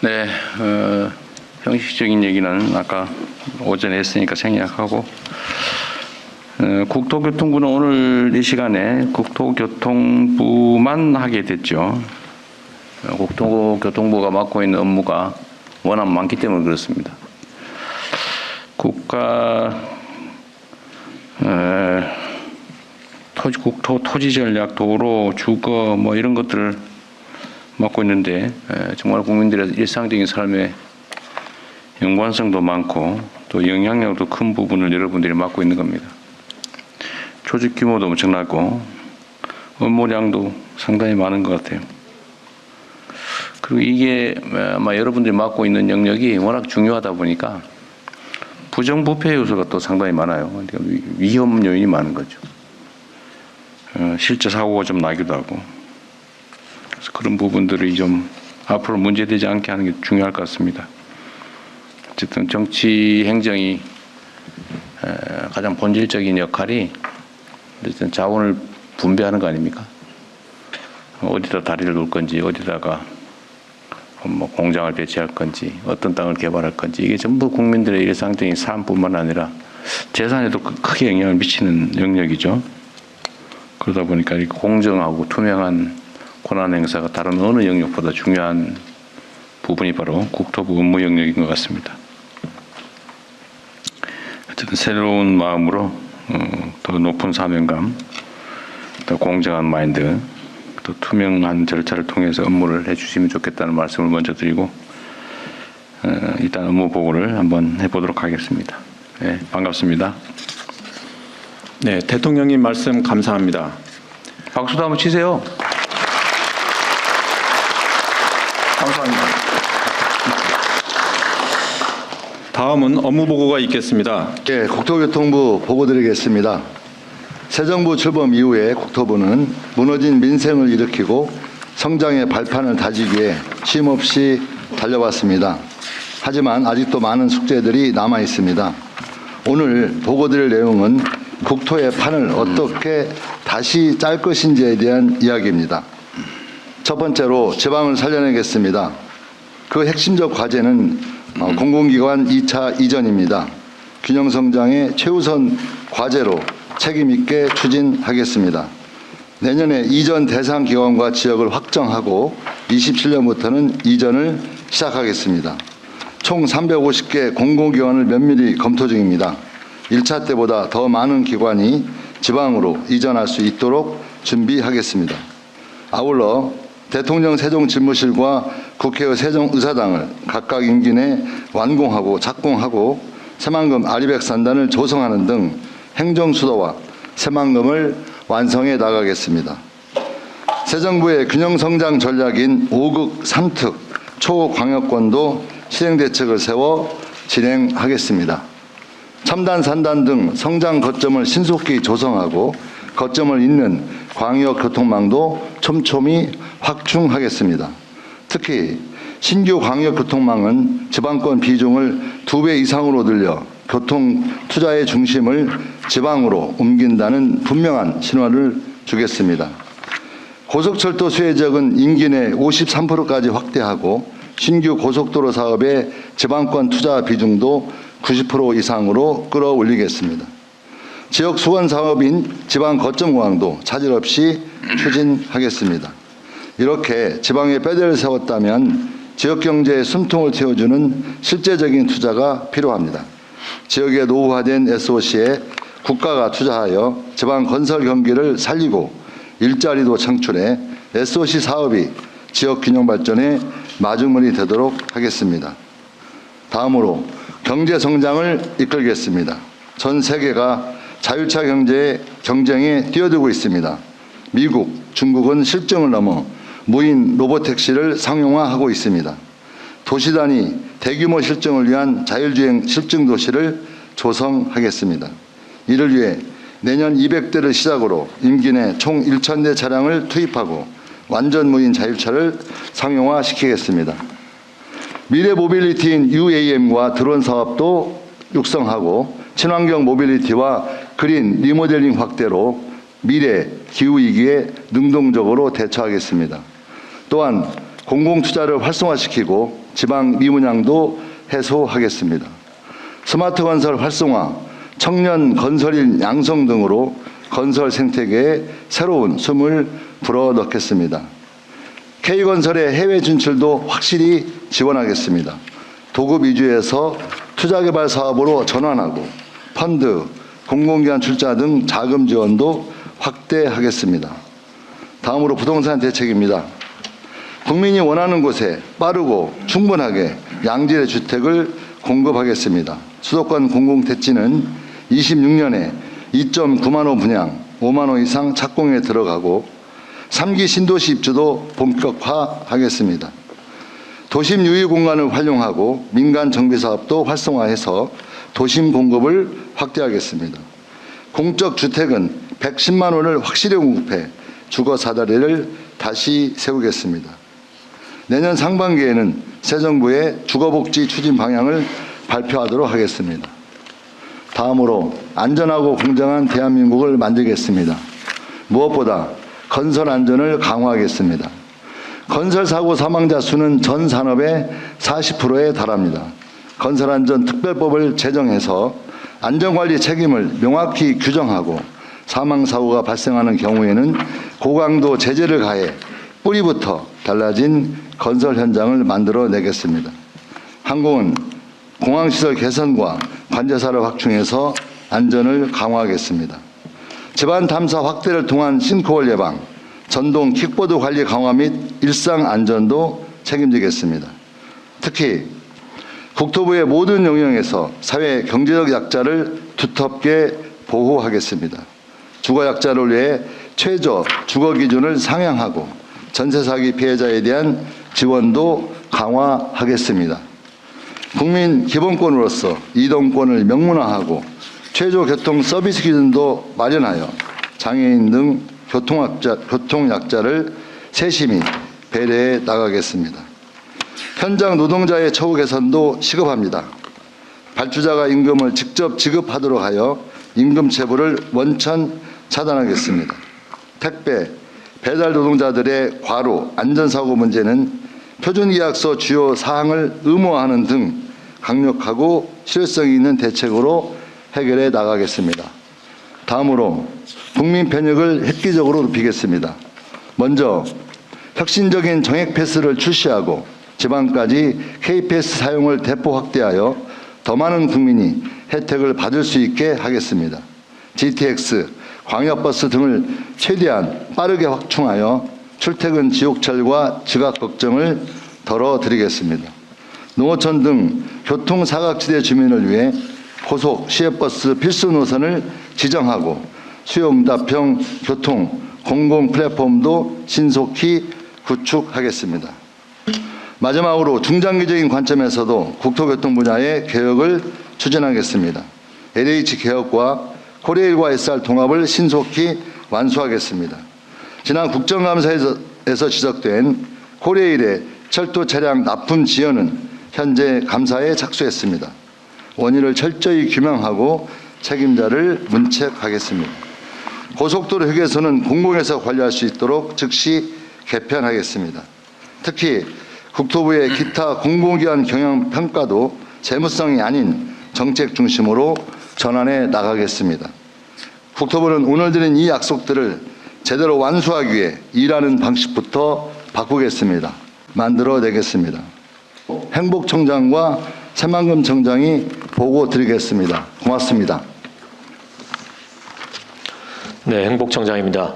네, 형식적인 얘기는 아까 오전에 했으니까 생략하고, 국토교통부는 오늘 이 시간에 국토교통부만 하게 됐죠. 국토교통부가 맡고 있는 업무가 워낙 많기 때문에 그렇습니다. 국가 국토, 토지전략, 도로, 주거 뭐 이런 것들을 맡고 있는데 정말 국민들의 일상적인 삶에 연관성도 많고 또 영향력도 큰 부분을 여러분들이 맡고 있는 겁니다. 조직 규모도 엄청나고 업무량도 상당히 많은 것 같아요. 그리고 이게 아마 여러분들이 맡고 있는 영역이 워낙 중요하다 보니까 부정부패 요소가 또 상당히 많아요. 그러니까 위험 요인이 많은 거죠. 실제 사고가 좀 나기도 하고. 그래서 그런 부분들이 좀 앞으로 문제되지 않게 하는 게 중요할 것 같습니다. 어쨌든 정치 행정이 가장 본질적인 역할이 어쨌든 자원을 분배하는 거 아닙니까? 어디다 다리를 놓을 건지, 어디다가 뭐 공장을 배치할 건지, 어떤 땅을 개발할 건지, 이게 전부 국민들의 일상적인 삶뿐만 아니라 재산에도 크게 영향을 미치는 영역이죠. 그러다 보니까 공정하고 투명한 권한 행사가 다른 어느 영역보다 중요한 부분이 바로 국토부 업무 영역인 것 같습니다. 어쨌든 새로운 마음으로 더 높은 사명감, 더 공정한 마인드, 또 투명한 절차를 통해서 업무를 해주시면 좋겠다는 말씀을 먼저 드리고 일단 업무 보고를 한번 해보도록 하겠습니다. 네, 반갑습니다. 네, 대통령님 말씀 감사합니다. 박수도 한번 치세요. 감사합니다. 다음은 업무 보고가 있겠습니다. 네, 국토교통부 보고 드리겠습니다. 새 정부 출범 이후에 국토부는 무너진 민생을 일으키고 성장의 발판을 다지기 위해 쉼없이 달려왔습니다. 하지만 아직도 많은 숙제들이 남아 있습니다. 오늘 보고 드릴 내용은 국토의 판을 어떻게 다시 짤 것인지에 대한 이야기입니다. 첫 번째로 지방을 살려내겠습니다. 그 핵심적 과제는 공공기관 2차 이전입니다. 균형성장의 최우선 과제로 책임있게 추진하겠습니다. 내년에 이전 대상 기관과 지역을 확정하고 27년부터는 이전을 시작하겠습니다. 총 350개 공공기관을 면밀히 검토 중입니다. 1차 때보다 더 많은 기관이 지방으로 이전할 수 있도록 준비하겠습니다. 아울러 대통령 세종집무실과 국회의 세종의사당을 각각 임기 내 완공하고 착공하고 새만금 아리백산단을 조성하는 등 행정수도와 새만금을 완성해 나가겠습니다. 새 정부의 균형성장 전략인 5극 3특 초광역권도 실행대책을 세워 진행하겠습니다. 첨단 산단 등 성장 거점을 신속히 조성하고 거점을 잇는 광역교통망도 촘촘히 확충하겠습니다. 특히 신규 광역교통망은 지방권 비중을 2배 이상으로 늘려 교통 투자의 중심을 지방으로 옮긴다는 분명한 신호를 주겠습니다. 고속철도 수혜지역은 임기 내 53%까지 확대하고 신규 고속도로 사업의 지방권 투자 비중도 90% 이상으로 끌어올리겠습니다. 지역 수건 사업인 지방 거점공항도 차질 없이 추진하겠습니다. 이렇게 지방에 뼈대를 세웠다면 지역 경제의 숨통을 틔워주는 실제적인 투자가 필요합니다. 지역의 노후화된 SOC에 국가가 투자하여 지방 건설 경기를 살리고 일자리도 창출해 SOC 사업이 지역 균형 발전의 마중물이 되도록 하겠습니다. 다음으로 경제 성장을 이끌겠습니다. 전 세계가 자율차 경쟁에 뛰어들고 있습니다. 미국, 중국은 실증을 넘어 무인 로보택시를 상용화하고 있습니다. 도시 단위 대규모 실증을 위한 자율주행 실증 도시를 조성하겠습니다. 이를 위해 내년 200대를 시작으로 임기 내 총 1,000대 차량을 투입하고 완전 무인 자율차를 상용화시키겠습니다. 미래 모빌리티인 UAM과 드론 사업도 육성하고 친환경 모빌리티와 그린 리모델링 확대로 미래 기후위기에 능동적으로 대처하겠습니다. 또한 공공투자를 활성화시키고 지방 미분양도 해소하겠습니다. 스마트 건설 활성화, 청년 건설인 양성 등으로 건설 생태계에 새로운 숨을 불어넣겠습니다. K건설의 해외 진출도 확실히 지원하겠습니다. 도급 위주에서 투자개발 사업으로 전환하고 펀드, 공공기관 출자 등 자금 지원도 확대하겠습니다. 다음으로 부동산 대책입니다. 국민이 원하는 곳에 빠르고 충분하게 양질의 주택을 공급하겠습니다. 수도권 공공택지는 26년에 2.9만 호 분양, 5만 호 이상 착공에 들어가고 3기 신도시 입주도 본격화하겠습니다. 도심 유휴 공간을 활용하고 민간 정비 사업도 활성화해서 도심 공급을 확대하겠습니다. 공적 주택은 110만 원을 확실히 공급해 주거 사다리를 다시 세우겠습니다. 내년 상반기에는 새 정부의 주거복지 추진 방향을 발표하도록 하겠습니다. 다음으로 안전하고 공정한 대한민국을 만들겠습니다. 무엇보다 건설 안전을 강화하겠습니다. 건설 사고 사망자 수는 전 산업의 40%에 달합니다. 건설안전특별법을 제정해서 안전관리 책임을 명확히 규정하고 사망사고가 발생하는 경우에는 고강도 제재를 가해 뿌리부터 달라진 건설 현장을 만들어내겠습니다. 항공은 공항시설 개선과 관제사를 확충해서 안전을 강화하겠습니다. 집안 탐사 확대를 통한 싱크홀 예방, 전동 킥보드 관리 강화 및 일상 안전도 책임지겠습니다. 특히 국토부의 모든 영역에서 사회 경제적 약자를 두텁게 보호하겠습니다. 주거 약자를 위해 최저 주거 기준을 상향하고 전세 사기 피해자에 대한 지원도 강화하겠습니다. 국민 기본권으로서 이동권을 명문화하고 최저 교통 서비스 기준도 마련하여 장애인 등 교통약자를 세심히 배려해 나가겠습니다. 현장 노동자의 처우 개선도 시급합니다. 발주자가 임금을 직접 지급하도록 하여 임금 체불을 원천 차단하겠습니다. 택배, 배달 노동자들의 과로, 안전사고 문제는 표준계약서 주요 사항을 의무화하는 등 강력하고 실효성 있는 대책으로 해결해 나가겠습니다. 다음으로 국민 편익을 획기적으로 높이겠습니다. 먼저 혁신적인 정액 패스를 출시하고 지방까지 K패스 사용을 대폭 확대하여 더 많은 국민이 혜택을 받을 수 있게 하겠습니다. GTX, 광역버스 등을 최대한 빠르게 확충하여 출퇴근 지옥철과 지각 걱정을 덜어드리겠습니다. 농어촌 등 교통사각지대 주민을 위해 고속 시외버스 필수 노선을 지정하고 수요응답형 교통 공공 플랫폼도 신속히 구축하겠습니다. 마지막으로 중장기적인 관점에서도 국토교통 분야의 개혁을 추진하겠습니다. LH 개혁과 코레일과 SR 통합을 신속히 완수하겠습니다. 지난 국정감사에서 지적된 코레일의 철도 차량 납품 지연은 현재 감사에 착수했습니다. 원인을 철저히 규명하고 책임자를 문책하겠습니다. 고속도로 휴게소는 공공에서 관리할 수 있도록 즉시 개편하겠습니다. 특히 국토부의 기타 공공기관 경영평가도 재무성이 아닌 정책 중심으로 전환해 나가겠습니다. 국토부는 오늘 드린 이 약속들을 제대로 완수하기 위해 일하는 방식부터 바꾸겠습니다. 만들어내겠습니다. 행복청장과 새만금 청장이 보고 드리겠습니다. 고맙습니다. 네, 행복청장입니다.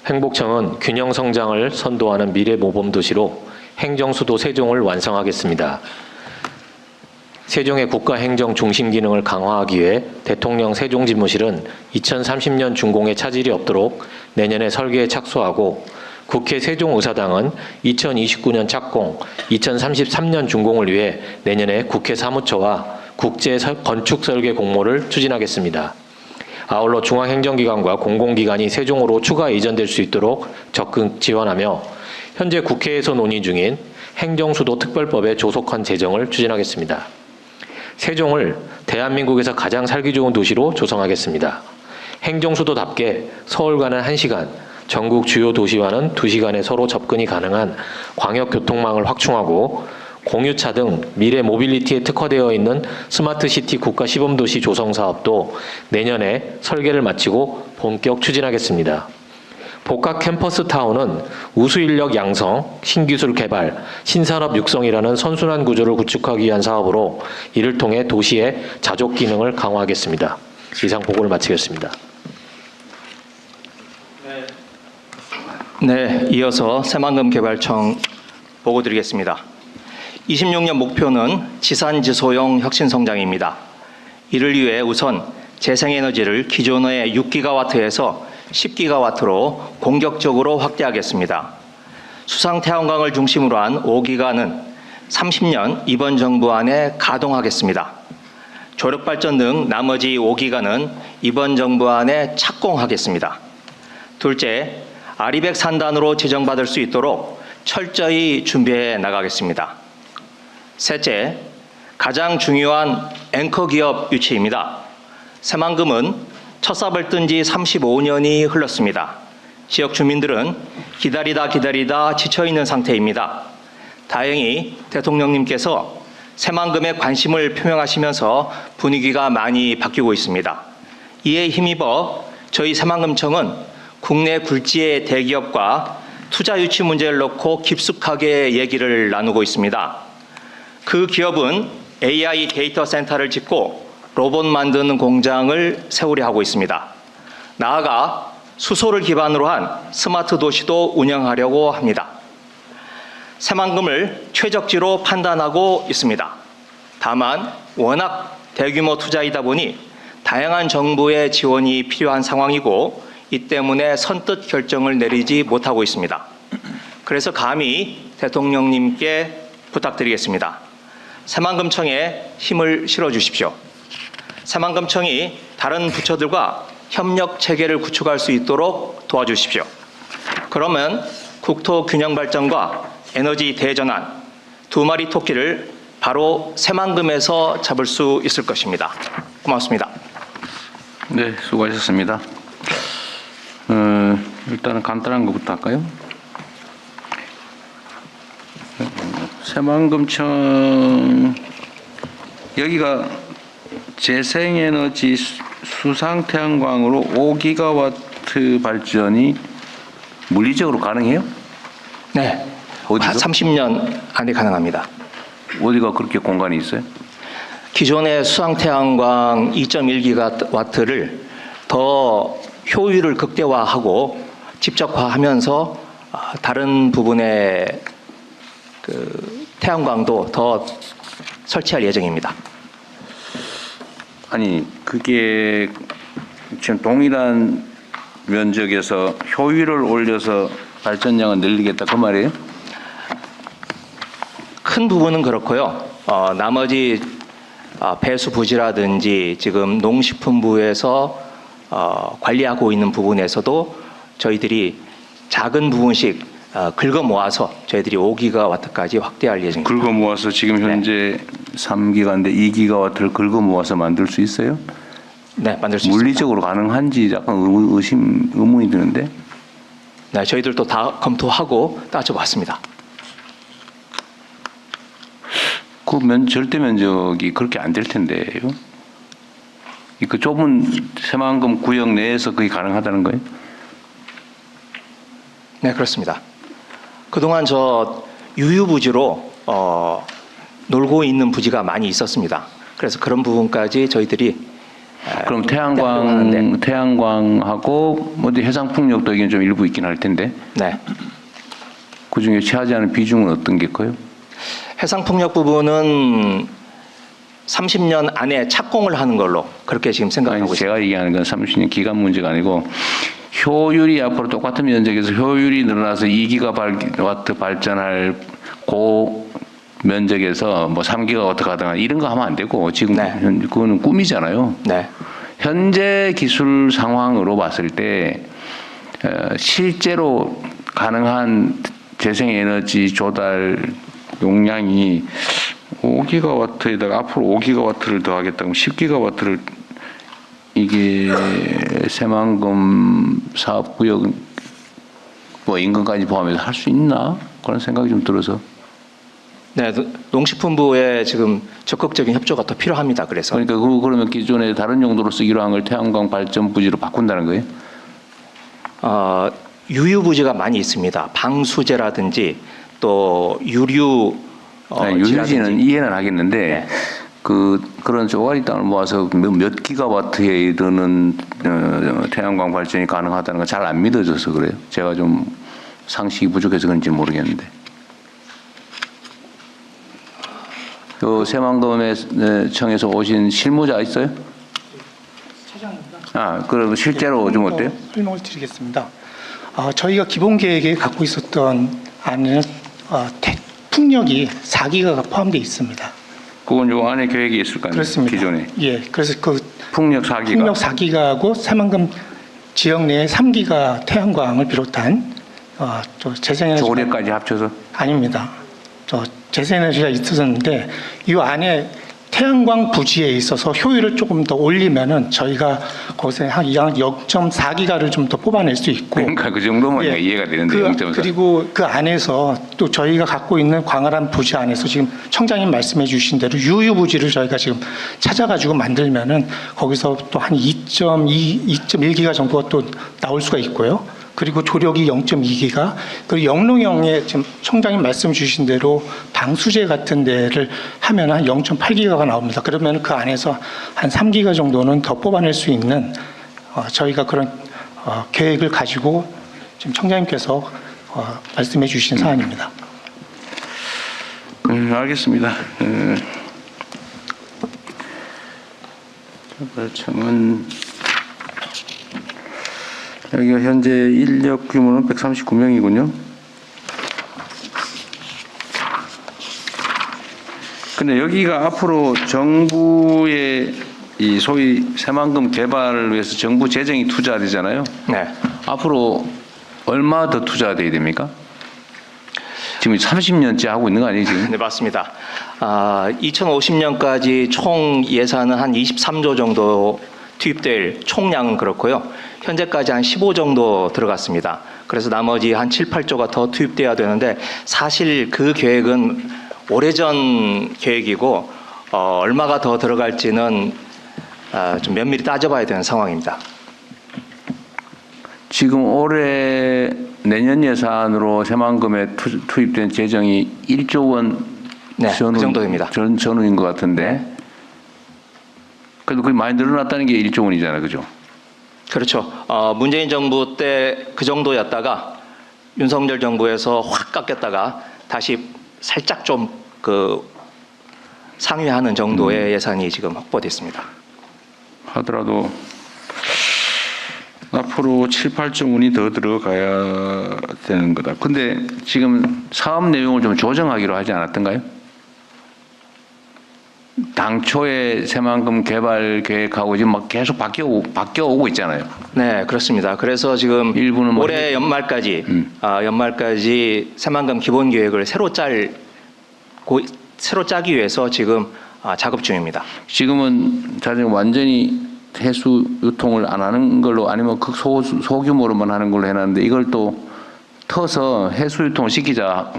행복청은 균형 성장을 선도하는 미래 모범 도시로 행정수도 세종을 완성하겠습니다. 세종의 국가행정 중심 기능을 강화하기 위해 대통령 세종집무실은 2030년 준공에 차질이 없도록 내년에 설계에 착수하고 국회 세종의사당은 2029년 착공, 2033년 준공을 위해 내년에 국회 사무처와 국제 건축 설계 공모를 추진하겠습니다. 아울러 중앙행정기관과 공공기관이 세종으로 추가 이전될 수 있도록 적극 지원하며 현재 국회에서 논의 중인 행정수도 특별법의 조속한 제정을 추진하겠습니다. 세종을 대한민국에서 가장 살기 좋은 도시로 조성하겠습니다. 행정수도답게 서울과는 1시간, 전국 주요 도시와는 2시간에 서로 접근이 가능한 광역교통망을 확충하고 공유차 등 미래 모빌리티에 특화되어 있는 스마트시티 국가시범도시 조성 사업도 내년에 설계를 마치고 본격 추진하겠습니다. 복합 캠퍼스 타운은 우수인력 양성, 신기술 개발, 신산업 육성이라는 선순환 구조를 구축하기 위한 사업으로 이를 통해 도시의 자족 기능을 강화하겠습니다. 이상 보고를 마치겠습니다. 네, 이어서 새만금개발청 보고 드리겠습니다. 26년 목표는 지산지소형 혁신성장입니다. 이를 위해 우선 재생에너지를 기존의 6기가와트에서 10기가와트로 공격적으로 확대하겠습니다. 수상태양광을 중심으로 한 5기가는 30년 이번 정부 안에 가동하겠습니다. 조력발전 등 나머지 5기가는 이번 정부 안에 착공하겠습니다. 둘째, 아리백 산단으로 지정받을 수 있도록 철저히 준비해 나가겠습니다. 셋째, 가장 중요한 앵커 기업 유치입니다. 새만금은 첫 삽을 뜬 지 35년이 흘렀습니다. 지역 주민들은 기다리다 지쳐있는 상태입니다. 다행히 대통령님께서 새만금에 관심을 표명하시면서 분위기가 많이 바뀌고 있습니다. 이에 힘입어 저희 새만금청은 국내 굴지의 대기업과 투자 유치 문제를 놓고 깊숙하게 얘기를 나누고 있습니다. 그 기업은 AI 데이터 센터를 짓고 로봇 만드는 공장을 세우려 하고 있습니다. 나아가 수소를 기반으로 한 스마트 도시도 운영하려고 합니다. 새만금을 최적지로 판단하고 있습니다. 다만 워낙 대규모 투자이다 보니 다양한 정부의 지원이 필요한 상황이고 이 때문에 선뜻 결정을 내리지 못하고 있습니다. 그래서 감히 대통령님께 부탁드리겠습니다. 새만금청에 힘을 실어주십시오. 새만금청이 다른 부처들과 협력 체계를 구축할 수 있도록 도와주십시오. 그러면 국토 균형 발전과 에너지 대전환 두 마리 토끼를 바로 새만금에서 잡을 수 있을 것입니다. 고맙습니다. 네, 수고하셨습니다. 일단은 간단한 것부터 할까요? 새만금청 여기가 재생에너지 수상태양광으로 5기가와트 발전이 물리적으로 가능해요? 네, 어디서? 30년 안에 가능합니다. 어디가 그렇게 공간이 있어요? 기존의 수상태양광 2.1기가와트를 더 효율을 극대화하고 집적화하면서 다른 부분의 그 태양광도 더 설치할 예정입니다. 아니 그게 지금 동일한 면적에서 효율을 올려서 발전량을 늘리겠다 그 말이에요? 큰 부분은 그렇고요. 나머지 배수 부지라든지 지금 농식품부에서 관리하고 있는 부분에서도 저희들이 작은 부분씩 긁어 모아서 저희들이 5기가와트까지 확대할 예정입니다. 긁어 모아서 지금 현재 3기가인데 2기가와트를 긁어 모아서 만들 수 있어요? 네, 만들 수 있습니다. 물리적으로 가능한지 약간 의문이 드는데. 네, 저희들도 다 검토하고 따져봤습니다. 그 절대 면적이 그렇게 안 될 텐데요. 그 좁은 새만금 구역 내에서 그게 가능하다는 거예요? 네, 그렇습니다. 그동안 저 유유부지로 놀고 있는 부지가 많이 있었습니다. 그래서 그런 부분까지 저희들이 그럼 태양광하고 어디 해상풍력도 이게 좀 일부 있긴 할 텐데. 네. 그 중에 차지하는 비중은 어떤 게 커요? 해상풍력 부분은 30년 안에 착공을 하는 걸로 그렇게 지금 생각하고 아니, 있습니다. 제가 얘기하는 건 30년 기간 문제가 아니고 효율이 앞으로 똑같은 면적에서 효율이 늘어나서 2기가와트 발전할 고 면적에서 뭐 3기가와트 가능한 이런 거 하면 안 되고 지금 네. 그거는 꿈이잖아요. 네. 현재 기술 상황으로 봤을 때 실제로 가능한 재생에너지 조달 용량이 5기가와트에다가 앞으로 5기가와트를 더하겠다면 10기가와트를 이게 새만금 사업구역 뭐 인건까지 포함해서 할 수 있나 그런 생각이 좀 들어서. 네, 농식품부의 지금 적극적인 협조가 더 필요합니다. 그래서 그러니까 그러면 기존에 다른 용도로 쓰기로 한 걸 태양광 발전 부지로 바꾼다는 거예요? 유유 부지가 많이 있습니다. 방수제라든지 또 유류 아니, 유류지는 이해는 하겠는데 네. 그런 쪼가리 땅을 모아서 몇 기가와트에 이르는 태양광 발전이 가능하다는 건 잘 안 믿어져서 그래요. 제가 좀 상식이 부족해서 그런지 모르겠는데. 새만금청에서 오신 실무자 있어요? 차장입니다. 그럼 실제로 좀 어때요? 설명을 드리겠습니다. 저희가 기본 계획에 갖고 있었던 안에는 풍력이 4기가가 포함되어 있습니다. 그건 요 안에 계획이 있을 거 아니에요? 그렇습니다. 기존에. 예, 그래서 그 풍력 4기가. 풍력 4기가하고 새만금 지역 내에 3기가 태양광을 비롯한 또 재생에너지 조례까지 합쳐서. 아닙니다. 재생에너지가 있었는데 이 안에 태양광 부지에 있어서 효율을 조금 더 올리면은 저희가 거기서 한 0.4기가를 좀 더 뽑아낼 수 있고. 그러니까 그 정도면 예. 이해가 되는데 0.4. 그리고 그 안에서 또 저희가 갖고 있는 광활한 부지 안에서 지금 청장님 말씀해 주신 대로 유유 부지를 저희가 지금 찾아가지고 만들면은 거기서 또 한 2.1기가 정도가 또 나올 수가 있고요. 그리고 조력이 0.2기가, 그리고 영농형에 지금 청장님 말씀 주신 대로 방수제 같은 데를 하면 한 0.8기가가 나옵니다. 그러면 그 안에서 한 3기가 정도는 더 뽑아낼 수 있는 저희가 그런 계획을 가지고 지금 청장님께서 말씀해 주신 사안입니다. 알겠습니다. 발청은 여기가 현재 인력 규모는 139명이군요. 근데 여기가 앞으로 정부의 이 소위 새만금 개발을 위해서 정부 재정이 투자되잖아요. 네. 앞으로 얼마 더 투자돼야 됩니까? 지금 30년째 하고 있는 거 아니에요, 지금? 네, 맞습니다. 2050년까지 총 예산은 한 23조 정도 투입될 총량은 그렇고요. 현재까지 한 15 정도 들어갔습니다. 그래서 나머지 한 7, 8조가 더 투입돼야 되는데 사실 그 계획은 오래전 계획이고 얼마가 더 들어갈지는 좀 면밀히 따져봐야 되는 상황입니다. 지금 올해 내년 예산으로 새만금에 투입된 재정이 1조 원 네, 그 정도 됩니다. 전후인 것 같은데. 그래도 그게 많이 늘어났다는 게 1조 원이잖아요, 그죠? 그렇죠. 문재인 정부 때 그 정도였다가 윤석열 정부에서 확 깎였다가 다시 살짝 좀 상회하는 정도의 예산이 지금 확보됐습니다. 하더라도 앞으로 7, 8조 원이 더 들어가야 되는 거다. 근데 지금 사업 내용을 좀 조정하기로 하지 않았던가요? 당초에 새만금 개발 계획하고 지금 막 계속 바뀌어오고 있잖아요. 네, 그렇습니다. 그래서 지금 일부는 뭐 올해 연말까지 새만금 기본 계획을 새로 짜기 위해서 지금 작업 중입니다. 지금은 자정 완전히 해수 유통을 안 하는 걸로 아니면 소규모로만 하는 걸로 해놨는데 이걸 또 터서 해수 유통을 시키자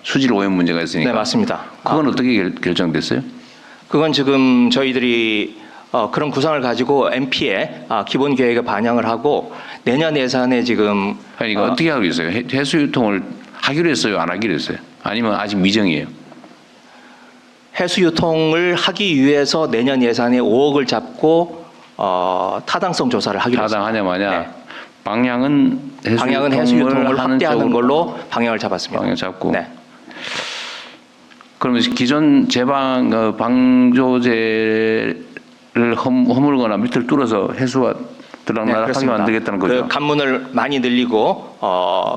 수질 오염 문제가 있으니까. 네, 맞습니다. 그건 어떻게 결정됐어요? 그건 지금 저희들이 그런 구상을 가지고 MP에 기본 계획에 반영을 하고 내년 예산에 지금 아니 이거 어떻게 하기로 했어요? 해수 유통을 하기로 했어요? 안 하기로 했어요? 아니면 아직 미정이에요? 해수 유통을 하기 위해서 내년 예산에 5억을 잡고 타당성 조사를 하기로 했습니다. 타당하냐 마냐? 네. 방향은 해수 유통을 확대하는 걸로 방향을 잡았습니다. 방향 잡고. 네. 그러면 기존 방조제를 허물거나 밑을 뚫어서 해수와 들락날락하게 만들겠다는 거죠. 그 관문을 많이 늘리고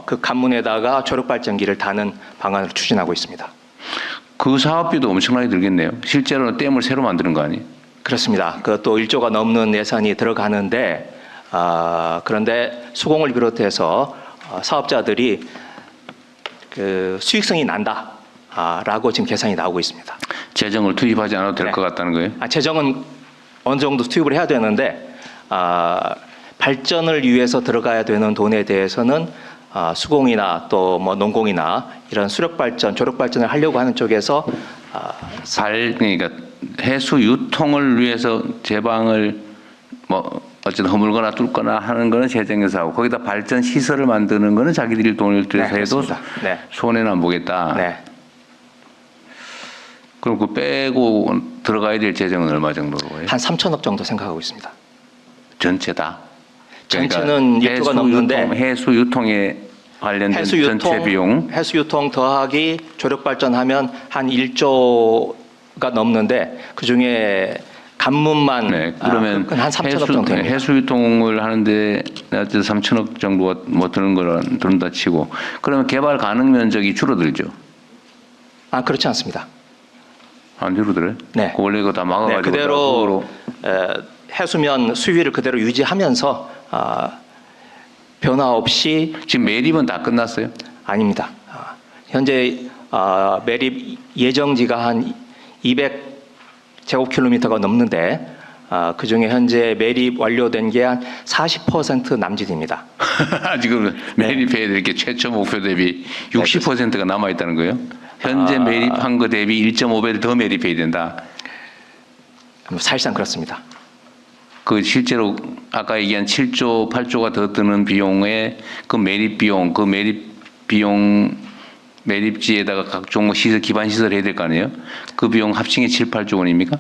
그 관문에다가 조력 발전기를 다는 방안을 추진하고 있습니다. 그 사업비도 엄청나게 들겠네요. 실제로는 댐을 새로 만드는 거 아니에요? 그렇습니다. 그것도 1조가 넘는 예산이 들어가는데 그런데 수공을 비롯해서 사업자들이 그 수익성이 난다라고 지금 계산이 나오고 있습니다. 재정을 투입하지 않아도 될 네. 것 같다는 거예요? 재정은 어느 정도 투입을 해야 되는데 발전을 위해서 들어가야 되는 돈에 대해서는 수공이나 또 뭐 농공이나 이런 수력 발전, 조력 발전을 하려고 하는 쪽에서 그러니까 해수 유통을 위해서 제방을 뭐 어쨌든 허물거나 뚫거나 하는 거는 재정에서 하고 거기다 발전 시설을 만드는 거는 자기들이 돈을 들여서 네, 해도 그렇습니다. 네. 손해는 안 보겠다. 네. 그럼 그 빼고 들어가야 될 재정은 얼마 정도로 해요? 한 3천억 정도 생각하고 있습니다. 전체다. 전체는 6조가 넘는데 해수 유통에 관련된 전체 비용 해수 유통 더하기 조력 발전하면 한 1조가 넘는데 그 중에 간문만 네, 그러면 한 3천억 정도 됩니다. 해수 유통을 하는데 3천억 정도가 뭐 드는 거라 든다 치고 그러면 개발 가능 면적이 줄어들죠. 그렇지 않습니다. 안 줄어들어요? 네. 그 원래 그거 다 막아가지고 네, 그대로 해수면 수위를 그대로 유지하면서 변화 없이 지금 매립은 다 끝났어요? 아닙니다. 현재 매립 예정지가 한 200제곱킬로미터가 넘는데 그 중에 현재 매립 완료된 게 한 40% 남짓입니다. 지금 매립해야 될 게 최초 목표 대비 60%가 남아 있다는 거예요? 현재 매립한 거 대비 1.5배를 더 매립해야 된다. 사실상 그렇습니다. 그 실제로 아까 얘기한 7조, 8조가 더 드는 비용에 그 매립 비용, 매립지에다가 각종 뭐 시설, 기반 시설 해야 될 거 아니에요? 그 비용 합칭이 7, 8조 원입니까?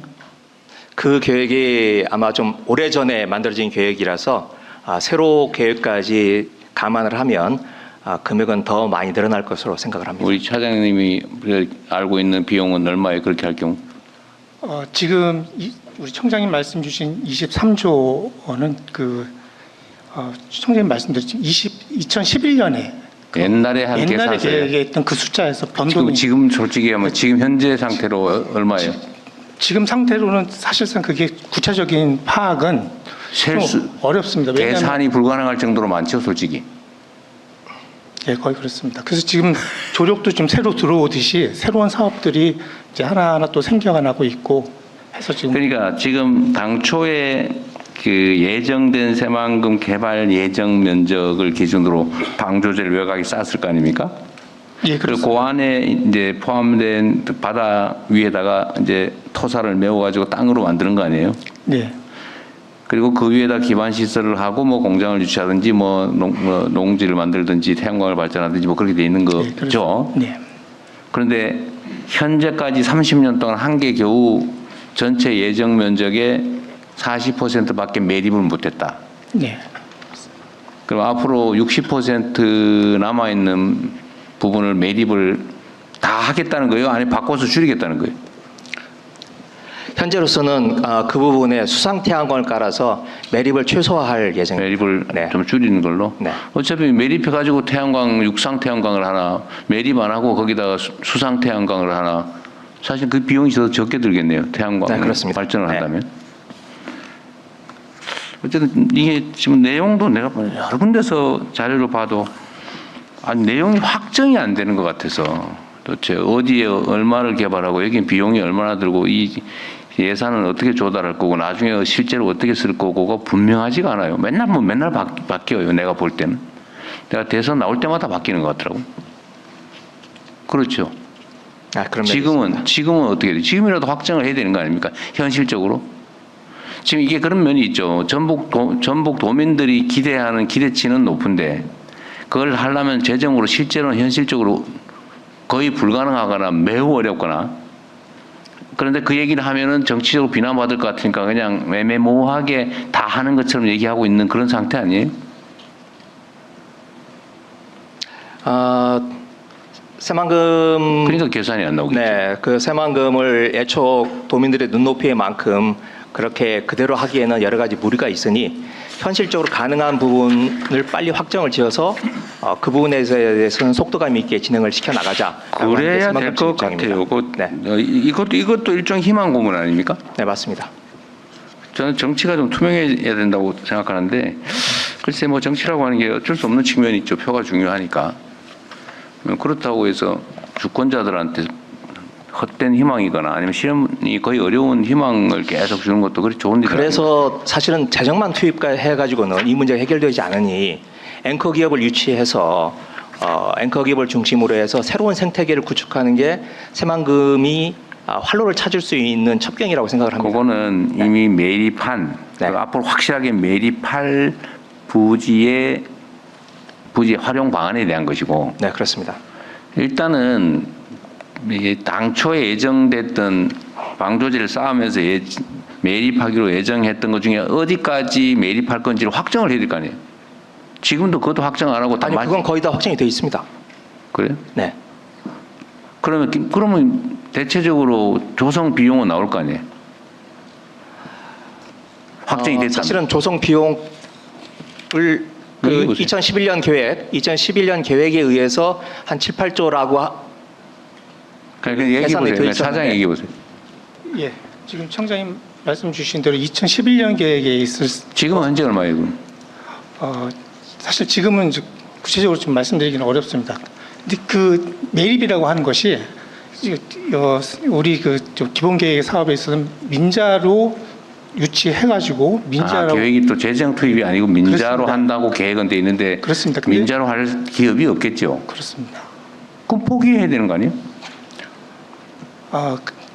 그 계획이 아마 좀 오래전에 만들어진 계획이라서 새로 계획까지 감안을 하면 금액은 더 많이 늘어날 것으로 생각을 합니다. 우리 차장님이 알고 있는 비용은 얼마에 그렇게 할 경우? 지금 우리 청장님 말씀 주신 23조 원은 청장님 말씀드렸죠. 2011년에 옛날에 한 옛날에 계산서예요. 계획했던 그 숫자에서 변동이 지금 솔직히 하면 지금 현재 상태로 얼마예요? 지금 상태로는 사실상 그게 구체적인 파악은 좀 어렵습니다. 왜냐하면 계산이 불가능할 정도로 많죠, 솔직히. 예, 거의 그렇습니다. 그래서 지금 조력도 좀 새로 들어오듯이 새로운 사업들이 이제 하나하나 또 생겨나고 있고 해서 지금 그러니까 지금 당초에 그 예정된 새만금 개발 예정 면적을 기준으로 방조제를 외곽에 쌌을 거 아닙니까? 예, 그리고 그렇습니다. 그 안에 이제 포함된 바다 위에다가 이제 토사를 메워가지고 땅으로 만드는 거 아니에요? 네. 그리고 그 위에다 기반 시설을 하고 뭐 공장을 유치하든지 뭐 농지를 만들든지 태양광을 발전하든지 뭐 그렇게 돼 있는 네, 거죠. 네. 그런데 현재까지 30년 동안 한 개 겨우 전체 예정 면적의 40%밖에 매립을 못했다. 네. 그럼 앞으로 60% 남아 있는 부분을 매립을 다 하겠다는 거예요? 아니 바꿔서 줄이겠다는 거예요? 현재로서는 그 부분에 수상 태양광을 깔아서 매립을 최소화할 예정입니다. 매립을 네. 좀 줄이는 걸로. 네. 어차피 매립해 가지고 태양광 육상 태양광을 하나 매립 안 하고 거기다가 수상 태양광을 하나 사실 그 비용이 더 적게 들겠네요. 태양광 네, 그렇습니다. 발전을 네. 한다면. 어쨌든 이게 지금 내용도 내가 여러 군데서 자료를 봐도 내용이 확정이 안 되는 것 같아서 도대체 어디에 얼마를 개발하고 여기 비용이 얼마나 들고 이 예산은 어떻게 조달할 거고 나중에 실제로 어떻게 쓸 거고가 분명하지가 않아요. 맨날 바뀌어요. 내가 볼 때는. 내가 대선 나올 때마다 바뀌는 것 같더라고. 그렇죠. 그런 면이 있습니다. 지금은 어떻게 돼? 지금이라도 확정을 해야 되는 거 아닙니까? 현실적으로. 지금 이게 그런 면이 있죠. 전북 도민들이 기대하는 기대치는 높은데 그걸 하려면 재정으로 실제로는 현실적으로 거의 불가능하거나 매우 어렵거나 그런데 그 얘기를 하면은 정치적으로 비난받을 것 같으니까 그냥 애매모호하게 다 하는 것처럼 얘기하고 있는 그런 상태 아니에요? 새만금 그러니까 계산이 안 나오겠죠. 네, 그 새만금을 애초 도민들의 눈높이에 만큼 그렇게 그대로 하기에는 여러 가지 무리가 있으니 현실적으로 가능한 부분을 빨리 확정을 지어서 그 부분에 대해서는 속도감 있게 진행을 시켜 나가자. 그래야 될 것 같아요. 네. 이것도 일종 희망 고문 아닙니까? 네, 맞습니다. 저는 정치가 좀 투명해야 된다고 생각하는데 글쎄 뭐 정치라고 하는 게 어쩔 수 없는 측면이 있죠. 표가 중요하니까. 그렇다고 해서 주권자들한테 헛된 희망이거나 아니면 실현이 거의 어려운 희망을 계속 주는 것도 그렇게 좋은 일이 그래서 사실은 재정만 투입해가지고는 이 문제가 해결되지 않으니 앵커 기업을 유치해서 앵커 기업을 중심으로 해서 새로운 생태계를 구축하는 게 새만금이 활로를 찾을 수 있는 첩경이라고 생각을 합니다. 그거는 이미 매립한 네. 앞으로 확실하게 매립할 부지 활용 방안에 대한 것이고 네, 그렇습니다. 일단은 이게 당초에 예정됐던 방조제를 쌓으면서 매립하기로 예정했던 것 중에 어디까지 매립할 건지를 확정을 해야 될 거 아니에요. 지금도 그것도 확정 안 하고 다 아니, 그건 거의 다 확정이 되어 있습니다. 그래요? 네. 그러면 대체적으로 조성 비용은 나올 거 아니에요. 확정이 됐다. 사실은 조성 비용을 그 얘기해보세요. 2011년 계획에 의해서 한 7, 8조라고 그러니까 얘기해 예산이 보세요. 돼 사장 있었는데. 얘기해 보세요. 예, 지금 청장님 말씀 주신 대로 2011년 계획에 있을 지금 현재 얼마예요? 그럼? 사실 지금은 이제 구체적으로 좀 말씀드리기는 어렵습니다. 근데 그 매립이라고 하는 것이 우리 저 기본 계획 사업에 있어서는 민자로 유치해가지고 민자로 계획이 또 재정 투입이 아니고 민자로 그렇습니다. 한다고 계획은 돼 있는데 그렇습니다. 근데- 민자로 할 기업이 없겠죠. 그렇습니다. 그럼 포기해야 되는 거 아니에요?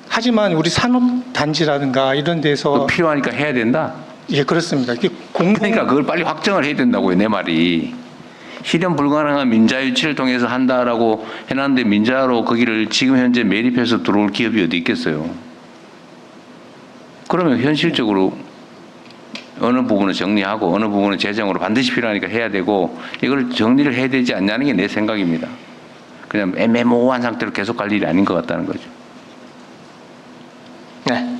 하지만 우리 산업 단지라든가 이런 데서 필요하니까 해야 된다. 예 그렇습니다. 이게 공공 그러니까 그걸 빨리 확정을 해야 된다고요. 내 말이. 실현 불가능한 민자 유치를 통해서 한다라고 해놨는데 민자로 거기를 지금 현재 매립해서 들어올 기업이 어디 있겠어요. 그러면 현실적으로 어느 부분은 정리하고 어느 부분은 재정으로 반드시 필요하니까 해야 되고 이걸 정리를 해야 되지 않냐는 게 내 생각입니다. 그냥 애매모호한 상태로 계속 갈 일이 아닌 것 같다는 거죠. 네.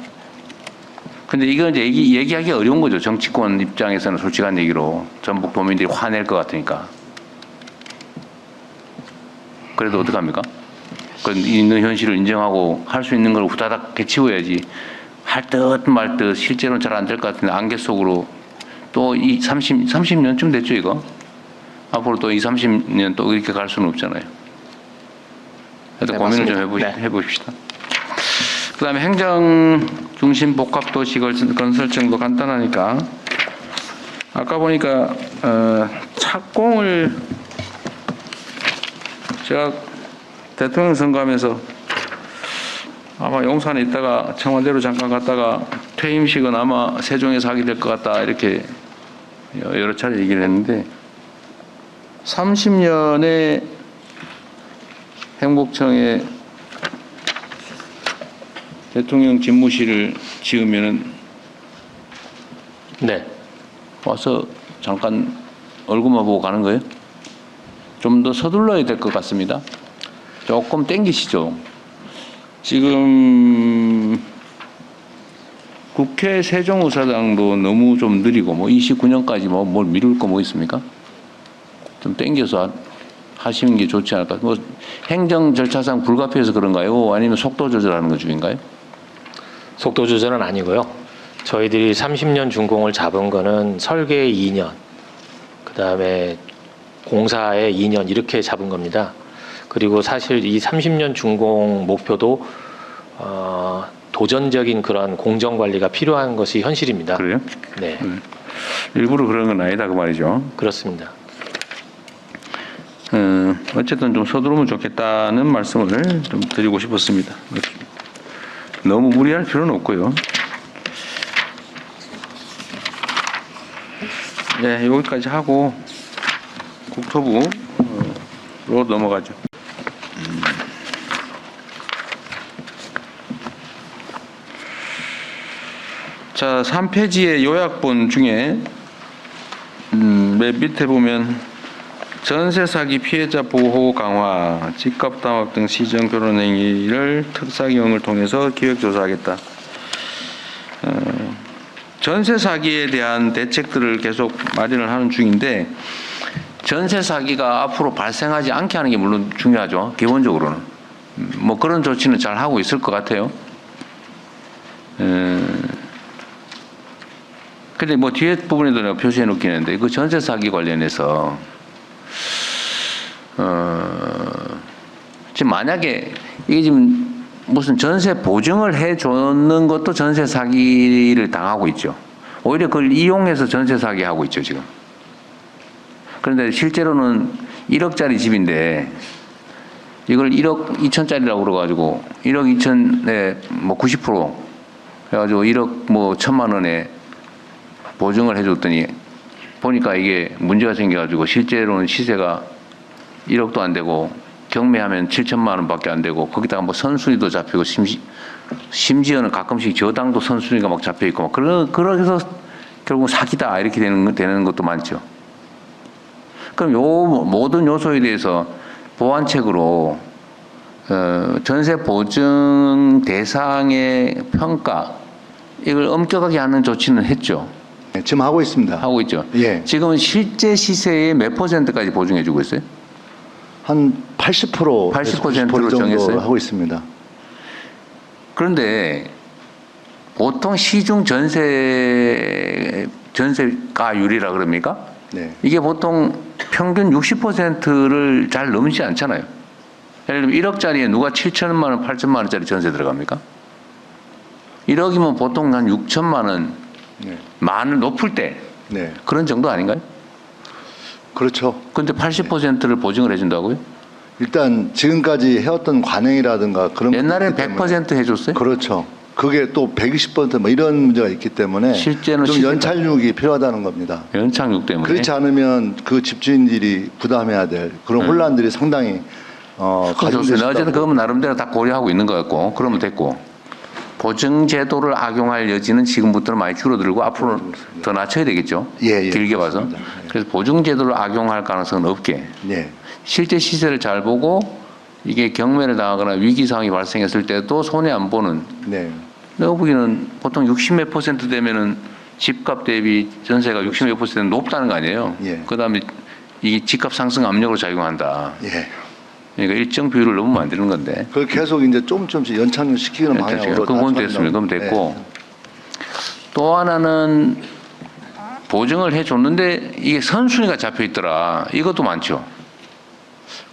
근데 이건 이제 얘기하기 어려운 거죠. 정치권 입장에서는 솔직한 얘기로 전북 도민들이 화낼 것 같으니까. 그래도 어떡합니까? 그 있는 현실을 인정하고 할 수 있는 걸 후다닥 개치워야지. 할 듯 말 듯 실제로는 잘 안 될 것 같은데 안개 속으로 또 이 30년쯤 됐죠 이거? 앞으로 또 30년 또 이렇게 갈 수는 없잖아요. 하여튼 네, 고민을 좀 맞습니다. 해봅시다. 그다음에 행정 중심 복합 도시 건설청도 간단하니까 아까 보니까 착공을 제가 대통령 선거하면서 아마 용산에 있다가 청와대로 잠깐 갔다가 퇴임식은 아마 세종에서 하게 될 것 같다 이렇게 여러 차례 얘기를 했는데 30년의 행복청에 대통령 집무실을 지으면은 네. 와서 잠깐 얼굴만 보고 가는 거예요? 좀 더 서둘러야 될 것 같습니다. 조금 땡기시죠. 지금 국회 세종의사당도 너무 좀 느리고 뭐 29년까지 뭘 미룰 거 뭐 있습니까? 좀 땡겨서 하시는 게 좋지 않을까? 뭐 행정 절차상 불가피해서 그런가요? 아니면 속도 조절하는 것 중인가요? 속도 조절은 아니고요. 저희들이 30년 준공을 잡은 거는 설계 2년, 그다음에 공사에 2년 이렇게 잡은 겁니다. 그리고 사실 이 30년 준공 목표도 도전적인 그런 공정 관리가 필요한 것이 현실입니다. 그래요? 네, 일부러 그런 건 아니다 그 말이죠. 그렇습니다. 어쨌든 좀 서두르면 좋겠다는 말씀을 좀 드리고 싶었습니다. 너무 무리할 필요는 없고요. 네, 여기까지 하고 국토부로 넘어가죠. 자, 3페이지의 요약본 중에 맨 밑에 보면 전세 사기 피해자 보호 강화, 집값 담합 등 시정 결혼 행위를 특사경을 통해서 기획 조사하겠다. 전세 사기에 대한 대책들을 계속 마련을 하는 중인데 전세 사기가 앞으로 발생하지 않게 하는 게 물론 중요하죠. 기본적으로는 뭐 그런 조치는 잘 하고 있을 것 같아요. 근데 뭐 뒤에 부분에도 내가 표시해 놓긴 했는데 그 전세 사기 관련해서 지금 만약에 이게 지금 무슨 전세 보증을 해 줬는 것도 전세 사기를 당하고 있죠. 오히려 그걸 이용해서 전세 사기 하고 있죠, 지금. 그런데 실제로는 1억짜리 집인데 이걸 1억 2천짜리라고 그래가지고 1억 2천에 뭐 90% 해가지고 1억 뭐 1천만 원에 보증을 해줬더니 보니까 이게 문제가 생겨가지고 실제로는 시세가 1억도 안 되고 경매하면 7천만 원밖에 안 되고 거기다가 뭐 선순위도 잡히고 심지어는 가끔씩 저당도 선순위가 막 잡혀 있고 막 그래서 결국 사기다 이렇게 되는 것도 많죠. 그럼 요 모든 요소에 대해서 보완책으로 전세 보증 대상의 평가 이걸 엄격하게 하는 조치는 했죠. 네, 지금 하고 있습니다. 하고 있죠. 예. 지금은 실제 시세의 몇 %까지 보증해주고 있어요? 한 80%, 80% 로 정도 정했어요? 하고 있습니다. 그런데 보통 시중 전세가율이라 그럽니까? 네. 이게 보통 평균 60%를 잘 넘지 않잖아요. 예를 들면 1억짜리에 누가 7천만 원, 8천만 원짜리 전세 들어갑니까? 1억이면 보통 한 6천만 원, 네. 많은 높을 때 네. 그런 정도 아닌가요? 그렇죠. 근데 80%를 보증을 해준다고요? 일단 지금까지 해왔던 관행이라든가 그런 옛날에는 것들 때문에 100% 해줬어요? 그렇죠. 그게 또 120%뭐 이런 문제가 있기 때문에 실제는 좀 연착륙이 필요하다는 겁니다. 연착륙 때문에. 그렇지 않으면 그 집주인들이 부담해야 될 그런 혼란들이 상당히 가중될 수 좋습니다. 어쨌든 있다고. 그건 나름대로 다 고려하고 있는 것 같고 그러면 됐고 보증 제도를 악용할 여지는 지금부터는 많이 줄어들고 앞으로 더 낮춰야 되겠죠. 예, 예, 길게 봐서. 그렇습니다. 예. 그래서 보증 제도를 악용할 가능성은 없게 네. 실제 시세를 잘 보고 이게 경매를 당하거나 위기 상황이 발생했을 때도 손해 안 보는. 네. 내가 보기에는 보통 60몇 % 되면은 집값 대비 전세가 60몇 % 높다는 거 아니에요. 예. 그다음에 이게 집값 상승 압력으로 작용한다. 예. 그러니까 일정 비율을 너무 만드는 건데. 그걸 계속 이제 조금씩 연착륙 시키는 방향으로. 그건 다 됐습니다. 그럼 네. 됐고 또 하나는 보증을 해줬는데 이게 선순위가 잡혀 있더라. 이것도 많죠.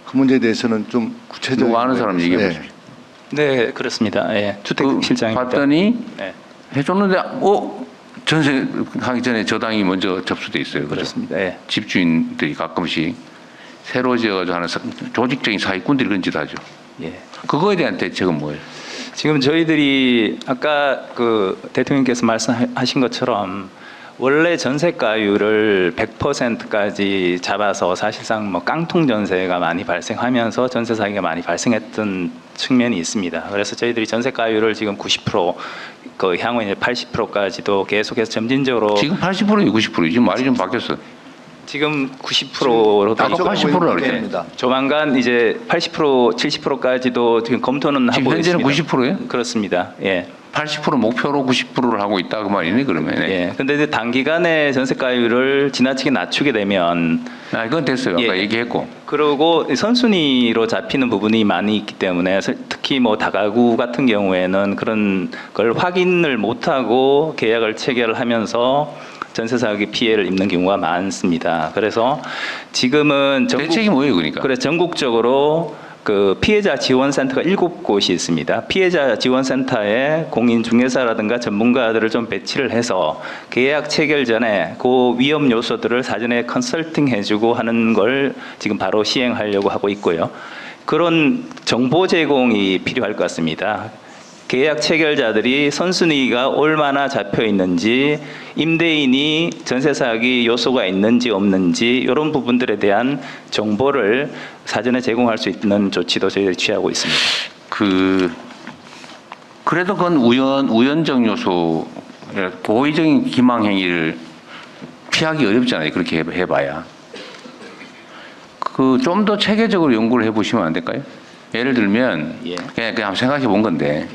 그 문제에 대해서는 좀 구체적으로. 누구 아는 사람 얘기해 보십시오. 네, 그렇습니다. 예, 주택실장입니다. 봤더니 네, 해줬는데 전세 하기 전에 저당이 먼저 접수돼 있어요. 그죠? 그렇습니다. 예. 집주인들이 가끔씩 새로 지어가지고 하는 조직적인 사기꾼들이 그런 짓 하죠. 예. 그거에 대한 대책은 뭐예요? 지금 저희들이 아까 그 대통령께서 말씀하신 것처럼 원래 전세가율을 100%까지 잡아서 사실상 뭐 깡통 전세가 많이 발생하면서 전세 사기가 많이 발생했던 측면이 있습니다. 그래서 저희들이 전세가율을 지금 90%, 그 향후 이제 80%까지도 계속해서 점진적으로 지금 80%이 90%이지 말이 좀 바뀌었어. 지금 90%로 아까 80%라 그랬잖아요. 조만간 이제 80%, 70%까지도 지금 검토는 지금 하고 현재는 있습니다. 90%예요? 그렇습니다. 예. 80% 목표로 90%를 하고 있다 그 말이네 그러면. 예. 근데 이제 단기간에 전세가율을 지나치게 낮추게 되면 이건 됐어요. 아까 예. 얘기했고. 그리고 선순위로 잡히는 부분이 많이 있기 때문에 특히 뭐 다가구 같은 경우에는 그런 걸 확인을 못하고 계약을 체결하면서 전세 사기 피해를 입는 경우가 많습니다. 그래서 지금은 대책이 뭐예요, 그러니까? 그래 전국적으로 그 피해자 지원센터가 7곳이 있습니다. 피해자 지원센터에 공인중개사라든가 전문가들을 좀 배치를 해서 계약 체결 전에 그 위험 요소들을 사전에 컨설팅 해주고 하는 걸 지금 바로 시행하려고 하고 있고요. 그런 정보 제공이 필요할 것 같습니다. 계약 체결자들이 선순위가 얼마나 잡혀 있는지, 임대인이 전세 사기 요소가 있는지 없는지 이런 부분들에 대한 정보를 사전에 제공할 수 있는 조치도 저희들이 취하고 있습니다. 그래도 그건 우연적 요소, 고의적인 기망 행위를 피하기 어렵잖아요. 그렇게 해봐야. 좀 더 체계적으로 연구를 해보시면 안 될까요? 예를 들면 예. 그냥 한번 생각해 본 건데.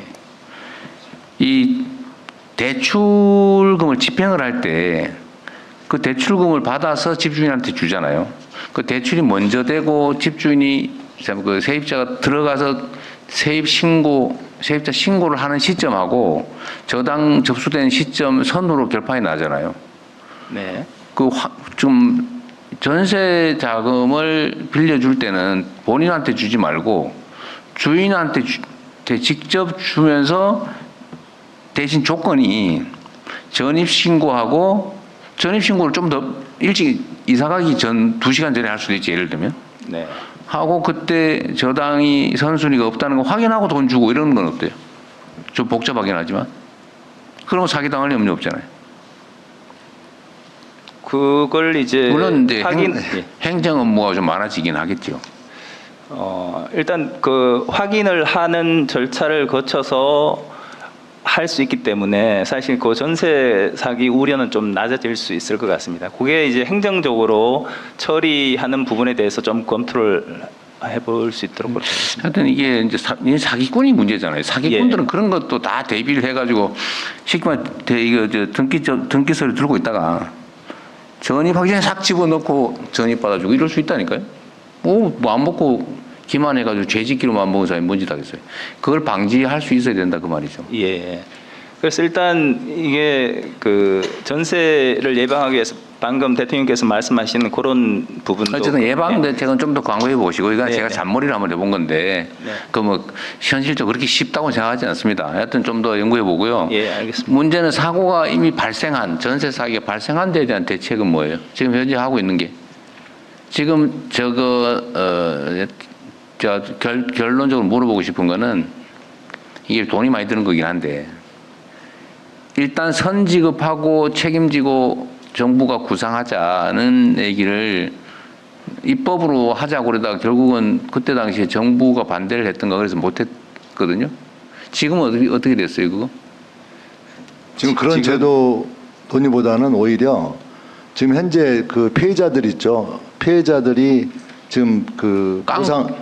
이 대출금을 집행을 할 때 그 대출금을 받아서 집주인한테 주잖아요. 그 대출이 먼저 되고 집주인이 그 세입자가 들어가서 세입자 신고를 하는 시점하고 저당 접수된 시점 선으로 결판이 나잖아요. 네. 좀 전세 자금을 빌려줄 때는 본인한테 주지 말고 주인한테 직접 주면서 대신 조건이 전입신고하고 전입신고를 좀 더 일찍 이사 가기 전 2시간 전에 할 수도 있지, 예를 들면. 네. 하고 그때 저당이 선순위가 없다는 거 확인하고 돈 주고 이러는 건 어때요? 좀 복잡하긴 하지만. 그럼 사기당할 염려 없잖아요. 그걸 이제 물론 이제 확인 행정 업무가 좀 많아지긴 하겠죠. 일단 그 확인을 하는 절차를 거쳐서 할 수 있기 때문에 사실 그 전세 사기 우려는 좀 낮아질 수 있을 것 같습니다. 그게 이제 행정적으로 처리하는 부분에 대해서 좀 검토를 해볼 수 있도록 그렇게 하겠습니다. 하여튼 이게 이제 사기꾼이 문제잖아요. 사기꾼들은 그런 것도 다 대비를 해가지고 쉽게 말해 이거 등기서를 들고 있다가 전입 확정에 싹 집어넣고 전입 받아주고 이럴 수 있다니까요. 뭐 안 먹고 기만해가지고 죄짓기로만 먹은 사람이 뭔지 하겠어요. 그걸 방지할 수 있어야 된다 그 말이죠. 예. 그래서 일단 이게 그 전세를 예방하기 위해서 방금 대통령께서 말씀하시는 그런 부분도 어쨌든 예방 대책은 좀 더 광고해 보시고 이건 네, 제가 네. 잔머리를 한번 해본 건데 네. 그 뭐 현실적으로 그렇게 쉽다고 생각하지 않습니다. 하여튼 좀 더 연구해 보고요. 예, 알겠습니다. 문제는 사고가 이미 발생한 전세 사기가 발생한 데에 대한 대책은 뭐예요? 지금 현재 하고 있는 게 지금 결론적으로 물어보고 싶은 거는 이게 돈이 많이 드는 거긴 한데 일단 선지급하고 책임지고 정부가 구상하자는 얘기를 입법으로 하자고 그러다가 결국은 그때 당시에 정부가 반대를 했던가 그래서 못했거든요. 지금은 어떻게 됐어요, 그거? 지금 그런 제도 논의보다는 오히려 지금 현재 그 피해자들 있죠. 피해자들이 지금 그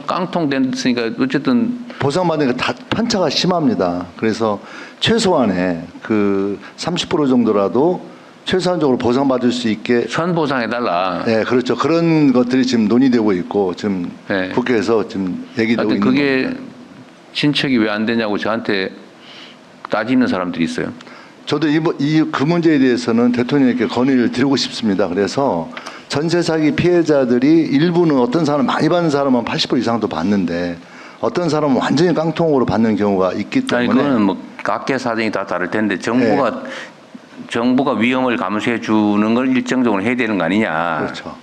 깡통 됐으니까 어쨌든 보상받는 게 다 편차가 심합니다. 그래서 최소한의 그 30% 정도라도 최소한적으로 보상받을 수 있게 선보상해달라. 네, 그렇죠. 그런 것들이 지금 논의되고 있고 지금 네. 국회에서 지금 얘기되고 하여튼 있는 그게 겁니다. 친척이 왜 안 되냐고 저한테 따지는 사람들이 있어요. 저도 그 문제에 대해서는 대통령님께 건의를 드리고 싶습니다. 그래서 전세 사기 피해자들이 일부는 어떤 사람 많이 받는 사람은 80% 이상도 받는데 어떤 사람은 완전히 깡통으로 받는 경우가 있기 때문에 아니 그거는 뭐 각계 사정이 다 다를 텐데 정부가 위험을 감수해 주는 걸 일정적으로 해야 되는 거 아니냐. 그렇죠.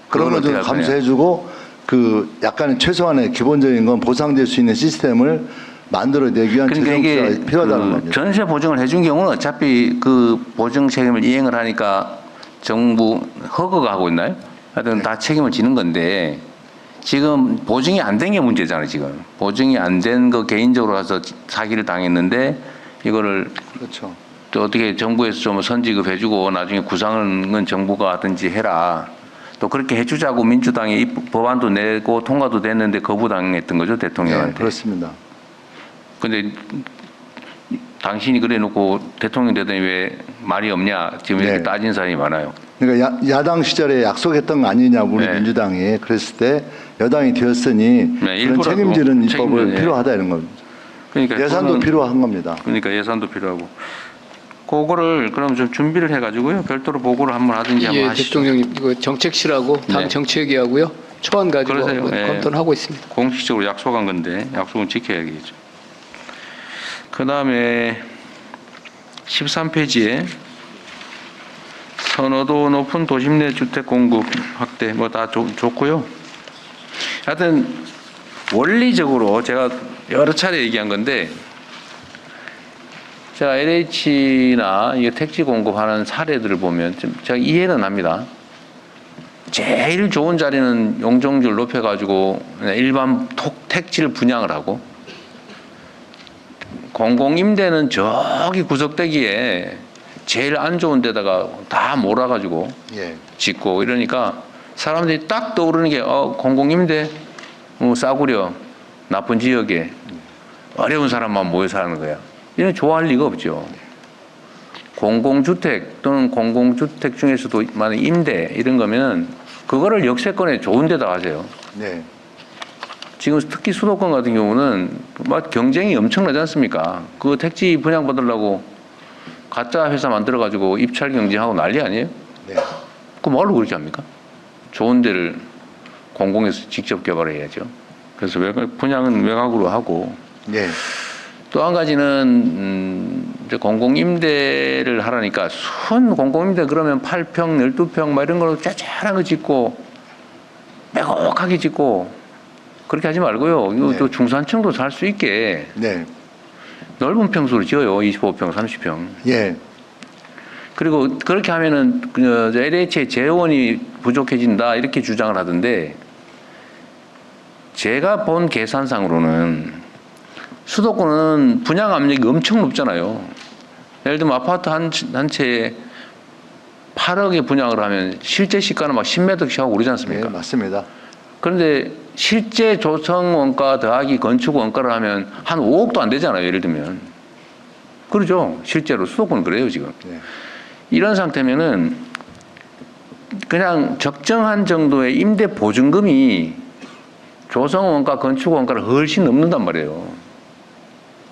그런 그건 걸 좀 어떻게 할 거냐. 감수해주고 그 약간의 최소한의 기본적인 건 보상될 수 있는 시스템을 만들어내기 위한 그러니까 재정 이게 투자가 필요하다는 그 겁니다. 전세 보증을 해준 경우는 어차피 그 보증 책임을 이행을 하니까 정부 허가가 하고 있나요? 하여튼 다 책임을 지는 건데 지금 보증이 안 된 게 문제잖아요. 지금 보증이 안 된 거 개인적으로 가서 사기를 당했는데 이거를 그렇죠. 또 어떻게 정부에서 좀 선지급해주고 나중에 구상은 정부가 하든지 해라. 또 그렇게 해주자고 민주당이 법안도 내고 통과도 됐는데 거부당했던 거죠 대통령한테. 네, 그렇습니다. 근데 당신이 그래 놓고 대통령 되더니 왜 말이 없냐 지금 이렇게 네. 따진 사람이 많아요. 그러니까 야당 시절에 약속했던 거 아니냐고 우리 네. 민주당이 그랬을 때 여당이 되었으니 네, 그런 일부라도 책임지는 입법을 책임을, 예. 필요하다 이런 겁니다. 그러니까 예산도 그거는- 필요한 겁니다. 그러니까 예산도 필요하고. 그거를 그럼 좀 준비를 해가지고요. 별도로 보고를 한번 하든지 한번 예, 하시죠. 대통령님 이거 정책실하고 당 네. 정책위하고요 초안 가지고 그러세요. 한번 예. 검토를 하고 있습니다. 공식적으로 약속한 건데 약속은 지켜야겠죠. 그 다음에 13페이지에 선호도 높은 도심 내 주택 공급 확대 뭐 다 좋고요. 하여튼 원리적으로 제가 여러 차례 얘기한 건데 제가 LH나 이게 택지 공급하는 사례들을 보면 좀 제가 이해는 합니다. 제일 좋은 자리는 용적률 높여가지고 일반 택지를 분양을 하고 공공임대는 저기 구석대기에 제일 안 좋은 데다가 다 몰아가지고 예. 짓고 이러니까 사람들이 딱 떠오르는 게 공공임대 싸구려 나쁜 지역에 어려운 사람만 모여 사는 거야. 이런 좋아할 리가 없죠. 공공주택 또는 공공주택 중에서도 만약 임대 이런 거면 그거를 역세권에 좋은 데다 하세요. 네. 지금 특히 수도권 같은 경우는 막 경쟁이 엄청나지 않습니까? 그 택지 분양 받으려고 가짜 회사 만들어가지고 입찰 경쟁하고 난리 아니에요? 네. 그 뭘로 그렇게 합니까? 좋은 데를 공공에서 직접 개발해야죠. 그래서 분양은 외곽으로 하고 네. 또 한 가지는 이제 공공임대를 하라니까 순 공공임대 그러면 8평, 12평 막 이런 걸로 짜잘한 거 짓고 빼곡하게 짓고 그렇게 하지 말고요. 이거 네. 또 중산층도 살 수 있게 네. 넓은 평수로 지어요. 25평, 30평. 예. 그리고 그렇게 하면은 LH의 재원이 부족해진다 이렇게 주장을 하던데 제가 본 계산상으로는 수도권은 분양 압력이 엄청 높잖아요. 예를 들면 아파트 한 채에 8억에 분양을 하면 실제 시가는 막 10매덕씩 하고 그러지 네, 않습니까? 맞습니다. 그런데 실제 조성 원가 더하기 건축 원가를 하면 한 5억도 안 되잖아요. 예를 들면. 그러죠. 실제로 수도권은 그래요, 지금. 네. 이런 상태면은 그냥 적정한 정도의 임대 보증금이 조성 원가, 건축 원가를 훨씬 넘는단 말이에요.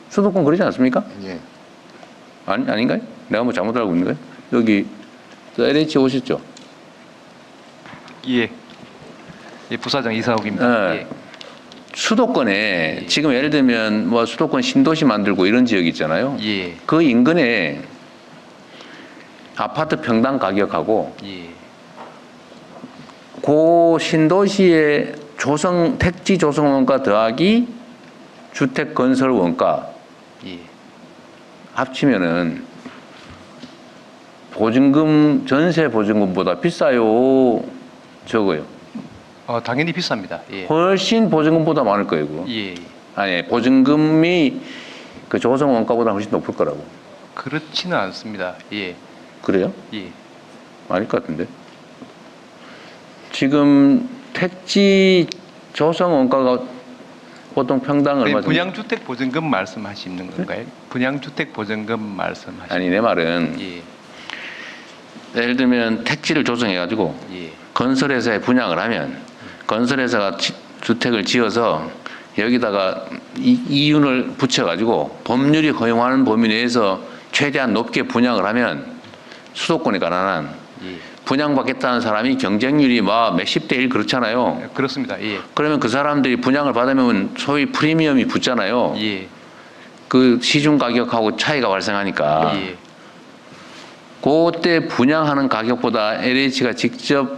수도권 그러지 않습니까? 예. 아닌가요? 내가 뭐 잘못 알고 있는 거예요? 여기 LH 오셨죠? 예. 예, 부사장 이사옥입니다. 네. 예. 수도권에 지금 예를 들면 뭐 수도권 신도시 만들고 이런 지역 있잖아요. 예. 그 인근에 아파트 평당 가격하고 예. 그 신도시의 택지 조성 원가 더하기 주택 건설 원가 예. 합치면은 보증금 전세 보증금보다 비싸요, 적어요? 당연히 비쌉니다. 예. 훨씬 보증금보다 많을 거예요, 그거. 예. 아니, 보증금이 그 조성 원가보다 훨씬 높을 거라고. 그렇지는 않습니다. 예. 그래요? 예. 아닐 것 같은데. 지금 택지 조성 원가가 보통 평당 얼마 정도? 분양주택 보증금 말씀하시는 건가요? 분양주택 보증금 말씀하시는 아니, 내 말은 예. 예를 들면 택지를 조성해가지고 예. 건설회사에 분양을 하면 건설회사가 주택을 지어서 여기다가 이윤을 붙여가지고 법률이 허용하는 범위 내에서 최대한 높게 분양을 하면 수도권에 가난한 예. 분양받겠다는 사람이 경쟁률이 막 몇십 대 1 그렇잖아요. 그렇습니다. 예. 그러면 그 사람들이 분양을 받으면 소위 프리미엄이 붙잖아요. 예. 그 시중 가격하고 차이가 발생하니까 예. 그때 분양하는 가격보다 LH가 직접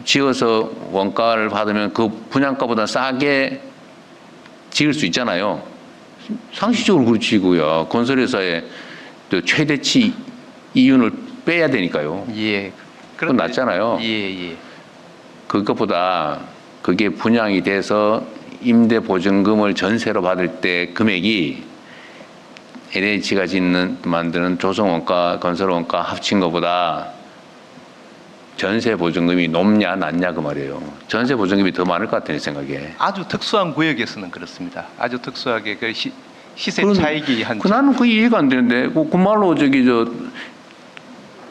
지어서 원가를 받으면 그 분양가보다 싸게 지을 수 있잖아요. 상식적으로 그렇지고요. 건설회사의 또 최대치 이윤을 빼야 되니까요. 예. 그건 낫잖아요. 예. 예. 그것보다 그게 분양이 돼서 임대 보증금을 전세로 받을 때 금액이 LH가 만드는 조성원가, 건설원가 합친 것보다 전세 보증금이 높냐 낮냐 그 말이에요. 전세 보증금이 더 많을 것 같다는 생각에. 아주 특수한 구역에서는 그렇습니다. 아주 특수하게 그 시세 그건- 차익이 한 나는 그 이해가 안 되는데 그 말로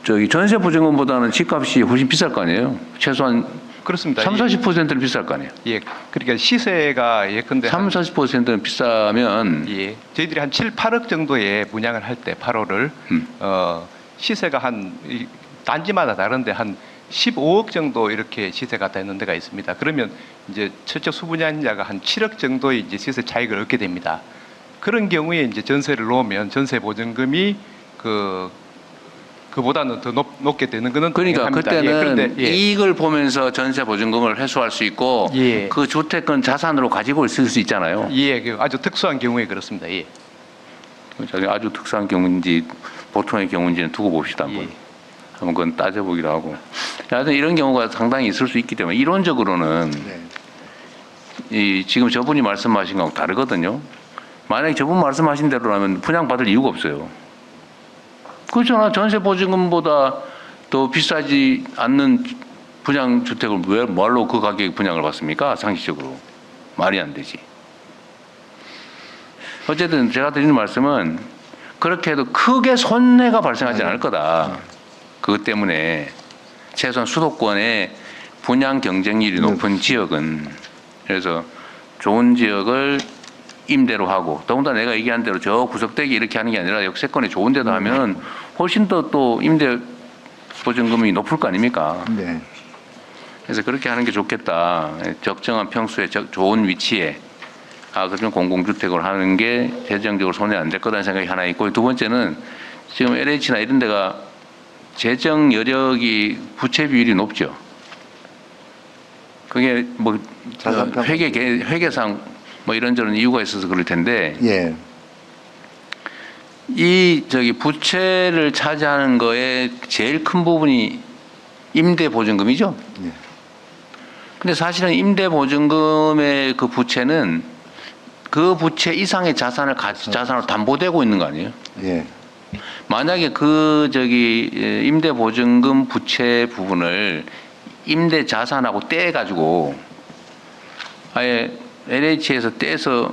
저기 전세 보증금보다는 집값이 훨씬 비쌀 거 아니에요. 최소한 그렇습니다. 3, 40%는 비쌀 거 아니에요. 예. 그러니까 시세가 예컨대 3, 40%는 비싸면 예. 저희들이 한 7, 8억 정도에 분양을 할 때 8호를 시세가 단지마다 다른데 한 15억 정도 이렇게 시세가 되는 데가 있습니다. 그러면 이제 철저 수분양자가 한 7억 정도의 이제 시세 차익을 얻게 됩니다. 그런 경우에 이제 전세를 놓으면 전세 보증금이 그보다는 더 높게 되는 거는 그러니까 동의합니다. 그때는 그런데 이익을 보면서 전세 보증금을 회수할 수 있고 예. 그 주택은 자산으로 가지고 쓸 수 있잖아요. 예, 아주 특수한 경우에 그렇습니다. 예. 아주 특수한 경우인지 보통의 경우인지는 두고 봅시다. 한번. 예. 한번 그건 따져보기로 하고. 하여튼 이런 경우가 상당히 있을 수 있기 때문에 이론적으로는 네. 지금 저분이 말씀하신 거하고 다르거든요. 만약에 저분 말씀하신 대로라면 분양받을 이유가 없어요. 그렇잖아. 전세 보증금보다 더 비싸지 않는 분양주택을 왜 뭘로 그 가격에 분양을 받습니까? 상식적으로. 말이 안 되지. 어쨌든 제가 드리는 말씀은 그렇게 해도 크게 손해가 발생하지 않을 거다. 그것 때문에 최소한 수도권의 분양 경쟁률이 높은 지역은 그래서 좋은 지역을 임대로 하고 더군다나 내가 얘기한 대로 저 구석대기 이렇게 하는 게 아니라 역세권에 좋은 데도 하면 훨씬 더 또 임대 보증금이 높을 거 아닙니까? 네. 그래서 그렇게 하는 게 좋겠다. 적정한 평수에 좋은 위치에 그러면 공공주택을 하는 게 재정적으로 손해 안 될 거라는 생각이 하나 있고 두 번째는 지금 LH나 이런 데가 재정 여력이 부채 비율이 높죠. 그게 뭐 자산평가. 회계상 뭐 이런저런 이유가 있어서 그럴 텐데 예. 이 부채를 차지하는 거에 제일 큰 부분이 임대보증금이죠. 예. 근데 사실은 임대보증금의 그 부채는 그 부채 이상의 자산으로 담보되고 있는 거 아니에요? 예. 만약에 임대보증금 부채 부분을 임대 자산하고 떼가지고 아예 LH에서 떼서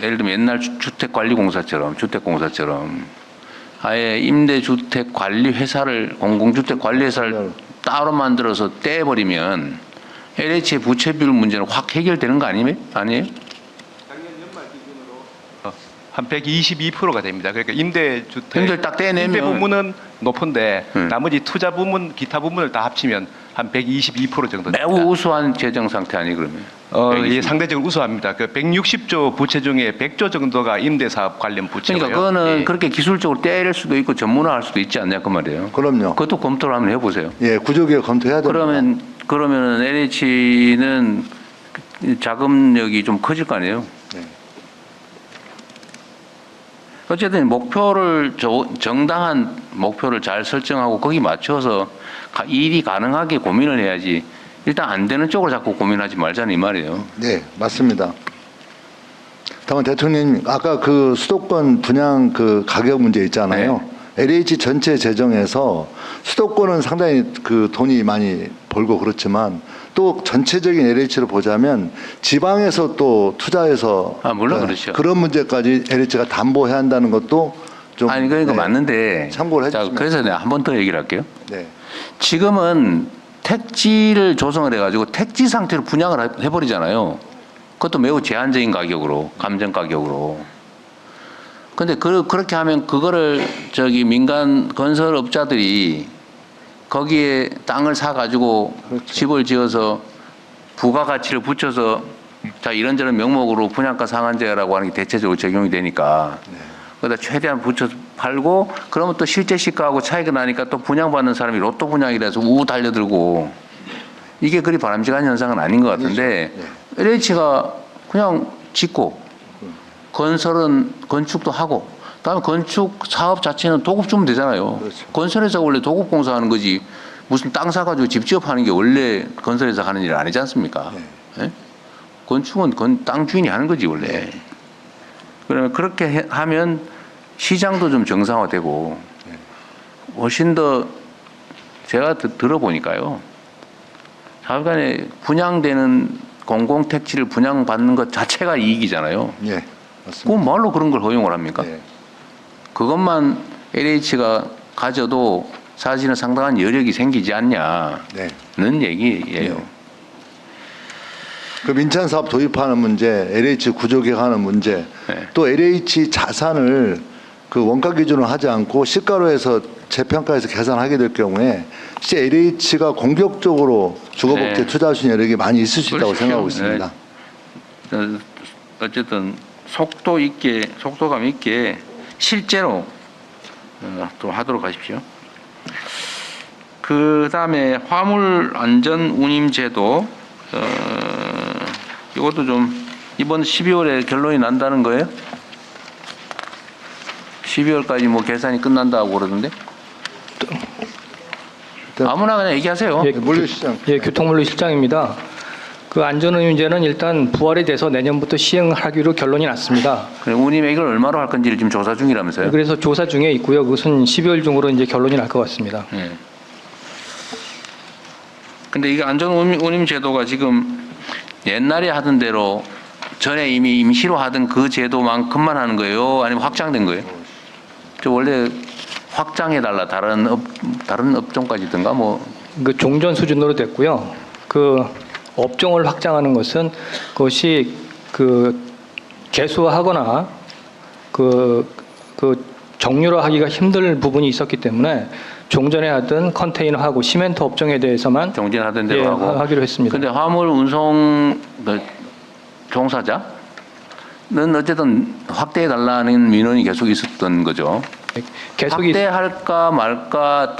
예를 들면 옛날 주택관리공사처럼 아예 임대주택관리회사를 공공주택관리회사를 따로 만들어서 떼버리면 LH의 부채 비율 문제는 확 해결되는 거 아니에요? 한 122%가 됩니다. 그러니까 임대주택 임대를 딱 떼내면 임대 부분은 높은데 네. 나머지 투자 부분, 기타 부분을 다 합치면 한 122% 정도 됩니다. 매우 우수한 재정 상태 아니 그러면? 예, 상대적으로 우수합니다. 그 160조 부채 중에 100조 정도가 임대사업 관련 부채고요. 그러니까 그거는 예. 그렇게 기술적으로 떼낼 수도 있고 전문화할 수도 있지 않냐 그 말이에요. 그럼요. 그것도 검토를 한번 해보세요. 예, 구조개혁 검토해야 됩니다. 그러면 LH는 자금력이 좀 커질 거 아니에요. 네. 어쨌든 목표를 정당한 목표를 잘 설정하고 거기 맞춰서 일이 가능하게 고민을 해야지. 일단 안 되는 쪽으로 자꾸 고민하지 말자는 이 말이에요. 네, 맞습니다. 다만 대통령님, 아까 그 수도권 분양 그 가격 문제 있잖아요. LH 전체 재정에서 수도권은 상당히 그 돈이 많이 벌고 그렇지만 또 전체적인 LH를 보자면 지방에서 또 투자해서 물론 그렇죠. 그런 문제까지 LH가 담보해야 한다는 것도 좀 아니 그러니까 맞는데 참고를 자, 해주시면. 그래서 내가 한 번 더 얘기를 할게요. 네. 지금은 택지를 조성을 해가지고 택지 상태로 분양을 해버리잖아요. 그것도 매우 제한적인 가격으로, 감정 가격으로. 근데 그렇게 하면 그거를 민간 건설업자들이 거기에 땅을 사가지고 그렇죠. 집을 지어서 부가가치를 붙여서 자 이런저런 명목으로 분양가 상한제라고 하는 게 대체적으로 적용이 되니까 거기다 최대한 붙여서 팔고 그러면 또 실제 시가하고 차이가 나니까 또 분양받는 사람이 로또 분양이라서 우 달려들고 이게 그리 바람직한 현상은 아닌 것 같은데 LH가 그냥 짓고 건축도 하고 그다음에 건축 사업 자체는 도급 주면 되잖아요. 그렇죠. 건설회사가 원래 도급 공사하는 거지 무슨 땅 사가지고 집 지업하는 게 원래 건설회사 하는 일 아니지 않습니까? 예? 건축은 땅 주인이 하는 거지 원래. 그러면 그렇게 하면 시장도 좀 정상화되고 훨씬 더 제가 들어보니까요. 하여간에 분양되는 공공택지를 분양받는 것 자체가 이익이잖아요. 예, 맞습니다. 그건 뭘로 그런 걸 허용을 합니까? 예. 그것만 LH가 가져도 사실은 상당한 여력이 생기지 않냐는 네. 얘기예요. 네. 그 민간 사업 도입하는 문제, LH 구조개혁하는 문제, 네. 또 LH 자산을 그 원가 기준으로 하지 않고 시가로 해서 재평가해서 계산하게 될 경우에 실제 LH가 공격적으로 주거복지에 네. 투자할 수 있는 여력이 많이 있을 수 있다고 그렇죠. 생각하고 있습니다. 네. 어쨌든 속도감 있게 실제로 또 하도록 하십시오. 그 다음에 화물 안전 운임 제도 이것도 좀 이번 12월에 결론이 난다는 거예요? 12월까지 뭐 계산이 끝난다고 그러던데? 아무나 그냥 얘기하세요. 예, 물류시장. 예, 교통물류실장입니다. 그 안전운임제는 일단 부활이 돼서 내년부터 시행하기로 결론이 났습니다. 그래, 운임 이걸 얼마로 할 건지를 지금 조사 중이라면서요? 그래서 조사 중에 있고요. 그것은 12월 중으로 이제 결론이 날 것 같습니다. 예. 근데 이게 안전 운임 제도가 지금 옛날에 하던 대로 전에 이미 임시로 하던 그 제도만큼만 하는 거예요? 아니면 확장된 거예요? 저 원래 확장해달라 다른 업종까지든가 뭐. 그 종전 수준으로 됐고요. 그 업종을 확장하는 것은 그것이 그 개수화하거나 그 정유화하기가 힘들 부분이 있었기 때문에 종전에 하던 컨테이너하고 시멘트 업종에 대해서만 정진하던 대로 예, 하고. 하기로 했습니다. 근데 화물 운송 종사자는 어쨌든 확대해달라는 민원이 계속 있었던 거죠. 계속 확대할까 말까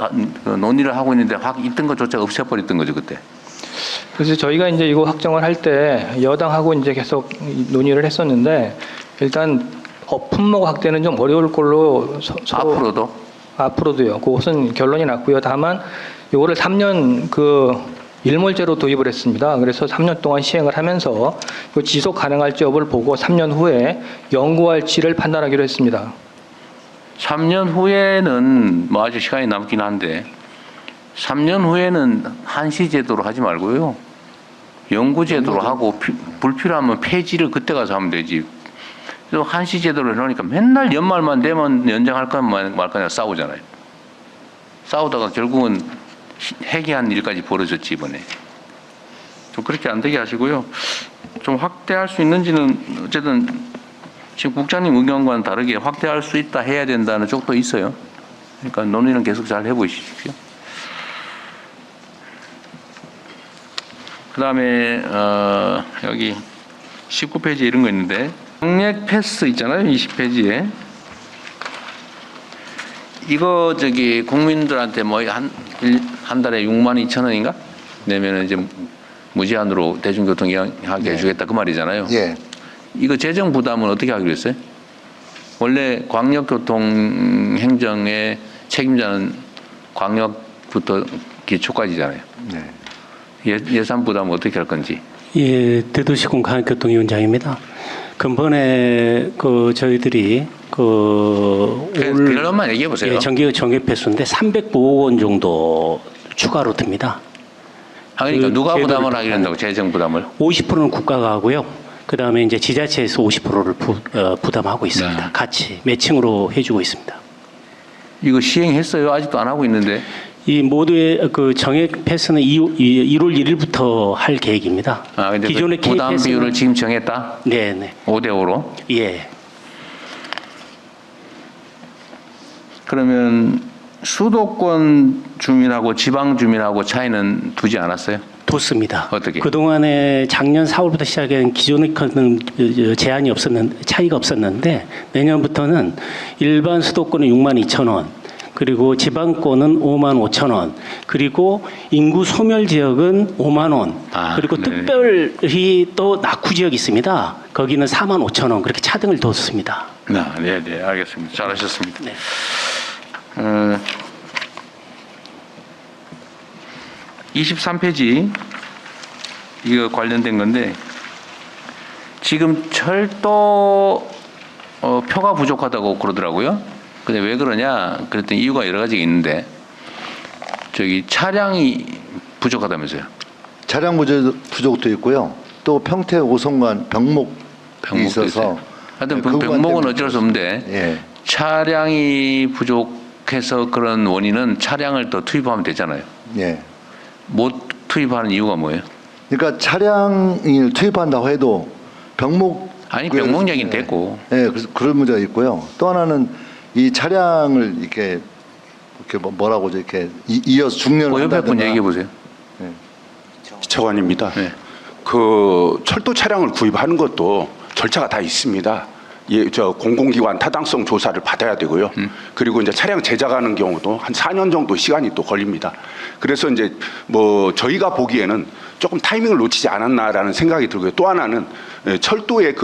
논의를 하고 있는데 확 있던 것조차 없애버렸던 거죠 그때. 그래서 저희가 이제 이거 확정을 할 때 여당하고 이제 계속 논의를 했었는데 일단 품목 확대는 좀 어려울 걸로 서로 앞으로도요. 그것은 결론이 났고요. 다만 이거를 3년 일몰제로 도입을 했습니다. 그래서 3년 동안 시행을 하면서 지속 가능할지 여부를 보고 3년 후에 연구할지를 판단하기로 했습니다. 3년 후에는 뭐 아직 시간이 남긴 한데 3년 후에는 한시 제도로 하지 말고요. 연구 제도로 하고 불필요하면 폐지를 그때 가서 하면 되지. 그래서 한시 제도를 해놓으니까 맨날 연말만 되면 연장할 거냐 말 거냐 싸우잖아요. 싸우다가 결국은 해기한 일까지 벌어졌지 이번에. 좀 그렇게 안 되게 하시고요. 좀 확대할 수 있는지는 어쨌든 지금 국장님 의견과는 다르게 확대할 수 있다 해야 된다는 쪽도 있어요. 그러니까 논의는 계속 잘 해보십시오. 그다음에 여기 19페이지 이런 거 있는데 정액 패스 있잖아요. 20페이지에 이거 국민들한테 뭐 한 달에 62,000원인가 내면은 이제 무제한으로 대중교통 이용하게 해주겠다 그 말이잖아요. 예. 이거 재정 부담은 어떻게 하기로 했어요? 원래 광역교통행정의 책임자는 광역부터 기초까지잖아요. 네. 예산 부담은 어떻게 할 건지. 예, 대도시공 광역교통위원장입니다. 근본에 저희들이 결론만 얘기해 보세요. 예, 정액 배수인데 305억 원 정도 추가로 듭니다. 그러니까 누가 부담을 하기로 한다고 재정 부담을? 50%는 국가가 하고요. 그 다음에 이제 지자체에서 50%를 부담하고 있습니다. 네. 같이 매칭으로 해주고 있습니다. 이거 시행했어요? 아직도 안 하고 있는데. 이 모두의 정액 패스는 1월 1일부터 할 계획입니다. 근데 기존의 부담 K패스는 비율을 지금 정했다? 네. 5대5로? 예. 그러면 수도권 주민하고 지방 주민하고 차이는 두지 않았어요? 뒀습니다. 어떻게? 그동안에 작년 4월부터 시작한 기존의 제한이 차이가 없었는데 내년부터는 일반 수도권은 62,000원, 그리고 지방권은 55,000원, 그리고 인구 소멸 지역은 5만 원, 그리고 네. 특별히 또 낙후 지역이 있습니다. 거기는 45,000원 그렇게 차등을 뒀습니다. 네, 알겠습니다. 잘하셨습니다. 네. 23페이지 이거 관련된 건데 지금 철도 표가 부족하다고 그러더라고요. 근데 왜 그러냐? 그랬더니 이유가 여러 가지가 있는데 차량이 부족하다면서요? 차량 부족도 있고요. 또 평택 오송간 병목이 있어서 하여튼 그 병목은 어쩔 수 없는데 예. 차량이 부족해서 그런 원인은 차량을 더 투입하면 되잖아요. 예. 못 투입하는 이유가 뭐예요? 그러니까 차량을 투입한다고 해도 병목 병목 얘기는 됐고. 예, 그래서 그런 문제가 있고요. 또 하나는 이 차량을 이렇게 뭐라고 이렇게 이어서 중년을 옆에 분 한다든가. 얘기해 보세요. 이차관입니다. 네. 철도 차량을 구입하는 것도 절차가 다 있습니다. 공공기관 타당성 조사를 받아야 되고요. 그리고 이제 차량 제작하는 경우도 한 4년 정도 시간이 또 걸립니다. 그래서 이제 저희가 보기에는 조금 타이밍을 놓치지 않았나라는 생각이 들고요. 또 하나는 철도의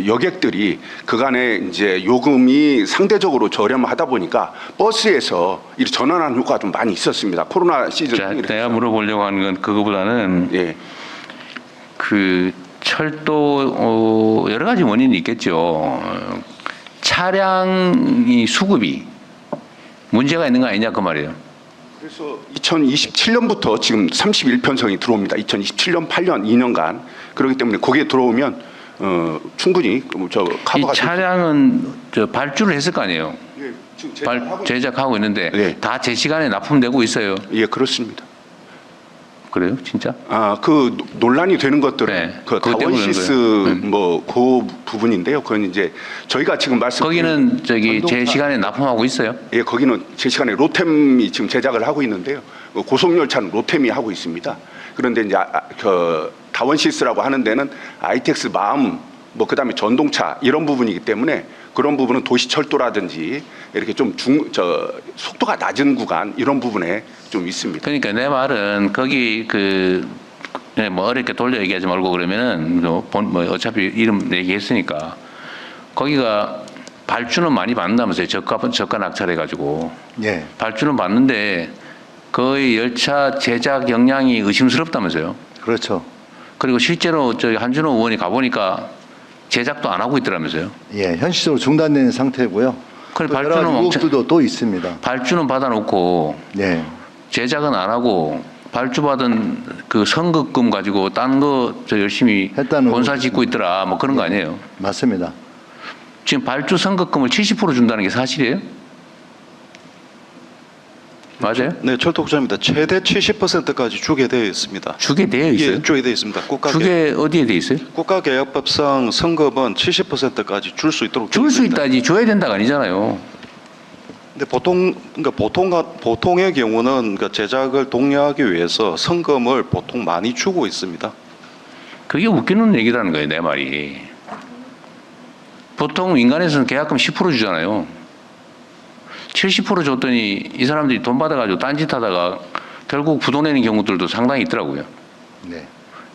여객들이 그간에 이제 요금이 상대적으로 저렴하다 보니까 버스에서 이렇게 전환하는 효과가 좀 많이 있었습니다. 코로나 시즌. 자, 내가 물어보려고 하는 건 그거보다는 예. 철도 여러 가지 원인이 있겠죠. 차량이 수급이 문제가 있는 거 아니냐 그 말이에요. 그래서 2027년부터 지금 31편성이 들어옵니다. 2027년, 8년, 2년간. 그렇기 때문에 거기에 들어오면 충분히 이 차량은 발주를 했을 거 아니에요. 예, 지금 제작하고 있는데 네. 다 제 시간에 납품되고 있어요. 예, 그렇습니다. 그래요, 진짜? 그 논란이 되는 것들은 네, 그 그것 때문에 다원시스 그런 그 부분인데요. 그건 이제 저희가 지금 거기는 제 시간에 납품하고 있어요. 예, 거기는 제 시간에 로템이 지금 제작을 하고 있는데요. 고속열차는 로템이 하고 있습니다. 그런데 이제 다원시스라고 하는 데는 ITX 마음 그다음에 전동차 이런 부분이기 때문에 그런 부분은 도시철도라든지 이렇게 좀 속도가 낮은 구간 이런 부분에 좀 있습니다. 그러니까 내 말은 거기 뭐 어렵게 돌려 얘기하지 말고 그러면은 뭐 어차피 이름 얘기했으니까 거기가 발주는 많이 받는다면서요. 저가 낙찰해가지고 예. 발주는 받는데 거의 열차 제작 역량이 의심스럽다면서요. 그렇죠. 그리고 실제로 저기 한준호 의원이 가보니까 제작도 안 하고 있더라면서요. 예, 현실적으로 중단된 상태고요. 그래, 또 여러 가지 의혹들도 또 있습니다. 발주는 받아놓고 예. 제작은 안 하고 발주받은 그 선급금 가지고 딴 거 열심히 했다는 본사 거. 짓고 있더라. 뭐 그런 거 아니에요. 맞습니다. 지금 발주 선급금을 70% 준다는 게 사실이에요? 맞아요? 네, 철도국장입니다. 최대 70%까지 주게 되어 있습니다. 주게 되어 있어요? 예, 주게 되어 있습니다. 주게 어디에 돼 있어요? 국가계약법상 선급은 70%까지 줄 수 있도록 줄 수 있다지 줘야 된다가 아니잖아요. 근데 보통의 경우는 제작을 독려하기 위해서 선금을 보통 많이 주고 있습니다. 그게 웃기는 얘기라는 거예요, 내 말이. 보통 민간에서는 계약금 10% 주잖아요. 70% 줬더니 이 사람들이 돈 받아가지고 딴짓 하다가 결국 부도 내는 경우들도 상당히 있더라고요. 네.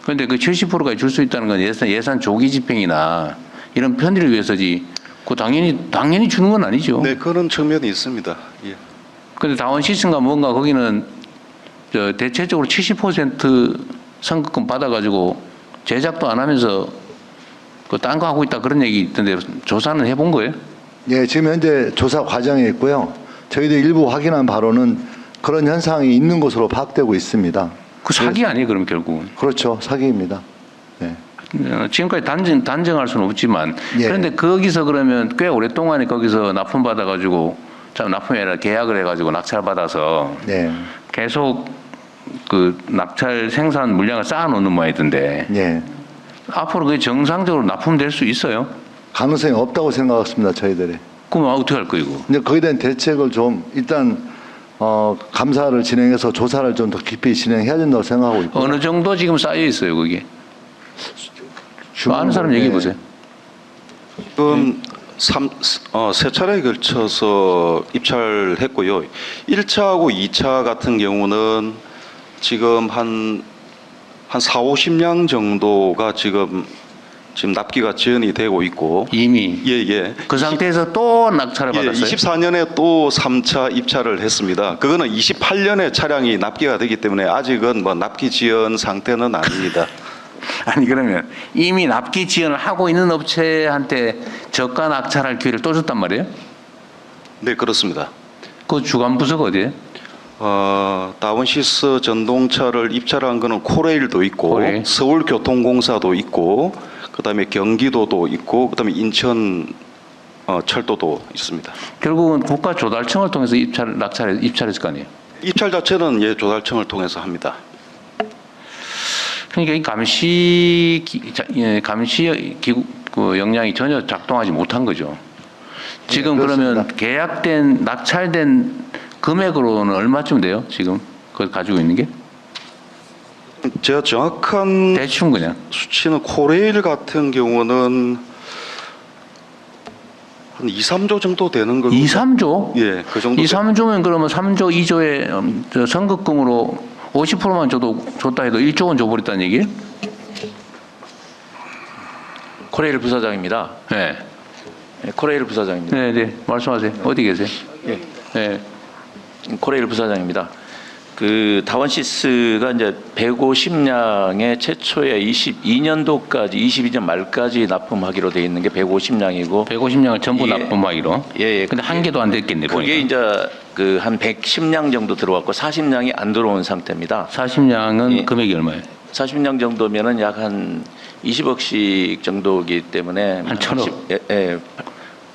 그런데 그 70%까지 줄 수 있다는 건 예산 조기 집행이나 이런 편의를 위해서지, 그 당연히 주는 건 아니죠. 네, 그런 측면이 있습니다. 예. 근데 다원 시스템과 뭔가 거기는 대체적으로 70% 선급금 받아가지고 제작도 안 하면서 그 딴 거 하고 있다 그런 얘기 있던데 조사는 해본 거예요? 예, 지금 현재 조사 과정에 있고요. 저희도 일부 확인한 바로는 그런 현상이 있는 것으로 파악되고 있습니다. 그 사기 아니에요, 그럼 결국은? 그렇죠, 사기입니다. 네. 지금까지 단정할 수는 없지만, 예. 그런데 거기서 그러면 꽤 오랫동안에 거기서 납품 받아가지고, 납품이 아니라 계약을 해가지고 낙찰 받아서 네. 계속 그 낙찰 생산 물량을 쌓아놓는 모양이던데, 예. 앞으로 그게 정상적으로 납품될 수 있어요? 가능성이 없다고 생각했습니다, 저희들이. 그럼 어떻게 할 거예요, 이거? 근데 거기에 대한 대책을 좀 일단 감사를 진행해서 조사를 좀 더 깊이 진행해야 된다고 생각하고 있고. 어느 정도 지금 쌓여 있어요, 그게? 아는 사람 얘기해 보세요. 지금 세 차례에 걸쳐서 입찰했고요. 1차하고 2차 같은 경우는 지금 한 4, 50량 정도가 지금 납기가 지연이 되고 있고. 이미? 예. 그 상태에서 또 낙찰을 받았어요? 24년에 또 3차 입찰을 했습니다. 그거는 28년에 차량이 납기가 되기 때문에 아직은 뭐 납기 지연 상태는 아닙니다. 아니 그러면 이미 납기 지연을 하고 있는 업체한테 저가 낙찰할 기회를 또 줬단 말이에요? 네, 그렇습니다. 그 주관 부서가 어디예요? 다원시스 전동차를 입찰한 거는 코레일도 있고 코레일. 서울교통공사도 있고 그다음에 경기도도 있고 그다음에 인천 철도도 있습니다. 결국은 국가 조달청을 통해서 입찰했을 거 아니에요? 입찰 자체는 조달청을 통해서 합니다. 그러니까 이 감시 기구 그 역량이 전혀 작동하지 못한 거죠. 지금 그러면 계약된 낙찰된 금액으로는 얼마쯤 돼요? 지금 그걸 가지고 있는 게? 제가 정확한 대충 그냥 수치는 코레일 같은 경우는 한 2, 3조 정도 되는 걸로. 2, 3조? 예, 그 정도. 2, 3조면 그러면 3조 2조의 선급금으로 50%만 줬다 해도 1조 원 줘버렸다는 얘기예요? 코레일 부사장입니다. 네. 네, 코레일 부사장입니다. 네, 말씀하세요. 어디 계세요? 예. 네. 코레일 부사장입니다. 그 다원시스가 이제 150량의 최초에 22년도까지 22년 말까지 납품하기로 돼 있는 게 150량이고 150량을 전부 납품하기로. 예. 근데 한 개도 안 됐겠네 보니까. 그게 이제 그 한 110량 정도 들어왔고 40량이 안 들어온 상태입니다. 40량은 예. 금액이 얼마예요? 40량 정도면은 약 한 20억씩 정도이기 때문에 한 1,000억. 예.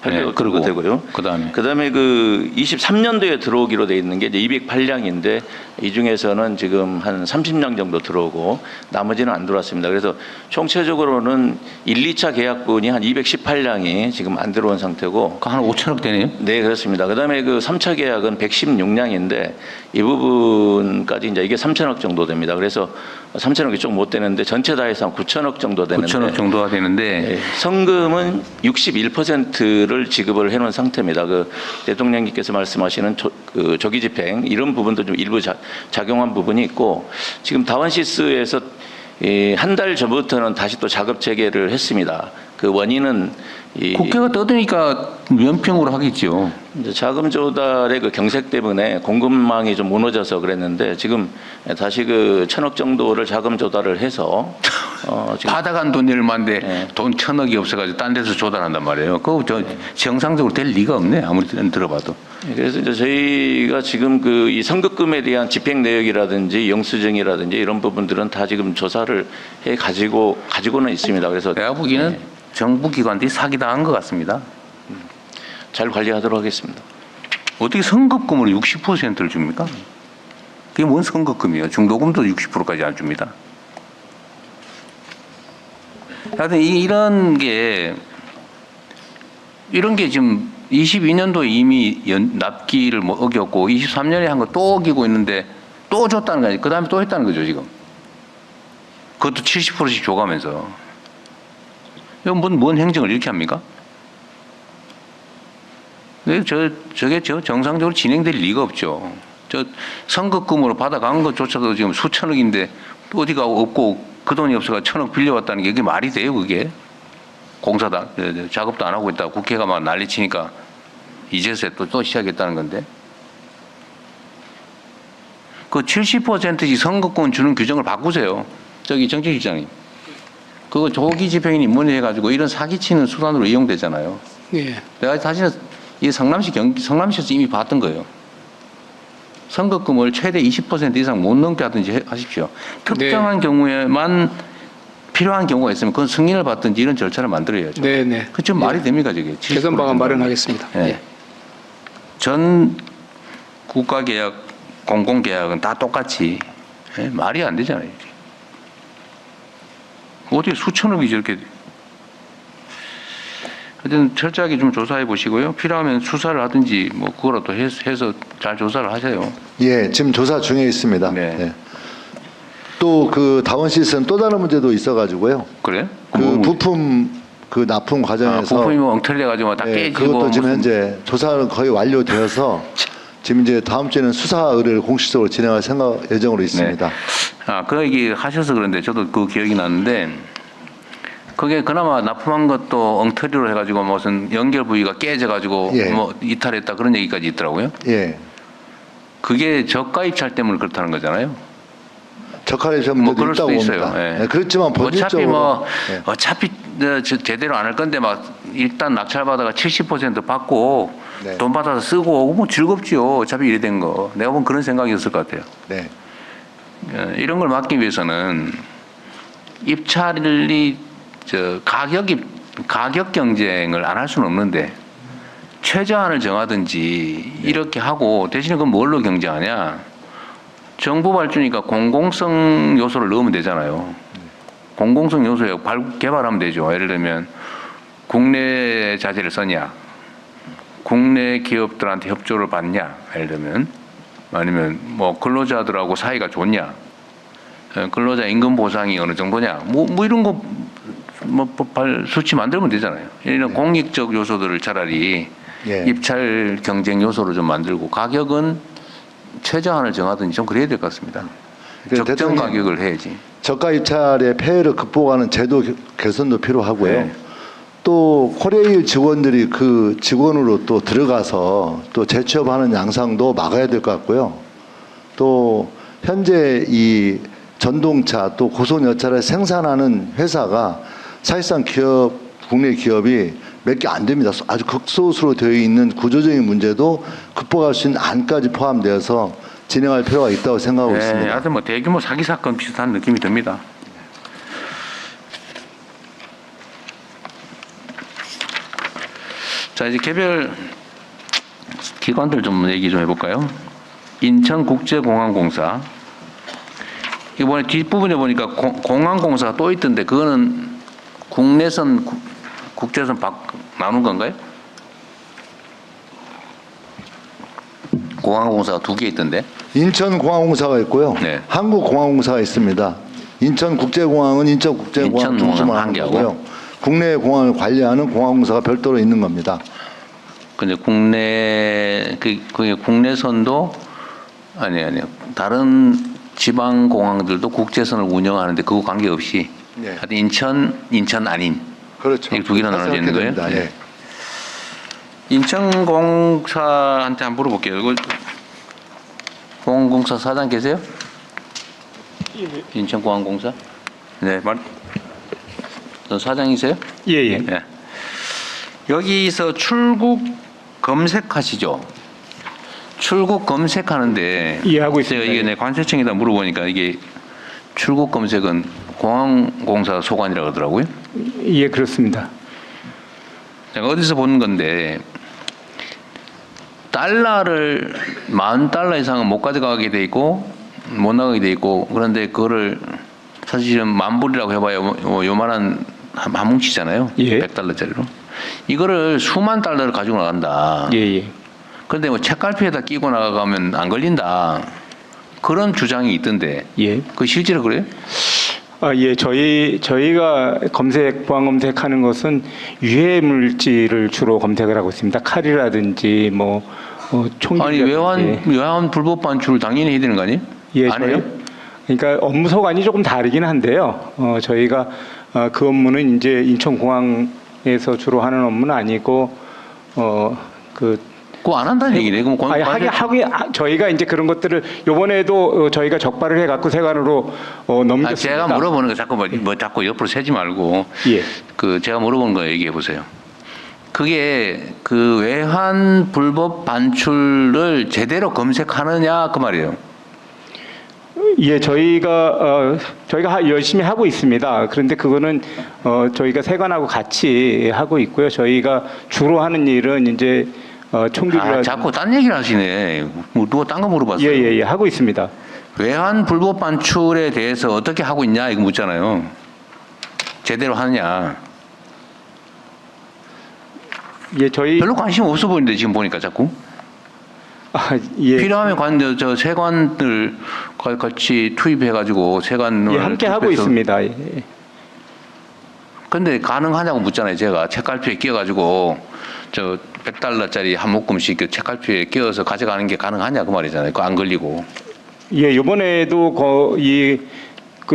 800억 정도 되고요. 그다음에 그 23년도에 들어오기로 돼 있는 게 이제 208량인데 이 중에서는 지금 한 30량 정도 들어오고 나머지는 안 들어왔습니다. 그래서 총체적으로는 1, 2차 계약분이 한 218량이 지금 안 들어온 상태고 한 5천억 되네요. 네, 그렇습니다. 그다음에 그 3차 계약은 116량인데 이 부분까지 이제 이게 3천억 정도 됩니다. 그래서 3천억이 좀 못 되는데 전체 다 해서 한 9천억 정도 되는데 9천억 정도가 되는데 네, 성금은 61%를 지급을 해놓은 상태입니다. 그 대통령님께서 말씀하시는 그 조기 집행 이런 부분도 좀 일부 작용한 부분이 있고 지금 다원시스에서 한 달 전부터는 다시 또 작업 재개를 했습니다. 그 원인은 국회가 떠드니까 연평으로 하겠죠. 이제 자금 조달의 그 경색 때문에 공급망이 좀 무너져서 그랬는데 지금 다시 그 1,000억 정도를 자금 조달을 해서 지금 받아간 돈이 얼마인데 돈 1,000억이 없어가지고 딴 데서 조달한단 말이에요. 그거 정상적으로 될 리가 없네. 아무리 들어봐도. 그래서 이제 저희가 지금 그 이 선급금에 대한 집행 내역이라든지 영수증이라든지 이런 부분들은 다 지금 조사를 해 가지고는 있습니다. 그래서 내가 보기에는 정부 기관들이 사기당한 것 같습니다. 잘 관리하도록 하겠습니다. 어떻게 선급금으로 60%를 줍니까? 그게 뭔 선급금이에요? 중도금도 60%까지 안 줍니다. 하여튼 이런 게 지금 22년도에 이미 납기를 뭐 어겼고 23년에 한 거 또 어기고 있는데 또 줬다는 거지. 그 다음에 또 했다는 거죠 지금. 그것도 70%씩 줘가면서. 이건 뭔 행정을 이렇게 합니까? 저게 정상적으로 진행될 리가 없죠. 저 선급금으로 받아간 것조차도 지금 수천억인데 또 어디가 없고 그 돈이 없어가 1,000억 빌려왔다는 게 그게 말이 돼요 그게? 공사다 작업도 안 하고 있다가 국회가 막 난리치니까 이제서야 또 시작했다는 건데 그 70%씩 선급금 주는 규정을 바꾸세요. 저기 정책실장님. 그거 조기 집행인이 문의해가지고 이런 사기치는 수단으로 이용되잖아요. 예. 내가 사실은 이 성남시에서 이미 봤던 거예요. 선급금을 최대 20% 이상 못 넘게 하든지 하십시오. 특정한 경우에만 필요한 경우가 있으면 그건 승인을 받든지 이런 절차를 만들어야죠. 네네. 그 좀 말이 됩니까 저게? 개선 방안 마련하겠습니다. 네. 예. 전 국가계약, 공공계약은 다 똑같이 말이 안 되잖아요. 이게. 어떻게 수천억이 저렇게 하여튼 철저하게 좀 조사해 보시고요. 필요하면 수사를 하든지 뭐 그거라도 해서 잘 조사를 하세요. 예, 지금 조사 중에 있습니다. 네. 네. 또 그 다원시스는 또 다른 문제도 있어가지고요. 그래? 그 부품 그 납품 과정에서 부품이 뭐 엉터리 가지고 다 네, 깨지고 그것도 지금 현재 조사는 거의 완료되어서 지금 이제 다음 주에는 수사 의뢰를 공식적으로 진행할 예정으로 있습니다. 네. 그 얘기 하셔서 그런데 저도 그 기억이 나는데 그게 그나마 납품한 것도 엉터리로 해가지고 무슨 연결 부위가 깨져가지고 예. 뭐 이탈했다 그런 얘기까지 있더라고요. 예. 그게 저가 입찰 때문에 그렇다는 거잖아요. 저가 입찰 뭐 문제도 그럴 수도 있다고 있어요. 봅니다. 예. 네, 그렇지만 본질적으로 어차피 제대로 안 할 건데 막 일단 낙찰 받아가 70% 받고 네. 돈 받아서 쓰고 오고 뭐 즐겁지요. 어차피 이래 된 거. 내가 보면 그런 생각이었을 것 같아요. 네. 이런 걸 막기 위해서는 입찰이 가격 경쟁을 안 할 수는 없는데 최저한을 정하든지 이렇게 하고 대신에 그건 뭘로 경쟁하냐? 정부 발주니까 공공성 요소를 넣으면 되잖아요. 공공성 요소에 개발하면 되죠. 예를 들면 국내 자재를 쓰냐, 국내 기업들한테 협조를 받냐, 예를 들면 아니면 뭐 근로자들하고 사이가 좋냐, 근로자 임금 보상이 어느 정도냐, 뭐 이런 거 수치 만들면 되잖아요. 이런 공익적 요소들을 차라리 입찰 경쟁 요소로 좀 만들고 가격은 최저한을 정하든지 좀 그래야 될 것 같습니다. 적정 가격을 해야지. 저가 입찰의 폐해를 극복하는 제도 개선도 필요하고요. 네. 또 코레일 직원들이 그 직원으로 또 들어가서 또 재취업하는 양상도 막아야 될 것 같고요. 또 현재 이 전동차 또 고속열차를 생산하는 회사가 사실상 국내 기업이 몇 개 안 됩니다. 아주 극소수로 되어 있는 구조적인 문제도 극복할 수 있는 안까지 포함되어서 진행할 필요가 있다고 생각하고 있습니다. 하여튼 뭐 대규모 사기 사건 비슷한 느낌이 듭니다. 자, 이제 개별 기관들 좀 얘기 좀 해볼까요? 인천국제공항공사. 이번에 뒷부분에 보니까 공항공사가 또 있던데 그거는 국내선, 국제선 나눈 건가요? 공항공사가 2개 있던데. 인천공항공사가 있고요. 네. 한국공항공사가 있습니다. 인천국제공항은 인천국제공항 중심으로 하는 거고요. 국내 공항을 관리하는 공항공사가 별도로 있는 겁니다. 근데 그게 국내선도 아니요. 다른 지방 공항들도 국제선을 운영하는데 그거 관계없이 네. 하여튼 인천 아닌 그렇죠. 이두 개로 나눠져 있는 거예요. 됩니다. 예. 인천공사한테 한번 물어볼게요. 이거 공항공사 사장 계세요? 인천공항공사? 네, 사장이세요? 예. 네. 여기서 출국 검색하시죠? 출국 검색하는데 이해하고 제가 있습니다. 이게 내 관세청에다 물어보니까 이게 출국 검색은 공항공사 소관이라고 하더라고요. 예, 그렇습니다. 제가 어디서 본 건데 달러를 40달러 이상은 못 가져가게 돼 있고 못 나가게 돼 있고 그런데 그거를 사실은 10,000불이라고 해봐야 요만한 한 뭉치잖아요. 예. 100달러짜리로. 이거를 수만 달러를 가지고 나간다. 예. 그런데 뭐 책갈피에다 끼고 나가면 안 걸린다. 그런 주장이 있던데. 예. 그 실제로 그래요? 예, 저희가 보안 검색하는 것은 유해 물질을 주로 검색을 하고 있습니다. 칼이라든지 총기. 아니 외환 불법 반출을 당연히 해야 되는 거 아니에요? 예, 안 해요? 그러니까 업무 소관이 조금 다르긴 한데요. 저희가 그 업무는 이제 인천공항에서 주로 하는 업무는 아니고 그거 안 한다는 얘기네. 그럼 저희가 이제 그런 것들을 이번에도 저희가 적발을 해갖고 세관으로 넘겼습니다. 제가 물어보는 거 자꾸 자꾸 옆으로 세지 말고 예. 제가 물어보는 거 얘기해 보세요. 그게 그 외환 불법 반출을 제대로 검색하느냐 그 말이에요. 예, 저희가 열심히 하고 있습니다. 그런데 그거는 저희가 세관하고 같이 하고 있고요. 저희가 주로 하는 일은 이제 총기를 자꾸 딴 얘기를 하시네. 누가 딴 거 물어봤어요. 예, 하고 있습니다. 외환 불법 반출에 대해서 어떻게 하고 있냐 이거 묻잖아요. 제대로 하느냐. 예, 저희 별로 관심 없어 보이는데 지금 보니까 자꾸. 예. 필요하면 저 세관들 같이 투입해가지고 세관을 예, 함께 하고 있습니다. 예. 근데 가능하냐고 묻잖아요. 제가 책갈피에 끼어가지고 저 100달러짜리 한 묶음씩 그 책갈피에 끼어서 가져가는 게 가능하냐 그 말이잖아요. 그거 안 걸리고. 예, 이번에도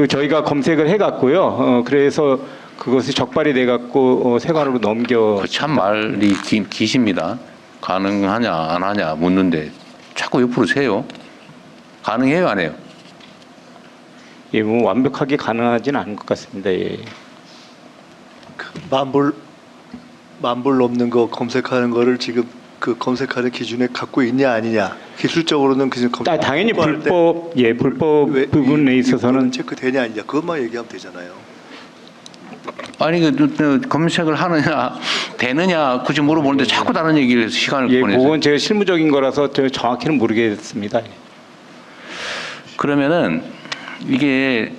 저희가 검색을 해갔고요. 그래서 그것이 적발이 돼갖고 세관으로 넘겨. 참 말이 기십니다. 가능하냐 안 하냐 묻는데 자꾸 옆으로 세요. 가능해요 안 해요? 예, 완벽하게 가능하지는 않은 것 같습니다. 예. 만불 넘는 거 검색하는 거를 지금 그 검색하는 기준에 갖고 있냐 아니냐 기술적으로는 그냥 당연히 불법 부분에 있어서는 체크되냐 아니냐 그것만 얘기하면 되잖아요. 아니 검색을 하느냐 되느냐 굳이 물어보는데 자꾸 다른 얘기를 해서 시간을 보내세요. 그건 제가 실무적인 거라서 정확히는 모르겠습니다. 그러면은 이게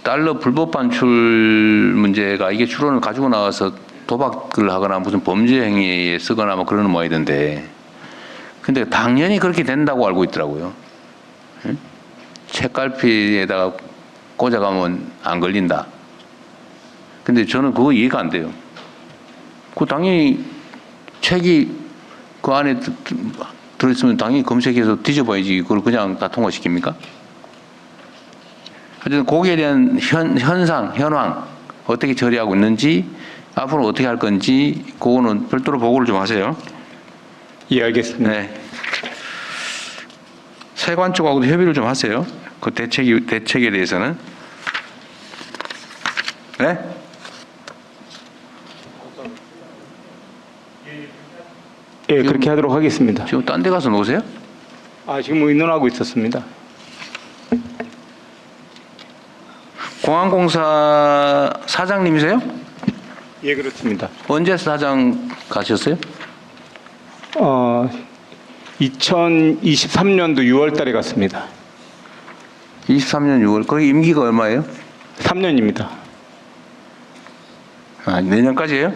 달러 불법 반출 문제가 이게 주로는 가지고 나와서 도박을 하거나 무슨 범죄 행위에 쓰거나 뭐 그러는 모양이던데 근데 당연히 그렇게 된다고 알고 있더라고요. 응? 책갈피에다가 꽂아가면 안 걸린다. 근데 저는 그거 이해가 안 돼요. 그 당연히 책이 그 안에 들어있으면 당연히 검색해서 뒤져봐야지 그걸 그냥 다 통과시킵니까? 어쨌든 거기에 대한 현황 어떻게 처리하고 있는지 앞으로 어떻게 할 건지 그거는 별도로 보고를 좀 하세요. 예, 알겠습니다. 네. 세관 쪽하고도 협의를 좀 하세요. 그 대책에 대해서는. 네? 예, 그렇게 하도록 하겠습니다. 지금 딴 데 가서 노세요? 지금 의논하고 있었습니다. 공항공사 사장님이세요? 예, 그렇습니다. 언제 사장 가셨어요? 2023년도 6월 달에 갔습니다. 23년 6월. 거기 임기가 얼마예요? 3년입니다. 내년까지예요?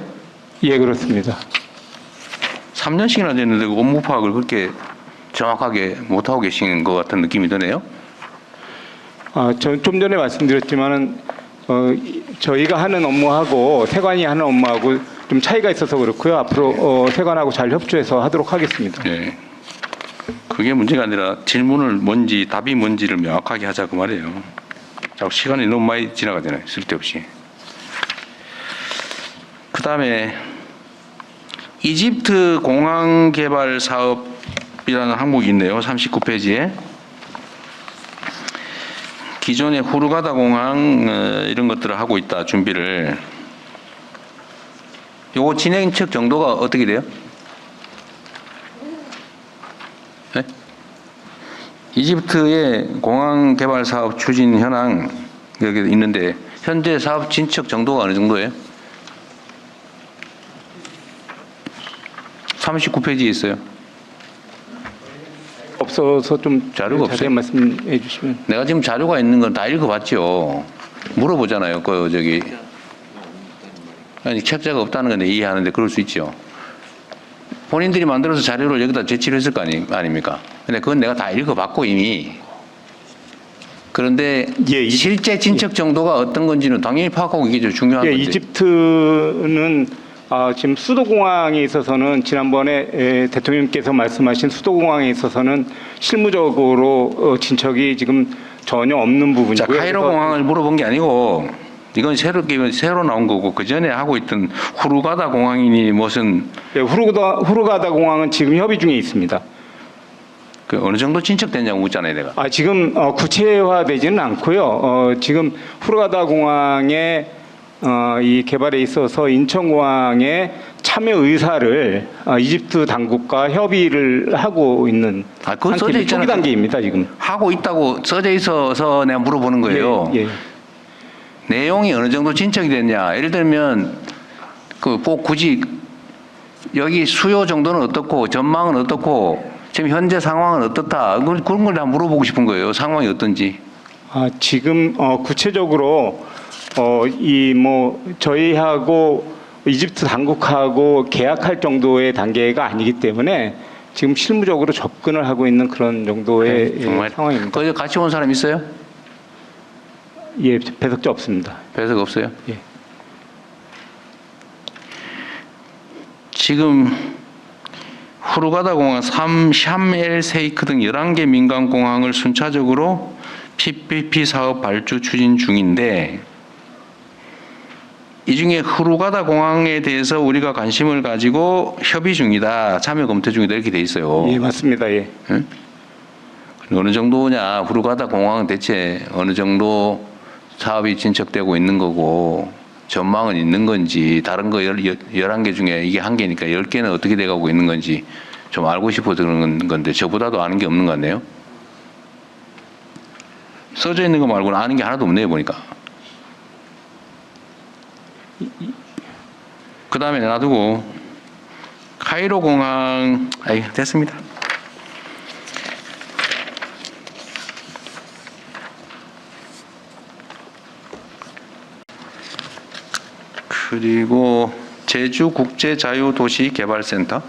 예, 그렇습니다. 3년씩이나 됐는데 업무 파악을 그렇게 정확하게 못하고 계시는 것 같은 느낌이 드네요. 좀 전에 말씀드렸지만은 저희가 하는 업무하고 세관이 하는 업무하고 좀 차이가 있어서 그렇고요. 앞으로 세관하고 잘 협조해서 하도록 하겠습니다. 네. 그게 문제가 아니라 질문을 뭔지 답이 뭔지를 명확하게 하자 그 말이에요. 자꾸 시간이 너무 많이 지나가잖아요. 쓸데없이. 그다음에 이집트 공항 개발 사업이라는 항목이 있네요. 39페이지에. 기존의 후르가다 공항 이런 것들을 하고 있다. 준비를. 요거 진행척 정도가 어떻게 돼요? 네? 이집트의 공항 개발 사업 추진 현황 여기 있는데 현재 사업 진척 정도가 어느 정도예요? 39페이지에 있어요. 없어서 좀 자료가 자세히 없어요? 말씀해 주시면. 내가 지금 자료가 있는 건 다 읽어봤죠. 물어보잖아요. 아니 책자가 없다는 건 이해하는데 그럴 수 있죠. 본인들이 만들어서 자료를 여기다 제출을 했을 거 아닙니까? 근데 그건 내가 다 읽어봤고 이미. 그런데 실제 진척 정도가 어떤 건지는 당연히 파악하고 이게 좀 중요한 건데. 이집트는 지금 수도공항에 있어서는 지난번에 대통령께서 말씀하신 수도공항에 있어서는 실무적으로 진척이 지금 전혀 없는 부분이고요. 자, 카이로 공항을 물어본 게 아니고 이건 새로 나온 거고 그 전에 하고 있던 후르가다 공항이니 무슨 후르가다 공항은 지금 협의 중에 있습니다. 그 어느 정도 진척됐냐고 묻잖아요, 내가. 지금 구체화되지는 않고요. 지금 후르가다 공항에 이 개발에 있어서 인천공항의 참여 의사를 이집트 당국과 협의를 하고 있는 그거 써져 있잖아요. 초기 단계입니다, 지금. 하고 있다고 써져 있어서 내가 물어보는 거예요. 예. 내용이 어느 정도 진척이 됐냐. 예를 들면 꼭 굳이 여기 수요 정도는 어떻고 전망은 어떻고 지금 현재 상황은 어떻다. 그런 걸 다 물어보고 싶은 거예요. 상황이 어떤지. 지금 구체적으로 저희하고 이집트 당국하고 계약할 정도의 단계가 아니기 때문에 지금 실무적으로 접근을 하고 있는 그런 정도의 상황입니다. 거기 같이 온 사람 있어요? 예, 배석자 없습니다. 배석 없어요? 예. 지금 후르가다 공항, 샴엘 세이크 등 11개 민간 공항을 순차적으로 PPP 사업 발주 추진 중인데 이 중에 후르가다 공항에 대해서 우리가 관심을 가지고 협의 중이다, 참여 검토 중이다 이렇게 돼 있어요. 예, 맞습니다. 예. 응? 어느 정도냐, 후르가다 공항은 대체 어느 정도 사업이 진척되고 있는 거고 전망은 있는 건지 다른 거 11개 중에 이게 1개니까 10개는 어떻게 돼가고 있는 건지 좀 알고 싶어서 그런 건데 저보다도 아는 게 없는 것 같네요. 써져 있는 거 말고는 아는 게 하나도 없네요 보니까. 그 다음에 놔두고 카이로 공항 됐습니다. 그리고 제주국제자유도시개발센터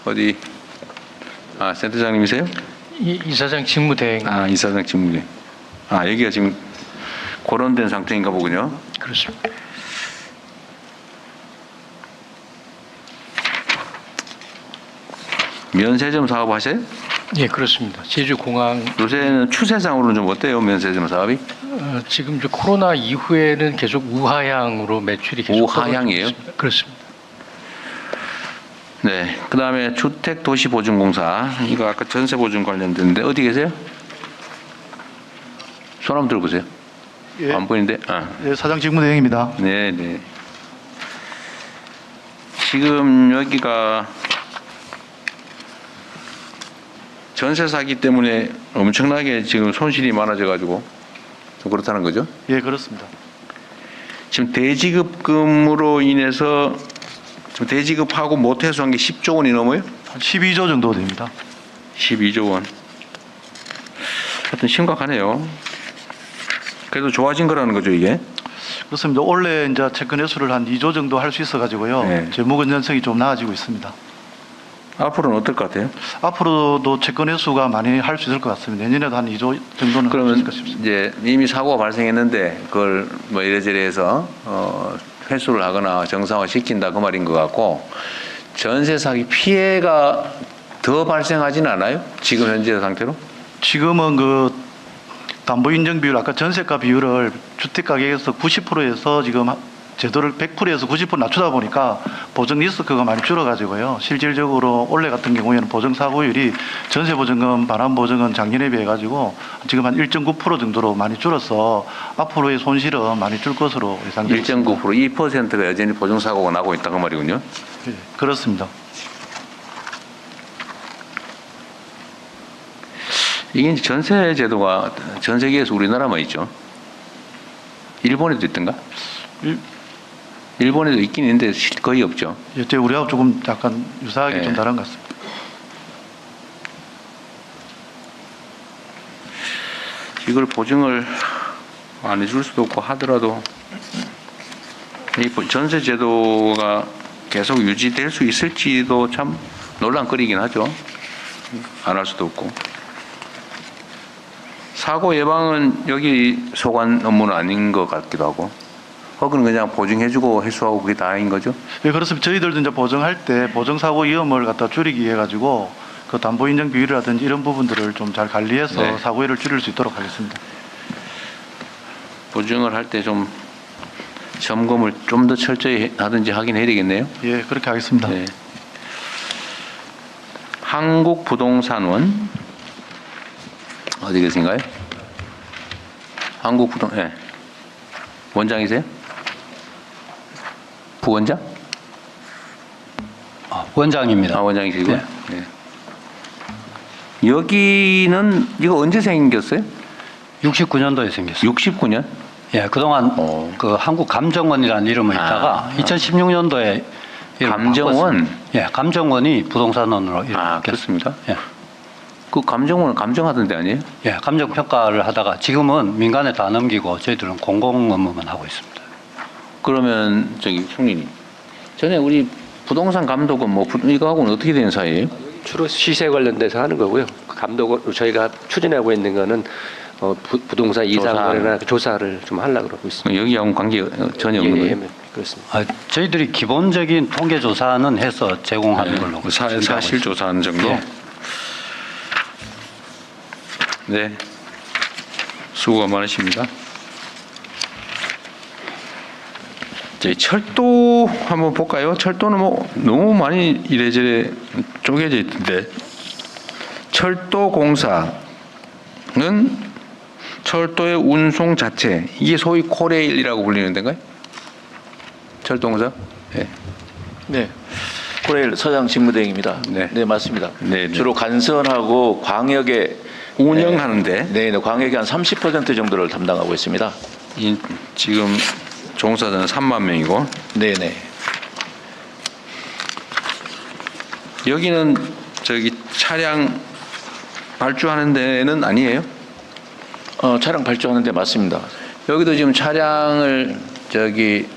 어디 센터장님이세요? 이사장 직무대행. 이사장 직무대행. 여기가 지금 고론된 상태인가 보군요. 그렇습니다. 면세점 사업 하세요? 예, 그렇습니다. 제주공항 요새는 추세상으로는 좀 어때요, 면세점 사업이? 지금 이제 코로나 이후에는 계속 우하향으로 매출이 계속 우하향이에요? 떨어지고 있습니다. 그렇습니다. 네. 그 다음에 주택도시보증공사 이거 아까 전세보증 관련됐는데 어디 계세요? 손 한번 들어보세요. 예. 안 보이는데? 예, 사장 직무대행입니다. 네. 지금 여기가 전세 사기 때문에 엄청나게 지금 손실이 많아져가지고 좀 그렇다는 거죠? 예, 그렇습니다. 지금 대지급금으로 인해서 지금 대지급하고 못 회수한 게 10조 원이 넘어요? 한 12조 정도 됩니다. 12조 원. 하여튼 심각하네요. 그래도 좋아진 거라는 거죠, 이게? 그렇습니다. 원래 이제 채권 회수를 한 2조 정도 할 수 있어 가지고요. 네. 재무 건전성이 좀 나아지고 있습니다. 앞으로는 어떨 것 같아요? 앞으로도 채권 회수가 많이 할 수 있을 것 같습니다. 내년에도 한 2조 정도는 할 수 있을 것 싶습니다. 이제 이미 사고가 발생했는데 그걸 뭐 이래저래 해서 회수를 하거나 정상화 시킨다 그 말인 것 같고, 전세 사기 피해가 더 발생하지는 않아요? 지금 현재 상태로? 지금은 그 담보 인정 비율, 아까 전세가 비율을 주택 가격에서 90%에서 지금 제도를 100%에서 90% 낮추다 보니까 보증 리스크가 많이 줄어가지고요. 실질적으로 올해 같은 경우에는 보증 사고율이 전세 보증금, 반환 보증은 작년에 비해 가지고 지금 한 1.9% 정도로 많이 줄어서 앞으로의 손실은 많이 줄 것으로 예상됩니다. 1.9%, 2%가 여전히 보증 사고가 나고 있다 그 말이군요. 네, 그렇습니다. 이게 이제 전세 제도가 전 세계에서 우리나라만 있죠. 일본에도 있던가? 일본에도 있긴 있는데 거의 없죠. 이제 우리하고 조금 약간 유사하게 네. 좀 다른 것 같습니다. 이걸 보증을 안 해줄 수도 없고 하더라도 이 전세 제도가 계속 유지될 수 있을지도 참 논란거리긴 하죠. 안 할 수도 없고. 사고 예방은 여기 소관 업무는 아닌 것 같기도 하고. 혹은 그냥 보증해주고 해소하고 그게 다인 거죠? 네, 그렇습니다. 저희들도 이제 보증할 때 보증사고 위험을 갖다 줄이기 위해 가지고 그 담보 인정 비율이라든지 이런 부분들을 좀 잘 관리해서 네. 사고율을 줄일 수 있도록 하겠습니다. 보증을 할 때 좀 점검을 좀 더 철저히 하든지 하긴 해야 되겠네요. 예, 그렇게 하겠습니다. 네. 한국부동산원 어디 계신가요? 네. 원장이세요? 부원장? 원장입니다. 아, 원장이시고요. 네. 네. 여기는 이거 언제 생겼어요? 69년도에 생겼어요. 69년? 예, 그동안 그 한국감정원이라는 이름을 있다가 2016년도에 감정원? 예, 감정원이 부동산원으로 이렇게 그렇습니다. 예. 그 감정원은 감정하던 데 아니에요? 예, 감정 평가를 하다가 지금은 민간에 다 넘기고 저희들은 공공 업무만 하고 있습니다. 그러면 저기 총리님, 전에 우리 부동산 감독은 뭐 이거하고는 어떻게 되는 사이예요? 주로 시세 관련돼서 하는 거고요. 감독 저희가 추진하고 있는 거는 부동산 이상 거래나 조사를 좀 하려고 그러고 있습니다. 여기하고는 관계 전혀 없는 거예요? 그렇습니다. 저희들이 기본적인 통계 조사는 해서 제공하는 걸로 사실 조사하는 정도. 예. 네, 수고가 많으십니다. 이제 철도 한번 볼까요? 철도는 뭐 너무 많이 이래저래 쪼개져 있던데, 철도공사는 철도의 운송 자체, 이게 소위 코레일이라고 불리는 데인가요? 철도공사? 네. 네. 코레일 서장 직무대행입니다. 네, 맞습니다. 네. 주로 간선하고 광역에 운영하는데, 네, 광역의 한 30% 정도를 담당하고 있습니다. 지금 종사자는 3만 명이고, 네네. 여기는 저기 차량 발주하는 데는 아니에요? 차량 발주하는 데 맞습니다. 여기도 지금 차량을 저기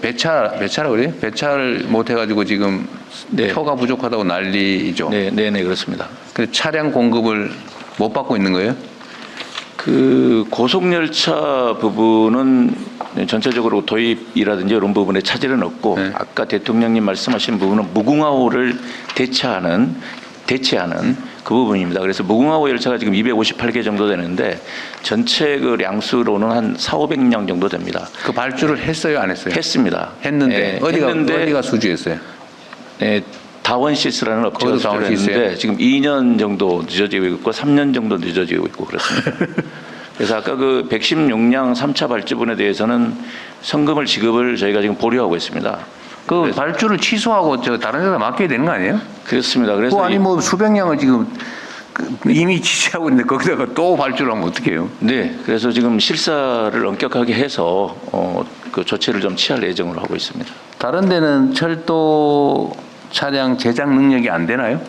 배차라 그래요? 배차를 못 해가지고 지금 표가 부족하다고 난리죠. 네, 그렇습니다. 그 차량 공급을 못 받고 있는 거예요? 그 고속열차 부분은 전체적으로 도입이라든지 이런 부분에 차질은 없고, 아까 대통령님 말씀하신 부분은 무궁화호를 대체하는 그 부분입니다. 그래서 무궁화호 열차가 지금 258개 정도 되는데 전체 그 량수로는 한 4,500량 정도 됩니다. 그 발주를 했어요, 안 했어요? 했습니다. 했는데 어디가 수주했어요? 네, 다원시스라는 업체가 수주를 했는데 지금 2년 정도 늦어지고 있고 3년 정도 늦어지고 있고 그렇습니다. 그래서 아까 그 116량 3차 발주분에 대해서는 성금을 지급을 저희가 지금 보류하고 있습니다. 그 발주를 취소하고 다른 데다 맡겨야 되는 거 아니에요? 그렇습니다. 그래서 아니 뭐 수백 량을 지금 이미 지시하고 있는데 거기다가 또 발주를 하면 어떡해요? 네, 그래서 지금 실사를 엄격하게 해서 그 조치를 좀 취할 예정으로 하고 있습니다. 다른 데는 철도 차량 제작 능력이 안 되나요?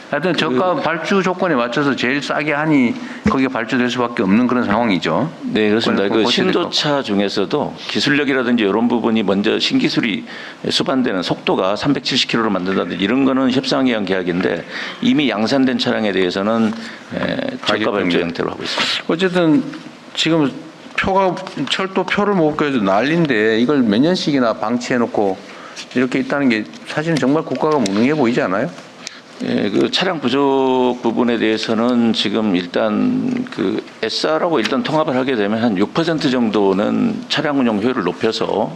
하여튼 저가 발주 조건에 맞춰서 제일 싸게 하니 거기에 발주될 수밖에 없는 그런 상황이죠. 네, 그렇습니다. 그 고쳐야 신도차 중에서도 기술력이라든지 이런 부분이 먼저 신기술이 수반되는 속도가 370km로 만든다든지 이런 거는 협상에 의한 계약인데 이미 양산된 차량에 대해서는 저가 발주 형태로 하고 있습니다. 어쨌든 지금 철도 표를 못 껴서 난리인데 이걸 몇 년씩이나 방치해놓고 이렇게 있다는 게 사실은 정말 국가가 무능해 보이지 않아요? 예, 그 차량 부족 부분에 대해서는 지금 일단 그 SR하고 일단 통합을 하게 되면 한 6% 정도는 차량 운영 효율을 높여서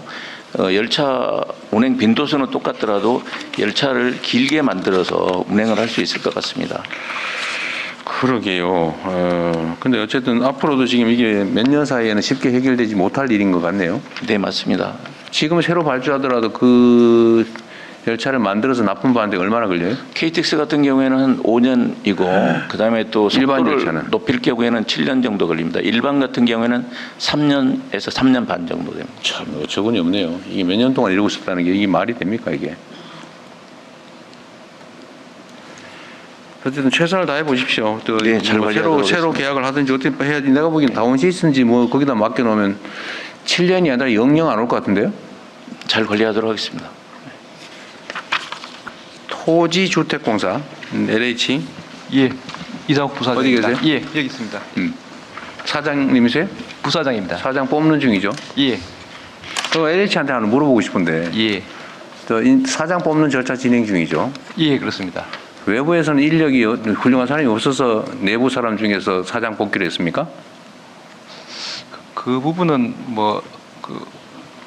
열차 운행 빈도수는 똑같더라도 열차를 길게 만들어서 운행을 할 수 있을 것 같습니다. 그러게요. 근데 어쨌든 앞으로도 지금 이게 몇 년 사이에는 쉽게 해결되지 못할 일인 것 같네요. 네, 맞습니다. 지금 새로 발주하더라도 그 열차를 만들어서 납품받는데 얼마나 걸려요? KTX 같은 경우에는 한 5년이고 그다음에 또 일반 속도를 열차는? 높일 경우에는 7년 정도 걸립니다. 일반 같은 경우에는 3년에서 3년 반 정도 됩니다. 참 어처구니 없네요. 이게 몇 년 동안 이러고 싶다는 게 이게 말이 됩니까 이게? 어쨌든 최선을 다해 보십시오. 또 네, 잘 관리하도록 새로 하겠습니다. 계약을 하든지 어떻게 해야지. 내가 보기엔 다운시스인지 뭐 거기다 맡겨놓으면 7년이 아니라 영영 안 올 것 같은데요? 잘 관리하도록 하겠습니다. 토지주택공사 LH 예, 이상욱 부사장. 어디 계세요? 예, 여기 있습니다. 사장님이세요? 부사장입니다. 사장 뽑는 중이죠? 예, 그 LH한테 하나 물어보고 싶은데 예, 사장 뽑는 절차 진행 중이죠? 예, 그렇습니다. 외부에서는 인력이 훌륭한 사람이 없어서 내부 사람 중에서 사장 뽑기로 했습니까? 그 부분은 뭐 그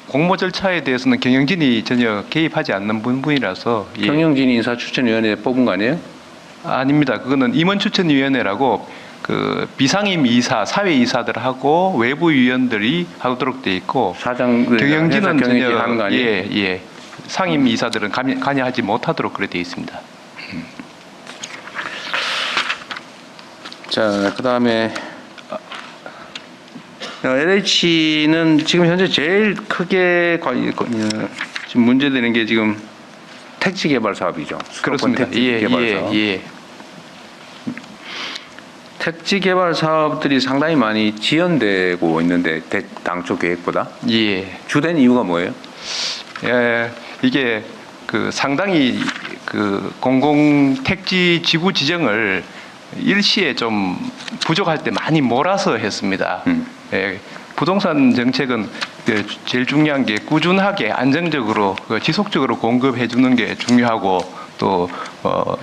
공모 절차에 대해서는 경영진이 전혀 개입하지 않는 부분이라서 예. 경영진이 인사추천위원회에 뽑은 거 아니에요? 아닙니다. 그거는 임원추천위원회라고 그 비상임 이사, 사회이사들하고 외부 위원들이 하도록 돼 있고 사장 경영진은 경영진 전혀 하는 거 아니에요? 예. 상임 이사들은 관여하지 못하도록 그렇게 돼 있습니다. 자, 그다음에 LH는 지금 현재 제일 크게 지금 문제되는 게 지금 택지 개발 사업이죠. 그렇습니다. 택지 개발 사업. 택지 개발 사업들이 상당히 많이 지연되고 있는데 당초 계획보다. 예. 주된 이유가 뭐예요? 예, 이게 그 상당히 그 공공 택지 지구 지정을 일시에 좀 부족할 때 많이 몰아서 했습니다. 예, 부동산 정책은 제일 중요한 게 꾸준하게 안정적으로 지속적으로 공급해 주는 게 중요하고 또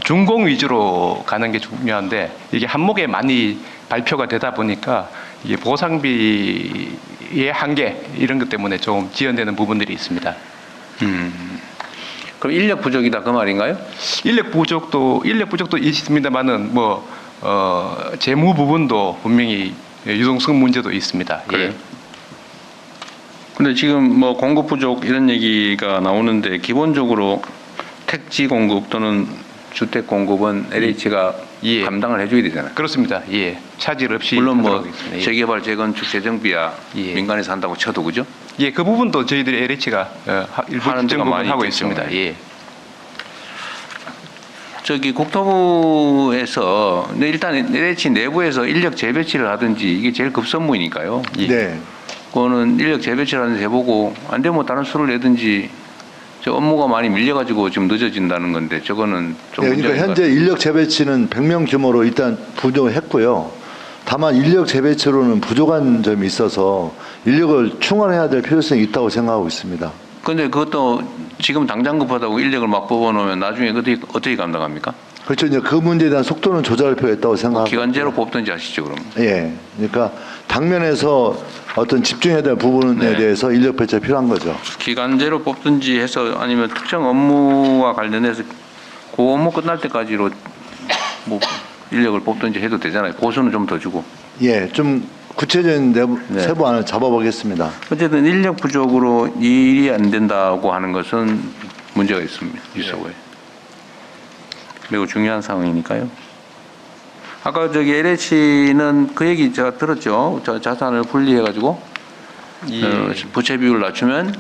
준공 위주로 가는 게 중요한데 이게 한목에 많이 발표가 되다 보니까 이게 보상비의 한계 이런 것 때문에 좀 지연되는 부분들이 있습니다. 그럼 인력 부족이다 그 말인가요? 인력 부족도 있습니다만은 재무 부분도 분명히 유동성 문제도 있습니다. 그래요? 예. 근데 지금 뭐 공급 부족 이런 얘기가 나오는데 기본적으로 택지 공급 또는 주택 공급은 LH가 감당을 해줘야 되잖아요. 그렇습니다. 예. 차질 없이 물론 뭐 하도록 하겠습니다. 예. 재개발, 재건축, 재정비야 민간에서 한다고 쳐도 그죠? 예, 그 부분도 저희들이 LH가 일부 하는 데가 일정 부분 많이 하고 있겠죠. 있습니다. 예. 저기 국토부에서 근데 일단 LH 내부에서 인력 재배치를 하든지 이게 제일 급선무이니까요. 네. 그거는 인력 재배치를 하든지 해보고 안 되면 다른 수를 내든지 저 업무가 많이 밀려가지고 지금 늦어진다는 건데 저거는 좀 네, 그러니까 현재 인력 재배치는 100명 규모로 일단 부족했고요. 다만 인력 재배치로는 부족한 점이 있어서 인력을 충원해야 될 필요성이 있다고 생각하고 있습니다. 근데 그것도 지금 당장 급하다고 인력을 막 뽑아놓으면 나중에 어떻게 감당합니까? 그렇죠. 이제 그 문제에 대한 속도는 조절할 필요가 있다고 생각합니다. 기간제로 뽑든지 하시죠 그럼. 예. 그러니까 당면에서 어떤 집중해야 될 부분에 대해서 인력 배치가 필요한 거죠. 기간제로 뽑든지 해서 아니면 특정 업무와 관련해서 그 업무 끝날 때까지로 뭐 인력을 뽑든지 해도 되잖아요. 보수는 좀 더 주고. 예. 좀 구체적인 세부안을 잡아보겠습니다. 어쨌든 인력 부족으로 일이 안 된다고 하는 것은 문제가 있습니다. 있어 보여요. 매우 중요한 상황이니까요. 아까 저기 LH는 그 얘기 제가 들었죠. 자산을 분리해가지고 부채 비율을 낮추면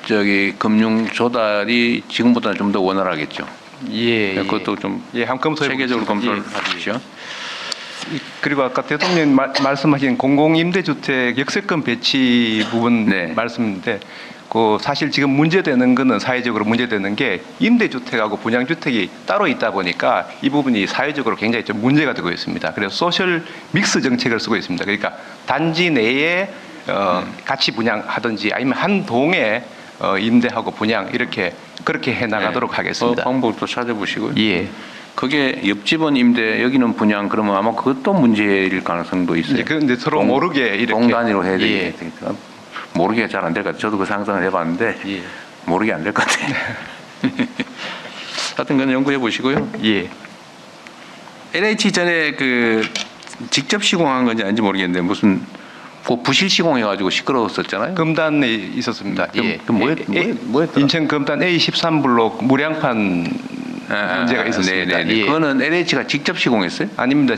저기 금융 조달이 지금보다는 좀 더 원활하겠죠. 예, 그것도 좀 한번 검토해 체계적으로 보겠습니다. 검토를 하십시오. 그리고 아까 대통령님 말씀하신 공공임대주택 역세권 배치 부분 말씀인데 그 사실 지금 문제되는 거는 사회적으로 문제되는 게 임대주택하고 분양주택이 따로 있다 보니까 이 부분이 사회적으로 굉장히 좀 문제가 되고 있습니다. 그래서 소셜 믹스 정책을 쓰고 있습니다. 그러니까 단지 내에 같이 분양하든지 아니면 한 동에 임대하고 분양 이렇게 그렇게 해 나가도록 하겠습니다. 방법도 찾아보시고요. 예. 그게 옆집은 임대, 여기는 분양 그러면 아마 그것도 문제일 가능성도 있어요. 그런데 서로 모르게 이렇게 동 단위로 해야 되니까 모르게 잘 안 될 것 같아요. 저도 그 상상을 해봤는데 모르게 안 될 것 같아요. 하여튼 그건 연구해 보시고요. 예. LH 전에 그 직접 시공한 건지 아닌지 모르겠는데 무슨 그 부실 시공해가지고 시끄러웠었잖아요. 금단에 있었습니다. 예. 뭐였더라? 인천 금단 A13블록 무량판 문제가 있었습니다. 네네. 예. 그거는 LH가 직접 시공했어요? 아닙니다.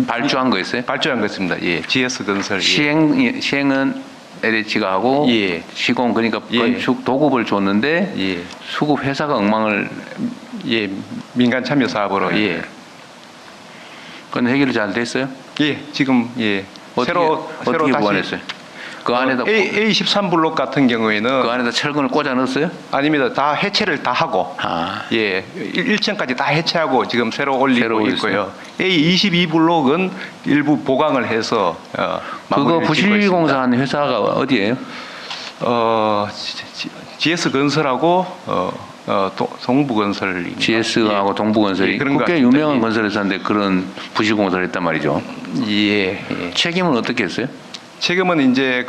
발주한 거였어요? 발주한 거였습니다. 예. GS건설. 시행은 LH가 하고 시공 그러니까 건축 도급을 줬는데 수급 회사가 엉망을 민간 참여 사업으로 그건 해결이 잘 됐어요? 예. 지금 새로 어떻게 다시 보완했어요? 그 안에다 A13블록 같은 경우에는 그 안에다 철근을 꽂아 넣었어요? 아닙니다. 다 해체를 다 하고 1층까지 다 해체하고 지금 새로 올리고 있고요. A22블록은 일부 보강을 해서 그거 부실공사한 회사가 어디예요? GS건설하고 동부건설. GS하고 동부건설이 꽤 유명한 건설회사인데 그런 부실공사를 했단 말이죠. 책임은 어떻게 했어요? 책임은 이제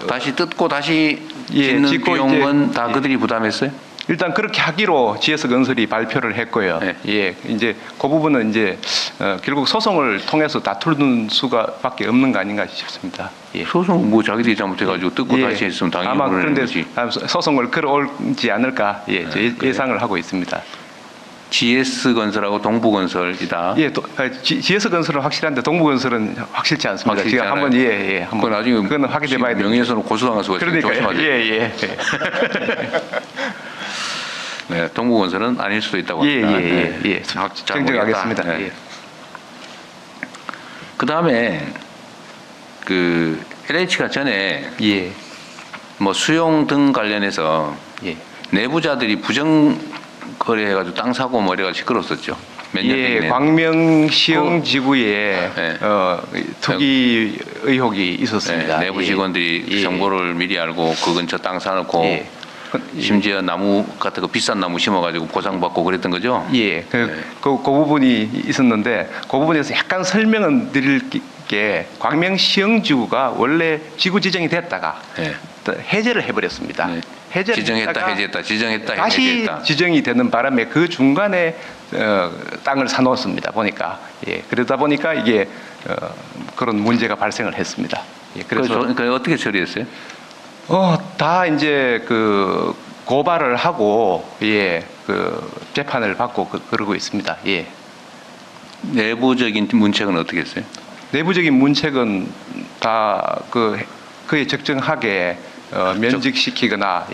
다시 뜯고 다시 짓는 비용은 다 그들이 부담했어요? 일단 그렇게 하기로 GS건설이 발표를 했고요. 이제 그 부분은 이제 결국 소송을 통해서 다투는 수가밖에 없는 거 아닌가 싶습니다. 소송 뭐 자기들이 잘못해가지고 뜯고 다시 했으면 당연히 아마 그런데 거지. 소송을 걸어올지 않을까 예상을 하고 있습니다. GS건설하고 동부건설이다. GS건설은 확실한데 동부건설은 확실치 않습니다. 지금 한번 한번 나중에 그건 확인해봐야 돼요. 명예훼손으로 고소당할 수가 있으니까 조심하세요. 네, 동부건설은 아닐 수도 있다고 합니다. 정정하겠습니다. 그 다음에 그 LH가 전에 뭐 수용 등 관련해서 내부자들이 부정 거래해가지고 땅 사고 뭐 이래가지고 시끄러웠었죠. 몇 년 전에. 광명시흥 지구에 투기 의혹이 있었습니다. 내부 직원들이 정보를 미리 알고 그 근처 땅 사놓고 심지어 나무 같은 거 비싼 나무 심어가지고 보상받고 그랬던 거죠? 그 부분이 있었는데 그 부분에서 약간 설명은 드릴게 광명시흥지구가 원래 지구 지정이 됐다가 해제를 해버렸습니다. 지정했다, 다시 해제했다. 지정이 되는 바람에 그 중간에 땅을 사놓았습니다. 보니까 그러다 보니까 이게 그런 문제가 발생을 했습니다. 그래서 어떻게 처리했어요? 다 이제 그 고발을 하고 그 재판을 받고 그러고 있습니다. 내부적인 문책은 어떻게 했어요? 내부적인 문책은 다 그에 적정하게 면직시키거나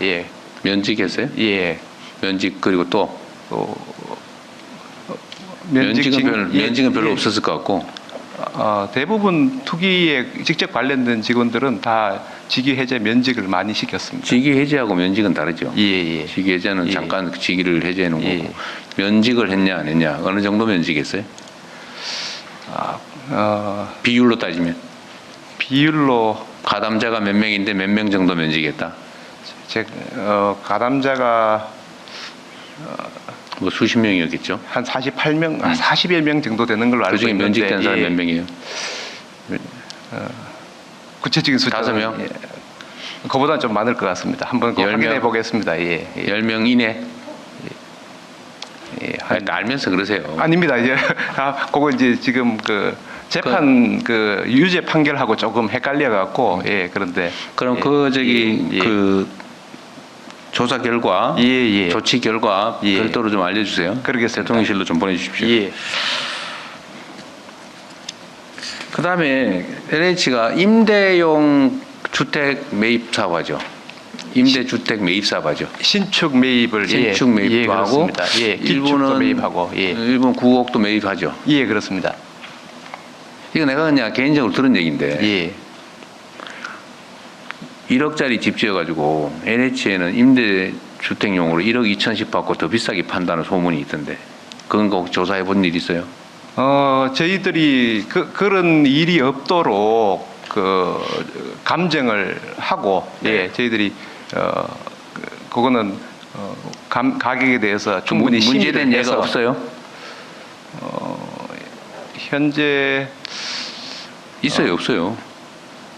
면직했어요? 면직 그리고 또 면직은 별로 없었을 것 같고 대부분 투기에 직접 관련된 직원들은 다 직위 해제 면직을 많이 시켰습니다. 직위 해제하고 면직은 다르죠. 직위 해제는 잠깐 직위를 해제해 놓은 거고 면직을 했냐 안 했냐 어느 정도 면직했어요? 비율로 따지면 가담자가 몇 명인데 몇 명 정도 면직했다? 가담자가 뭐 수십 명이었겠죠? 한 48명, 40여 명 정도 되는 걸로 알고 그중에 있는데 면직된 사람이 몇 명이에요? 구체적인 숫자 5명? 그보다 좀 많을 것 같습니다. 한번 확인해 보겠습니다. 10명 이내? 알면서 그러세요. 아닙니다. 이제 그거 이제 지금 그 재판 그 유죄 판결하고 조금 헷갈려 갖고 그런데 그럼 그 조사 결과, 조치 결과 별도로 좀 알려주세요. 그러겠습니다. 대통령실로 좀 보내주십시오. 그 다음에 LH가 임대용 주택 매입 사업하죠. 임대주택 매입사업하죠. 신축 매입을 신축 매입도 하고 그렇습니다. 일부는 매입하고 일본 구옥도 매입하죠. 예, 그렇습니다. 이거 내가 그냥 개인적으로 들은 얘기인데 1억짜리 집 지어가지고 NH에는 임대주택용으로 1억 2천씩 받고 더 비싸게 판다는 소문이 있던데 그건 꼭 조사해 본 일 있어요? 저희들이 그런 일이 없도록 감정을 하고 저희들이 그거는 가격에 대해서 충분히 문제된 예가 없어요? 현재 있어요, 없어요?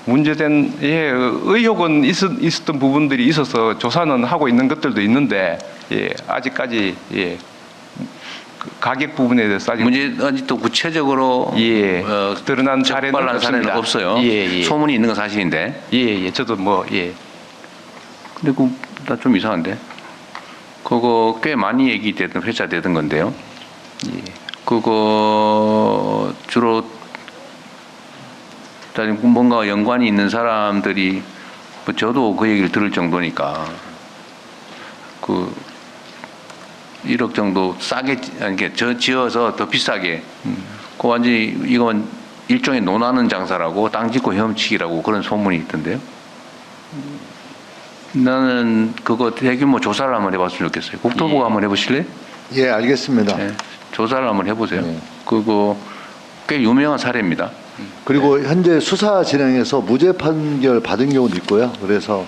문제된 의혹은 있었던 부분들이 있어서 조사는 하고 있는 것들도 있는데 아직까지 가격 부분에 대해서 아직 아직도 구체적으로 드러난 사례는 없어요. 소문이 있는 건 사실인데. 저도 근데 나 좀 이상한데. 그거 꽤 많이 얘기되던 회자되던 건데요. 그거 주로 뭔가 연관이 있는 사람들이 뭐 저도 그 얘기를 들을 정도니까 1억 정도 싸게 지어서 더 비싸게 그 완전히 이건 일종의 논하는 장사라고 땅 짓고 헤엄치기라고 그런 소문이 있던데요. 나는 그거 대규모 조사를 한번 해봤으면 좋겠어요. 국토부가 한번 해보실래요? 예, 알겠습니다. 조사를 한번 해보세요. 그거 꽤 유명한 사례입니다. 그리고 현재 수사 진행해서 무죄 판결 받은 경우도 있고요. 그래서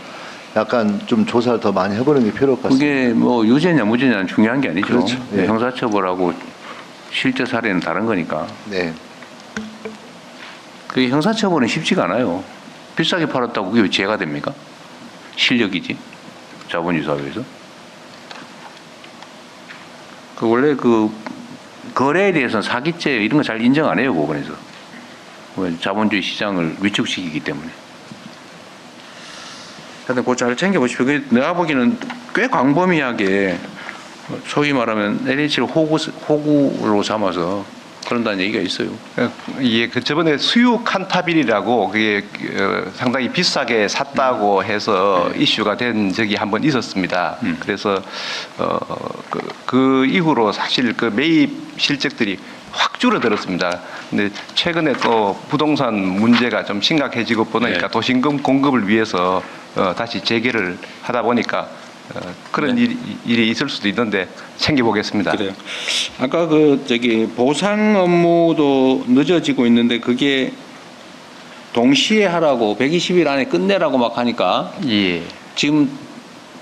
약간 좀 조사를 더 많이 해보는 게 필요할 것 같습니다. 그게 뭐 유죄냐 무죄냐는 중요한 게 아니죠. 그렇죠. 예. 형사처벌하고 실제 사례는 다른 거니까. 네. 그 형사처벌은 쉽지가 않아요. 비싸게 팔았다고 그게 왜 죄가 됩니까? 실력이지. 자본주의 사회에서. 원래 거래에 대해서는 사기죄 이런 거 잘 인정 안 해요, 법원에서. 자본주의 시장을 위축시키기 때문에. 하여튼 그거 잘 챙겨보십시오. 내가 보기에는 꽤 광범위하게 소위 말하면 LH를 호구로 삼아서 그런다는 얘기가 있어요. 저번에 수유 칸타빌이라고 그게 상당히 비싸게 샀다고 해서 이슈가 된 적이 한번 있었습니다. 그래서 그 이후로 사실 그 매입 실적들이 확 줄어들었습니다. 근데 최근에 또 부동산 문제가 좀 심각해지고 보니까 도심금 공급을 위해서 다시 재개를 하다 보니까 그런 일이 있을 수도 있는데 챙겨보겠습니다. 그래요. 아까 보상 업무도 늦어지고 있는데 그게 동시에 하라고 120일 안에 끝내라고 막 하니까 지금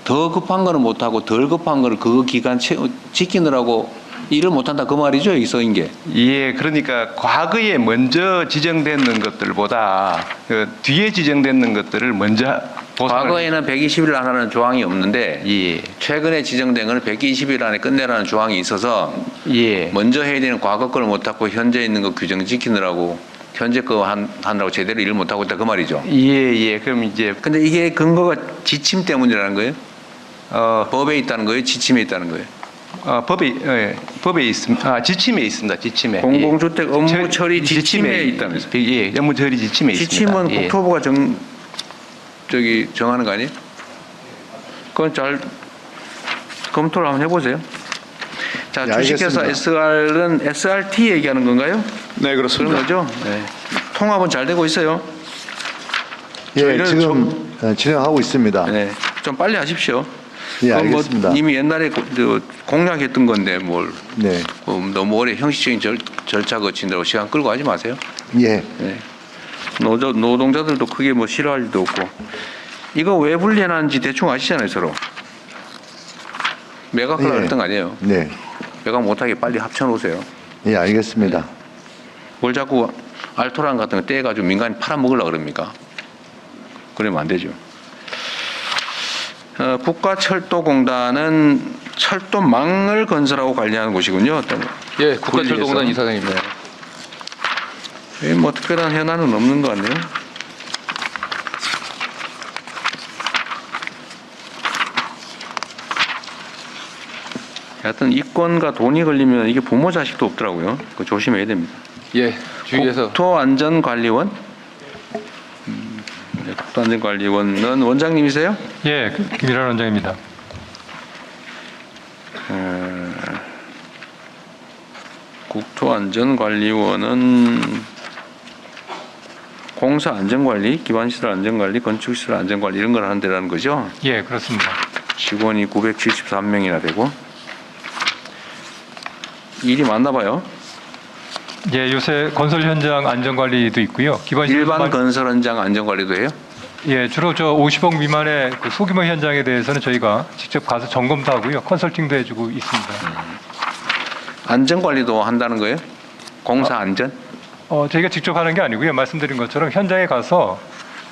더 급한 거는 못 하고 덜 급한 거를 그 기간 지키느라고 일을 못 한다 그 말이죠, 여기 써인 게. 그러니까 과거에 먼저 지정되는 것들보다 뒤에 지정되는 것들을 먼저 과거에는 120일 안에 하는 조항이 없는데 최근에 지정된 거는 120일 안에 끝내라는 조항이 있어서 먼저 해야 되는 과거 거를 못 하고 현재 있는 거 규정 지키느라고 현재 거 하느라고 제대로 일을 못 하고 있다 그 말이죠. 그럼 이제 근데 이게 근거가 지침 때문이라는 거예요? 법에 있다는 거예요? 지침에 있다는 거예요? 법에 있습니다. 지침에 있습니다. 지침에. 공공주택 업무 처리 지침에 있다면서요? 업무 처리 지침에 있습니다. 지침은 국토부가 정하는 거 아니에요? 그건 잘 검토를 한번 해보세요. 자, 주식회사 SR은 SRT 얘기하는 건가요? 네, 그렇습니다. 그런 거죠? 네. 통합은 잘 되고 있어요? 지금 진행하고 있습니다. 네, 좀 빨리 하십시오. 알겠습니다. 이미 옛날에 공약했던 건데 너무 오래 형식적인 절차 거친다고 시간 끌고 하지 마세요. 네. 노동자들도 크게 싫어할 일도 없고. 이거 왜 분리해놨는지 대충 아시잖아요, 서로. 매각하려고 했던 거 아니에요? 네. 매각 못하게 빨리 합쳐놓으세요. 예, 알겠습니다. 뭘 자꾸 알토란 같은 거 떼가지고 민간이 팔아먹으려고 그럽니까? 그러면 안 되죠. 국가철도공단은 철도망을 건설하고 관리하는 곳이군요. 국가철도공단 이사장입니다. 뭐 특별한 현안은 없는 것 같네요. 하여튼 이권과 돈이 걸리면 이게 부모 자식도 없더라고요. 그거 조심해야 됩니다. 주의해서. 국토안전관리원? 국토안전관리원은 원장님이세요? 예, 김일환 원장입니다. 국토안전관리원은 공사 안전관리, 기반시설 안전관리, 건축시설 안전관리 이런 걸 하는 데라는 거죠? 예, 그렇습니다. 직원이 973명이나 되고 일이 많나 봐요. 예, 요새 건설 현장 안전관리도 있고요. 일반 건설 현장 안전관리도 해요? 예, 주로 저 50억 미만의 그 소규모 현장에 대해서는 저희가 직접 가서 점검도 하고요. 컨설팅도 해주고 있습니다. 안전관리도 한다는 거예요? 공사 안전? 저희가 직접 하는 게 아니고요. 말씀드린 것처럼 현장에 가서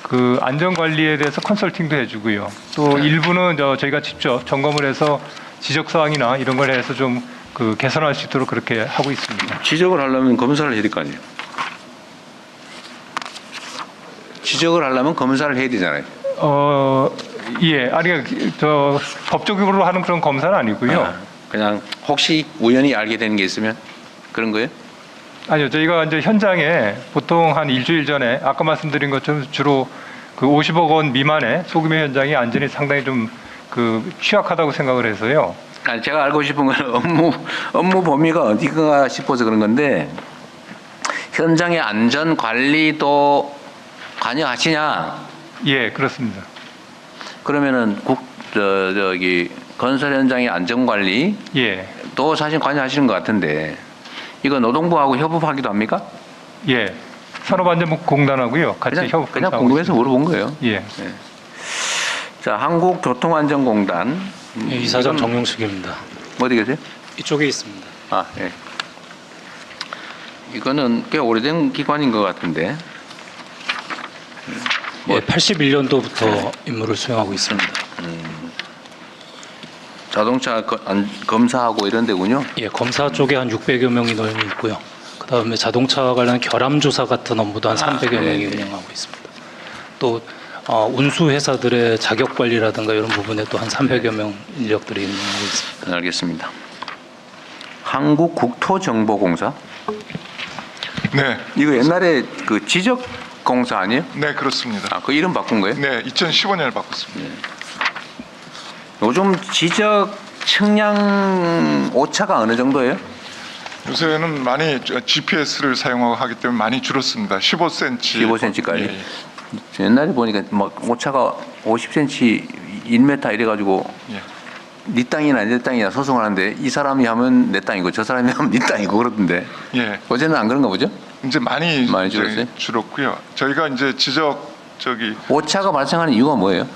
그 안전관리에 대해서 컨설팅도 해주고요. 또 일부는 저희가 직접 점검을 해서 지적사항이나 이런 걸 해서 좀 그 개선할 수 있도록 그렇게 하고 있습니다. 지적을 하려면 검사를 해야 될 거 아니에요? 지적을 하려면 검사를 해야 되잖아요. 예, 아니 저 법적으로 하는 그런 검사는 아니고요. 그냥 혹시 우연히 알게 되는 게 있으면 그런 거예요? 아니요, 저희가 이제 현장에 보통 한 일주일 전에 아까 말씀드린 것처럼 주로 그 50억 원 미만의 소규모 현장이 안전이 상당히 좀 그 취약하다고 생각을 해서요. 아니, 제가 알고 싶은 건 업무 범위가 어디가 싶어서 그런 건데 현장의 안전 관리도 관여하시냐? 예, 그렇습니다. 그러면은 저기 건설 현장의 안전 관리 예. 또 사실 관여하시는 것 같은데 이거 노동부하고 협업하기도 합니까? 예. 산업안전공단하고요. 같이 협업. 그냥 궁금해서 물어본 거예요. 예. 네. 자, 한국교통안전공단. 예, 이사장 정용숙입니다. 어디 계세요? 이쪽에 있습니다. 아, 예. 이거는 꽤 오래된 기관인 것 같은데. 예, 81년도부터 임무를 수행하고 있습니다. 자동차 검사하고 이런 데군요. 예, 검사 쪽에 한 600여 명이 인원이 있고요. 그다음에 자동차 관련 결함 조사 같은 업무도 한 300여 명이 운영하고 있습니다. 또 운수 회사들의 자격 관리라든가 이런 부분에 또 한 300여 명 인력들이 운영하고 있습니다. 알겠습니다. 한국국토정보공사. 네. 이거 옛날에 그 지적공사 아니에요? 네, 그렇습니다. 아, 그 이름 바꾼 거예요? 네, 2015년에 바꿨습니다. 네. 요즘 지적 측량 오차가 어느 정도예요? 요새는 많이 GPS를 사용하고 하기 때문에 많이 줄었습니다. 15cm. 15cm까지. 예. 옛날에 보니까 막 오차가 50cm, 1m 이래가지고 네 땅이나 내 땅이나 소송을 하는데 이 사람이 하면 내 땅이고 저 사람이 하면 네 땅이고 그러던데. 예. 어제는 안 그런가 보죠? 이제 많이 줄었어요? 줄었고요. 저희가 이제 오차가 발생하는 이유가 뭐예요?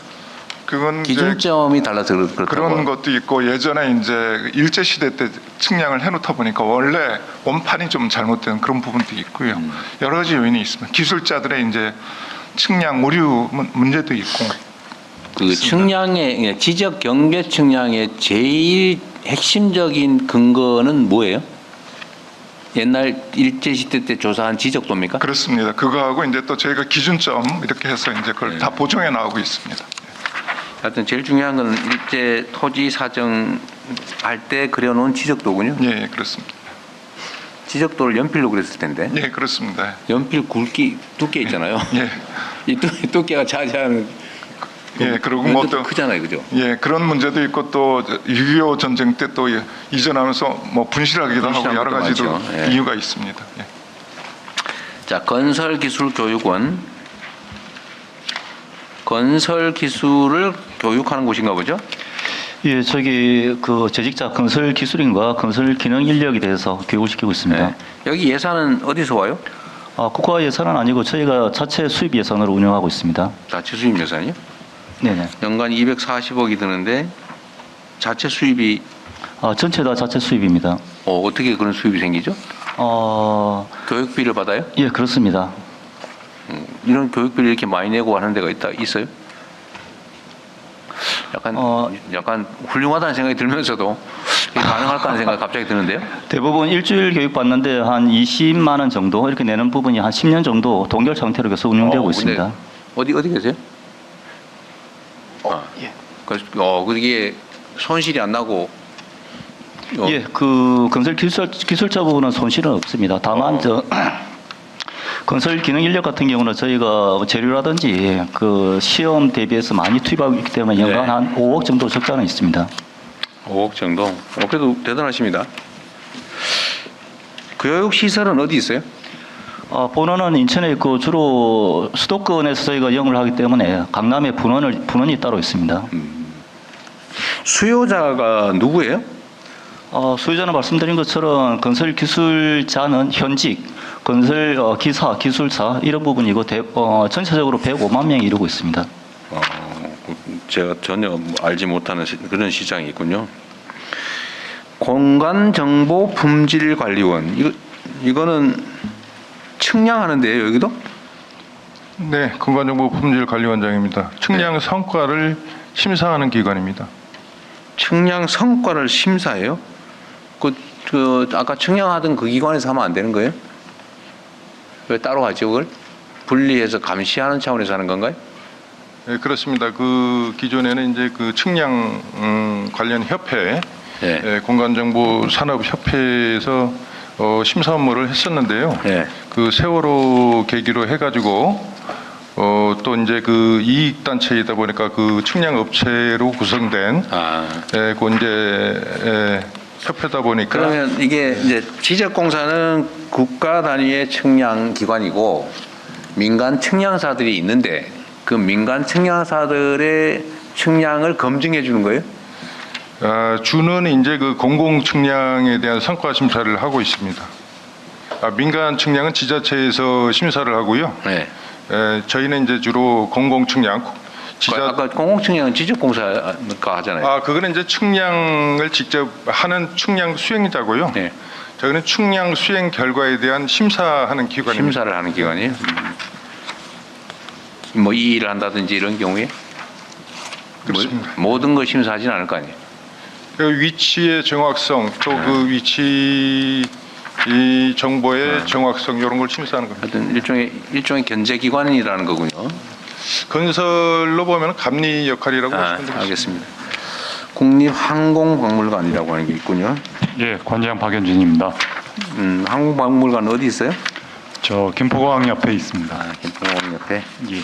그건 기준점이 달라서 그렇다고. 그런 것도 있고 예전에 이제 일제 시대 때 측량을 해놓다 보니까 원래 원판이 좀 잘못된 그런 부분도 있고요. 여러 가지 요인이 있습니다. 기술자들의 이제 측량 오류 문제도 있고. 그 측량의 지적 경계 측량의 제일 핵심적인 근거는 뭐예요? 옛날 일제 시대 때 조사한 지적도입니까? 그렇습니다. 그거하고 이제 또 저희가 기준점 이렇게 해서 이제 그걸 다 보정해 나오고 있습니다. 하여튼 제일 중요한 건 일제 토지 사정 할 때 그려놓은 지적도군요. 예, 그렇습니다. 지적도를 연필로 그렸을 텐데. 예, 그렇습니다. 연필 굵기 두께 있잖아요. 예. 이 두께가 자자하면 예, 그리고 뭐 또 크잖아요, 그죠? 예, 그런 문제도 있고 또 6.25 전쟁 때 또 이전하면서 뭐 분실하기도 하고 여러 가지도 예. 이유가 있습니다. 예. 자, 건설기술교육원. 건설 기술을 교육하는 곳인가 보죠? 예, 저기 그 재직자 건설 기술인과 건설 기능 인력에 대해서 교육을 시키고 있습니다. 네. 여기 예산은 어디서 와요? 국가 예산은 아니고 저희가 자체 수입 예산으로 운영하고 있습니다. 자체 수입 예산이요? 네네. 연간 240억이 드는데 자체 수입이 전체 다 자체 수입입니다. 어떻게 그런 수입이 생기죠? 교육비를 받아요? 예, 그렇습니다. 이런 교육비를 이렇게 많이 내고 하는 데가 있어요? 약간 훌륭하다는 생각이 들면서도 이게 가능할까 하는 생각이 갑자기 드는데요? 대부분 일주일 교육 받는데 한 20만 원 정도 이렇게 내는 부분이 한 10년 정도 동결 상태로 계속 운영되고 있습니다. 어디 계세요? 예. 그게 손실이 안 나고. 예, 그 건설 기술자 부분은 손실은 없습니다. 다만 건설 기능 인력 같은 경우는 저희가 재료라든지 그 시험 대비해서 많이 투입하고 있기 때문에 연간 한 5억 정도 적자는 있습니다. 5억 정도. 그래도 대단하십니다. 교육 시설은 어디 있어요? 본원은 인천에 있고 주로 수도권에서 저희가 영업을 하기 때문에 강남에 분원이 따로 있습니다. 수요자가 누구예요? 수요자는 말씀드린 것처럼 건설 기술자는 현직, 건설 기사, 기술사 이런 부분이고 전체적으로 105만 명이 이루고 있습니다. 제가 전혀 알지 못하는 그런 시장이 있군요. 공간정보품질관리원 이거는 측량하는데요, 여기도? 네, 공간정보품질관리원장입니다. 측량 성과를 심사하는 기관입니다. 측량 성과를 심사해요? 아까 측량하던 그 기관에서 하면 안 되는 거예요? 왜 따로 하죠, 그걸? 분리해서 감시하는 차원에서 하는 건가요? 네, 그렇습니다. 그 기존에는 이제 그 측량 관련 협회, 공간정보산업협회에서 심사 업무를 했었는데요. 그 세월호 계기로 해가지고 또 이제 그 이익단체이다 보니까 그 측량 업체로 구성된 그 이제 협회다 보니까 그러면 이게 이제 지적공사는 국가 단위의 측량 기관이고 민간 측량사들이 있는데 그 민간 측량사들의 측량을 검증해 주는 거예요? 주는 이제 그 공공 측량에 대한 성과 심사를 하고 있습니다. 민간 측량은 지자체에서 심사를 하고요. 저희는 이제 주로 공공 측량. 아까 공공 측량은 지적공사가 하잖아요. 그거는 이제 측량을 직접 하는 측량 수행자고요. 저희는 측량 수행 결과에 대한 심사하는 기관입니다. 심사를 하는 기관이에요. 뭐 이 일을 한다든지 이런 경우에 그렇습니다. 모든 걸 심사하지는 않을 거 아니에요. 그 위치의 정확성, 또 그 위치 이 정보의 정확성 이런 걸 심사하는 겁니다. 하여튼 일종의 견제기관이라는 거군요. 건설로 보면 감리 역할이라고 보시면 되겠습니다. 알겠습니다. 국립항공박물관이라고 하는 게 있군요. 예, 관장 박연진입니다. 항공박물관 어디 있어요? 저 김포공항 옆에 있습니다. 김포공항 옆에. 예.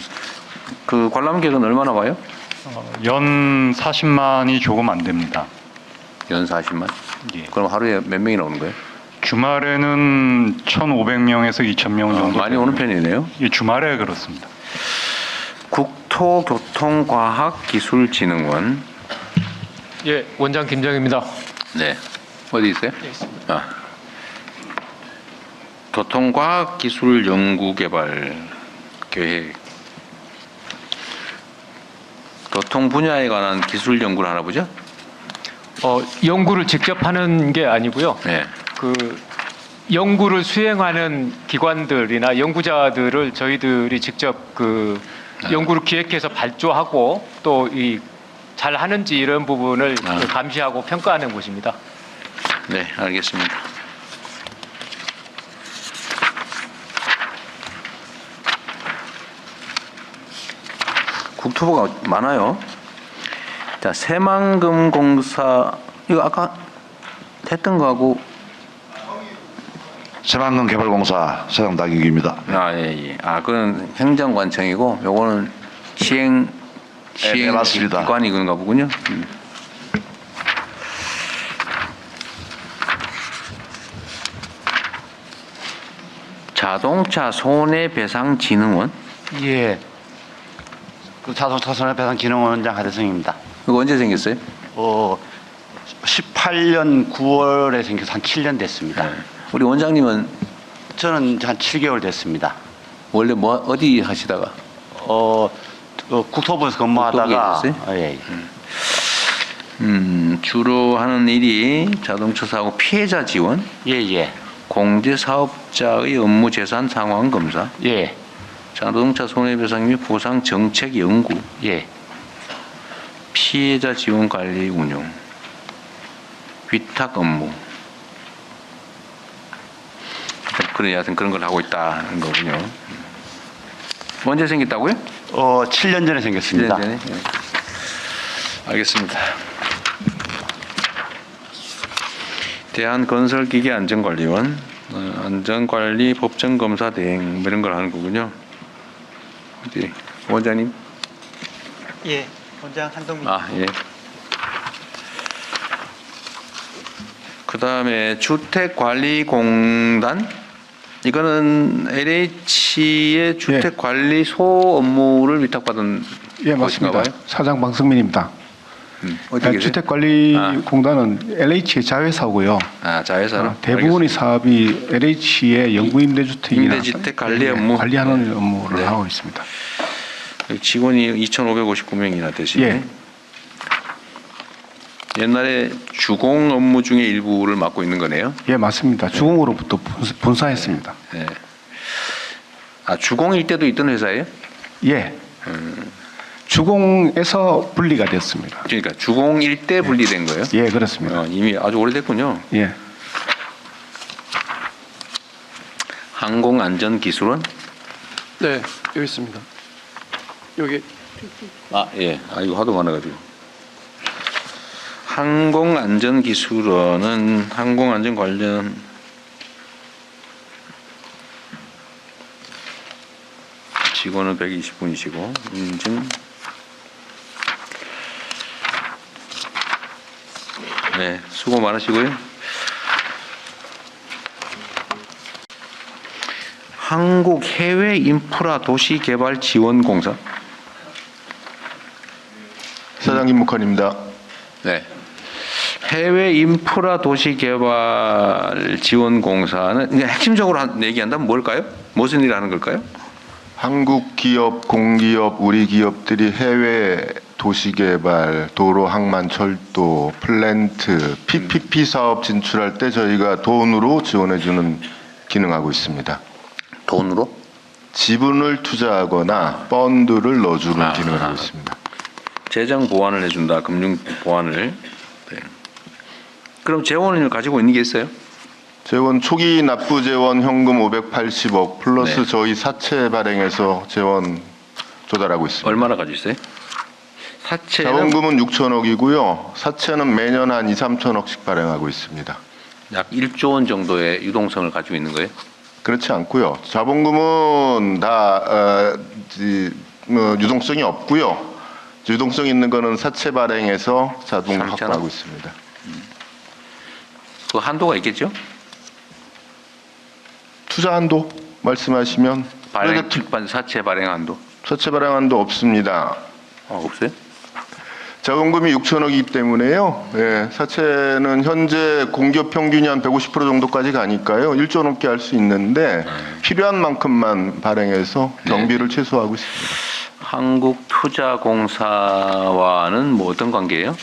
그 관람객은 얼마나 와요? 연 40만이 조금 안 됩니다. 연 40만? 예. 그럼 하루에 몇 명이나 오는 거예요? 주말에는 1,500명에서 2,000명 정도. 많이 오는 편이네요. 예, 주말에 그렇습니다. 국토교통과학기술진흥원. 예, 원장 김정입니다. 네. 어디 있어요? 네, 있습니다. 교통과학기술연구개발계획. 교통 분야에 관한 기술 연구를 하나 보죠? 연구를 직접 하는 게 아니고요. 그 연구를 수행하는 기관들이나 연구자들을 저희들이 직접 그 연구를 기획해서 발주하고 또 이 잘 하는지 이런 부분을 감시하고 평가하는 곳입니다. 네, 알겠습니다. 국토부가 많아요. 자, 새만금공사 이거 아까 했던 거하고 새만금 개발공사 사장 박익입니다. 예. 그건 행정관청이고 요거는 시행 맞습니다. 기관이 그런가 보군요. 자동차 손해배상진흥원? 예. 그 자동차 손해배상진흥원장 하대성입니다. 이거 언제 생겼어요? 18년 9월에 생겨서 한 7년 됐습니다. 우리 원장님은? 저는 한 7개월 됐습니다. 원래 어디 하시다가? 국토부에서 근무하다가. 예. 주로 하는 일이 자동차 사고 피해자 지원? 예. 공제 사업자의 업무 재산 상황 검사? 예. 자동차 손해배상 및 보상 정책 연구? 예. 피해자 지원 관리 운영? 위탁 업무? 하여튼 그런 걸 하고 있다는 거군요. 언제 생겼다고요? 7년 전에 생겼습니다. 7년 전에? 네. 알겠습니다. 대한건설기계안전관리원. 안전관리 법정검사 대행 뭐 이런 걸 하는 거군요. 어디 원장님? 예, 원장 한동민. 아 예. 그 다음에 주택관리공단 이거는 LH의 주택관리소 업무를 위탁받은 예 맞습니다. 것인가 봐요? 사장 방승민입니다. 어디 계세요? 주택관리공단은 LH의 자회사고요. 아 자회사로? 대부분의 사업이 LH의 영구임대주택이나 임대주택 관리 업무 관리하는 업무를 하고 있습니다. 직원이 2,559명이나 되시네. 예. 옛날에 주공 업무 중에 일부를 맡고 있는 거네요. 예 맞습니다. 주공으로부터 분사했습니다. 네. 아 주공일 때도 있던 회사예요? 예. 주공에서 분리가 됐습니다. 그러니까 주공일 때 분리된 거예요? 예 그렇습니다. 이미 아주 오래됐군요. 예. 항공안전기술원? 네 여기 있습니다. 여기 아 예. 아 이거 하도 많아가지고. 항공안전기술원은 항공안전 관련 직원은 120분이시고 인증 네 수고 많으시고요. 한국해외인프라도시개발지원공사 사장 김묵헌입니다. 네. 해외 인프라 도시 개발 지원공사는 그냥 핵심적으로 얘기한다면 뭘까요? 무슨 일을 하는 걸까요? 한국 기업, 공기업, 우리 기업들이 해외 도시개발, 도로, 항만, 철도, 플랜트, PPP 사업 진출할 때 저희가 돈으로 지원해주는 기능하고 있습니다. 돈으로? 지분을 투자하거나 펀드를 넣어주는 기능을 하고 있습니다. 재정 보완을 해준다. 금융 보완을. 네. 그럼 재원을 가지고 있는 게 있어요? 재원 초기 납부 재원 현금 580억 플러스 저희 사채 발행해서 재원 조달하고 있습니다. 얼마나 가지고 있어요? 사채는 자본금은 6천억이고요. 사채는 매년 한 2, 3천억씩 발행하고 있습니다. 약 1조 원 정도의 유동성을 가지고 있는 거예요? 그렇지 않고요. 자본금은 다 유동성이 없고요. 유동성 있는 거는 사채 발행해서 자동으로 확보하고 있습니다. 그 한도가 있겠죠? 투자 한도 말씀하시면 사채 발행 한도? 사채 발행 한도 없습니다. 없어요? 자본금이 6천억이기 때문에요. 예, 사채는 현재 공기업 평균이 한 150% 정도까지 가니까요. 1조 넘게 할 수 있는데 필요한 만큼만 발행해서 경비를 최소화하고 있습니다. 한국투자공사와는 뭐 어떤 관계예요?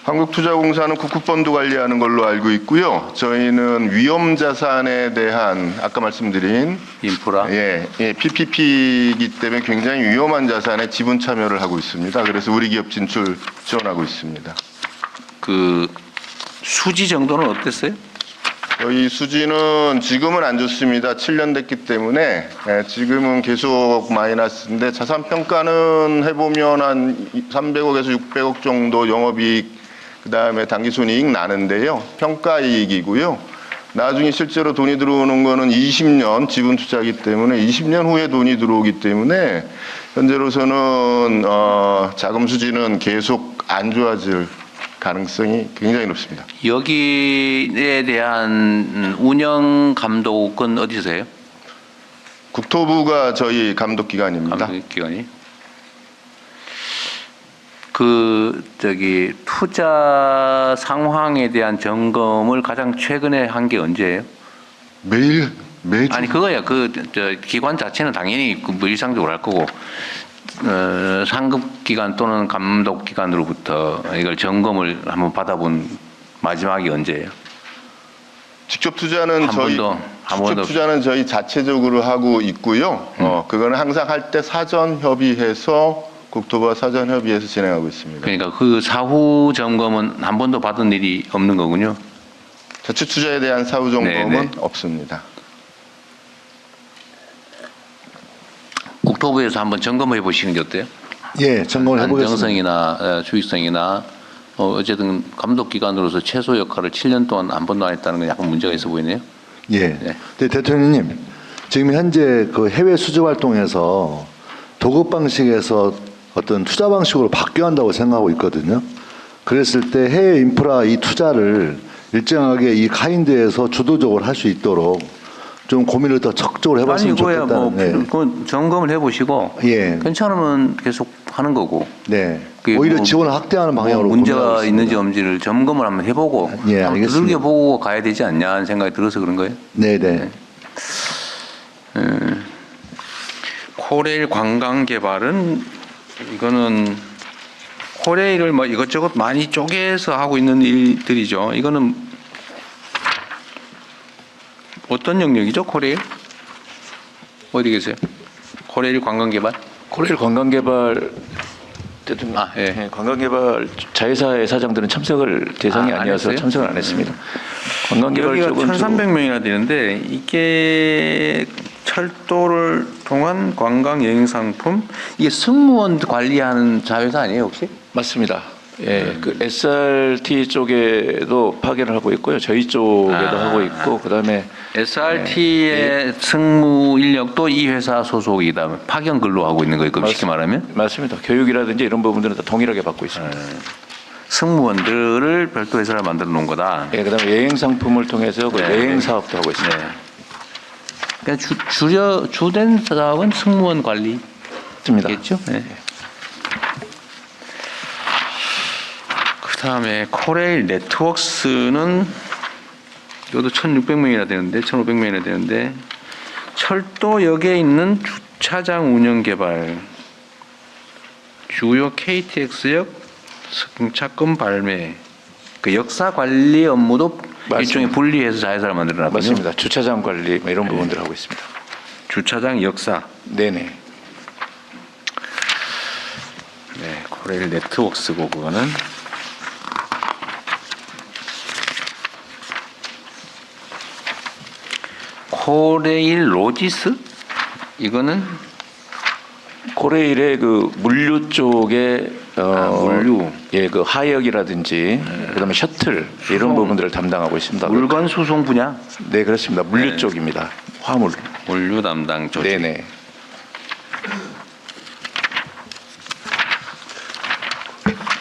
한국투자공사는 국庫펀드 관리하는 걸로 알고 있고요. 저희는 위험 자산에 대한 아까 말씀드린 인프라, PPP이기 때문에 굉장히 위험한 자산에 지분 참여를 하고 있습니다. 그래서 우리 기업 진출 지원하고 있습니다. 그 수지 정도는 어땠어요? 저희 수지는 지금은 안 좋습니다. 7년 됐기 때문에 지금은 계속 마이너스인데 자산 평가는 해보면 한 300억에서 600억 정도 영업이익 그다음에 당기순이익 나는데요. 평가이익이고요. 나중에 실제로 돈이 들어오는 거는 20년 지분 투자이기 때문에 20년 후에 돈이 들어오기 때문에 현재로서는 자금 수지는 계속 안 좋아질 가능성이 굉장히 높습니다. 여기에 대한 운영 감독은 어디서 해요? 국토부가 저희 감독 기관입니다. 감독 기관이? 투자 상황에 대한 점검을 가장 최근에 한 게 언제예요? 매주. 아니 그거야. 기관 자체는 당연히 뭐 일상적으로 할 거고 상급 기관 또는 감독 기관으로부터 이걸 점검을 한번 받아본 마지막이 언제예요? 직접 투자는 저희 자체적으로 하고 있고요. 그거는 항상 할 때 사전 협의해서 국토부와 사전 협의해서 진행하고 있습니다. 그러니까 그 사후 점검은 한 번도 받은 일이 없는 거군요. 자체 투자에 대한 사후 점검은 없습니다. 국토부에서 한번 점검해 보시는 게 어때요? 예, 점검을 해보겠습니다. 안정성이나 주익성이나 어쨌든 감독 기관으로서 최소 역할을 7년 동안 한 번도 안 했다는 건 약간 문제가 있어 보이네요. 예. 네, 대통령님, 지금 현재 그 해외 수주 활동에서 도급 방식에서 어떤 투자 방식으로 바뀌어야 한다고 생각하고 있거든요. 그랬을 때 해외 인프라 이 투자를 일정하게 이 카인드에서 주도적으로 할 수 있도록 좀 고민을 더 적극적으로 해봤으면 좋겠다는. 뭐 그 점검을 해보시고 괜찮으면 계속 하는 거고. 네. 오히려 지원을 확대하는 방향으로 문제가 있는지 없는지를 점검을 한번 해보고 한번 두들겨 보고 가야 되지 않냐는 생각이 들어서 그런 거예요. 네네. 코레일 관광 개발은 이거는 코레일을 뭐 이것저것 많이 쪼개서 하고 있는 일들이죠. 이거는 어떤 영역이죠, 코레일? 어디 계세요? 코레일 관광 개발? 코레일 관광 개발 관광 개발 자회사의 사장들은 참석을 대상이 아니어서 참석을 안 했습니다. 관광 개발 여기가 쪽은 1,300명이나 되는데 이게 철도를 통한 관광 여행 상품 이게 승무원 관리하는 자회사 아니에요 혹시? 맞습니다. 예, 그 SRT 쪽에도 파견을 하고 있고요. 저희 쪽에도 하고 있고 그다음에 SRT의 승무 인력도 이 회사 소속이다. 파견 근로하고 있는 거예요. 쉽게 말하면? 맞습니다. 교육이라든지 이런 부분들은 다 동일하게 받고 있습니다. 승무원들을 별도 회사를 만들어 놓은 거다. 예, 그다음에 여행 상품을 통해서 그 여행 사업도 하고 있습니다. 그러니까 주된 사업은 승무원 관리겠죠. 네. 그다음에 코레일 네트워크스는 이것도 1,600명이나 되는데 1,500명이나 되는데 철도역에 있는 주차장 운영 개발, 주요 KTX역 승차권 발매, 그 역사 관리 업무도 맞습니다. 일종의 분리해서 자회사를 만들어놨군요. 맞습니다. 주차장 관리 뭐 이런 부분들을 하고 있습니다. 주차장 역사. 네네. 네, 코레일 네트워크스고 그거는. 코레일 로지스? 이거는 코레일의 그 물류 쪽에 물류, 예, 그 하역이라든지 그다음에 셔틀 이런 부분들을 담당하고 있습니다. 물건 수송 분야? 네, 그렇습니다. 물류 쪽입니다. 화물. 물류 담당 조직. 네네.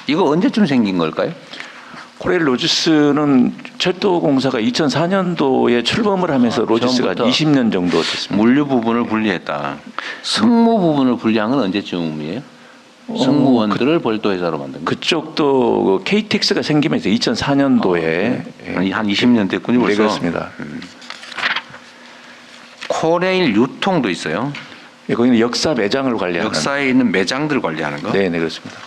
이거 언제쯤 생긴 걸까요? 코레일 로지스는 철도공사가 2004년도에 출범을 하면서 로지스가 20년 정도 됐습니다. 물류 부분을 분리했다. 승무 부분을 분리한 건 언제쯤이에요? 승무원들을 별도 회사로 만든 거. 그쪽도 그 KTX가 생기면서 2004년도에 한 20년 됐군요. 벌써. 네, 그렇습니다. 코레일 유통도 있어요. 예, 거기는 역사 매장을 관리하는. 역사에 있는 매장들을 관리하는 거. 네, 네, 그렇습니다.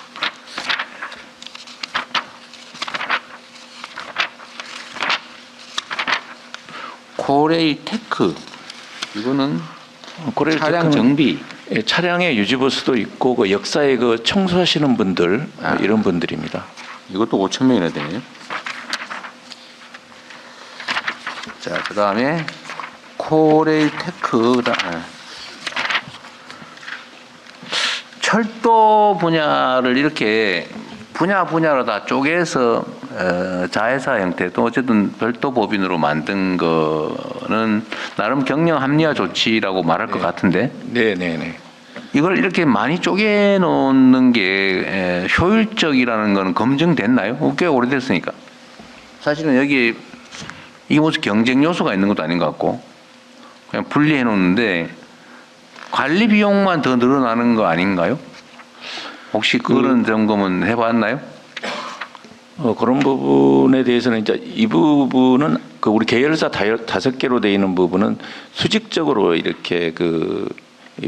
코레일 테크. 이거는 코레일 차량 테크는 정비. 예, 차량의 유지보수도 있고 그 역사에 그 청소하시는 분들 이런 분들입니다. 이것도 5,000명이나 되네요. 자, 그다음에 코레일 테크. 철도 분야를 이렇게 분야로 다 쪼개서 자회사 형태 또 어쨌든 별도 법인으로 만든 거는 나름 경영 합리화 조치라고 말할 것 같은데. 네네네. 이걸 이렇게 많이 쪼개 놓는 게 효율적이라는 건 검증됐나요? 꽤 오래됐으니까. 사실은 여기 이게 무슨 경쟁 요소가 있는 것도 아닌 것 같고 그냥 분리해 놓는데 관리 비용만 더 늘어나는 거 아닌가요? 혹시 그런 점검은 해봤나요? 그런 부분에 대해서는 이제 이 부분은 그 우리 계열사 5개로 되어 있는 부분은 수직적으로 이렇게 그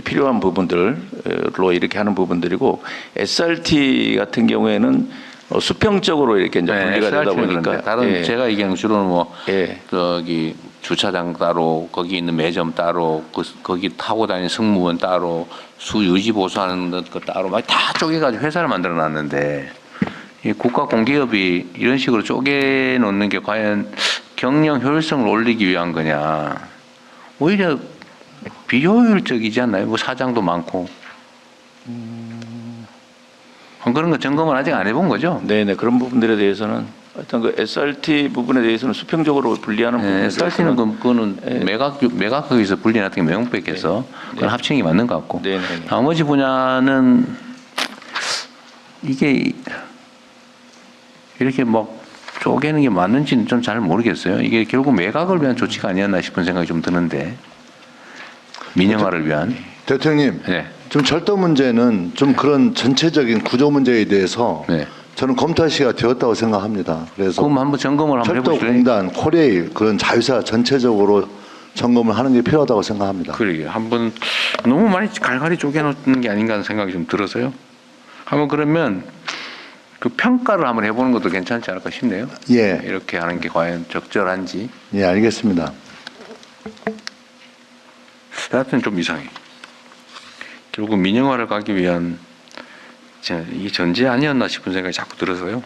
필요한 부분들로 이렇게 하는 부분들이고 SRT 같은 경우에는 수평적으로 이렇게 이제 분리가 되다 보니까 다른 제가 얘기하는 주로는 뭐 저기 주차장 따로 거기 있는 매점 따로 거기 타고 다니는 승무원 따로 수 유지 보수하는 것 따로 막 다 쪼개가지고 회사를 만들어놨는데 이 국가 공기업이 이런 식으로 쪼개 놓는 게 과연 경영 효율성을 올리기 위한 거냐? 오히려 비효율적이지 않나요? 뭐 사장도 많고. 그런 거 점검을 아직 안 해본 거죠? 네네, 그런 부분들에 대해서는 어떤 그 SRT 부분에 대해서는 수평적으로 분리하는 부분에 SRT는 대해서는 그거는 예. 매각하기위해서 분리해놨던 게 명백해서 그건 합치는 게 맞는 것 같고 네. 나머지 분야는 이게 이렇게 뭐 쪼개는 게 맞는지는 좀 잘 모르겠어요. 이게 결국 매각을 위한 조치가 아니었나 싶은 생각이 좀 드는데 민영화를 위한. 대통령님, 네. 좀 철도 문제는 좀 그런 전체적인 구조 문제에 대해서 저는 검토할 시기가 되었다고 생각합니다. 그래서 그럼 한번 점검을 한번 해보실래요? 철도공단, 코레일 그런 자회사 전체적으로 점검을 하는 게 필요하다고 생각합니다. 그러게요. 한번 너무 많이 갈갈이 쪼개놓는 게 아닌가 하는 생각이 좀 들어서요. 한번 그러면 그 평가를 한번 해보는 것도 괜찮지 않을까 싶네요. 예. 이렇게 하는 게 과연 적절한지. 예, 알겠습니다. 하여튼 좀 이상해. 결국 민영화를 가기 위한 이게 전제 아니었나 싶은 생각이 자꾸 들어서요.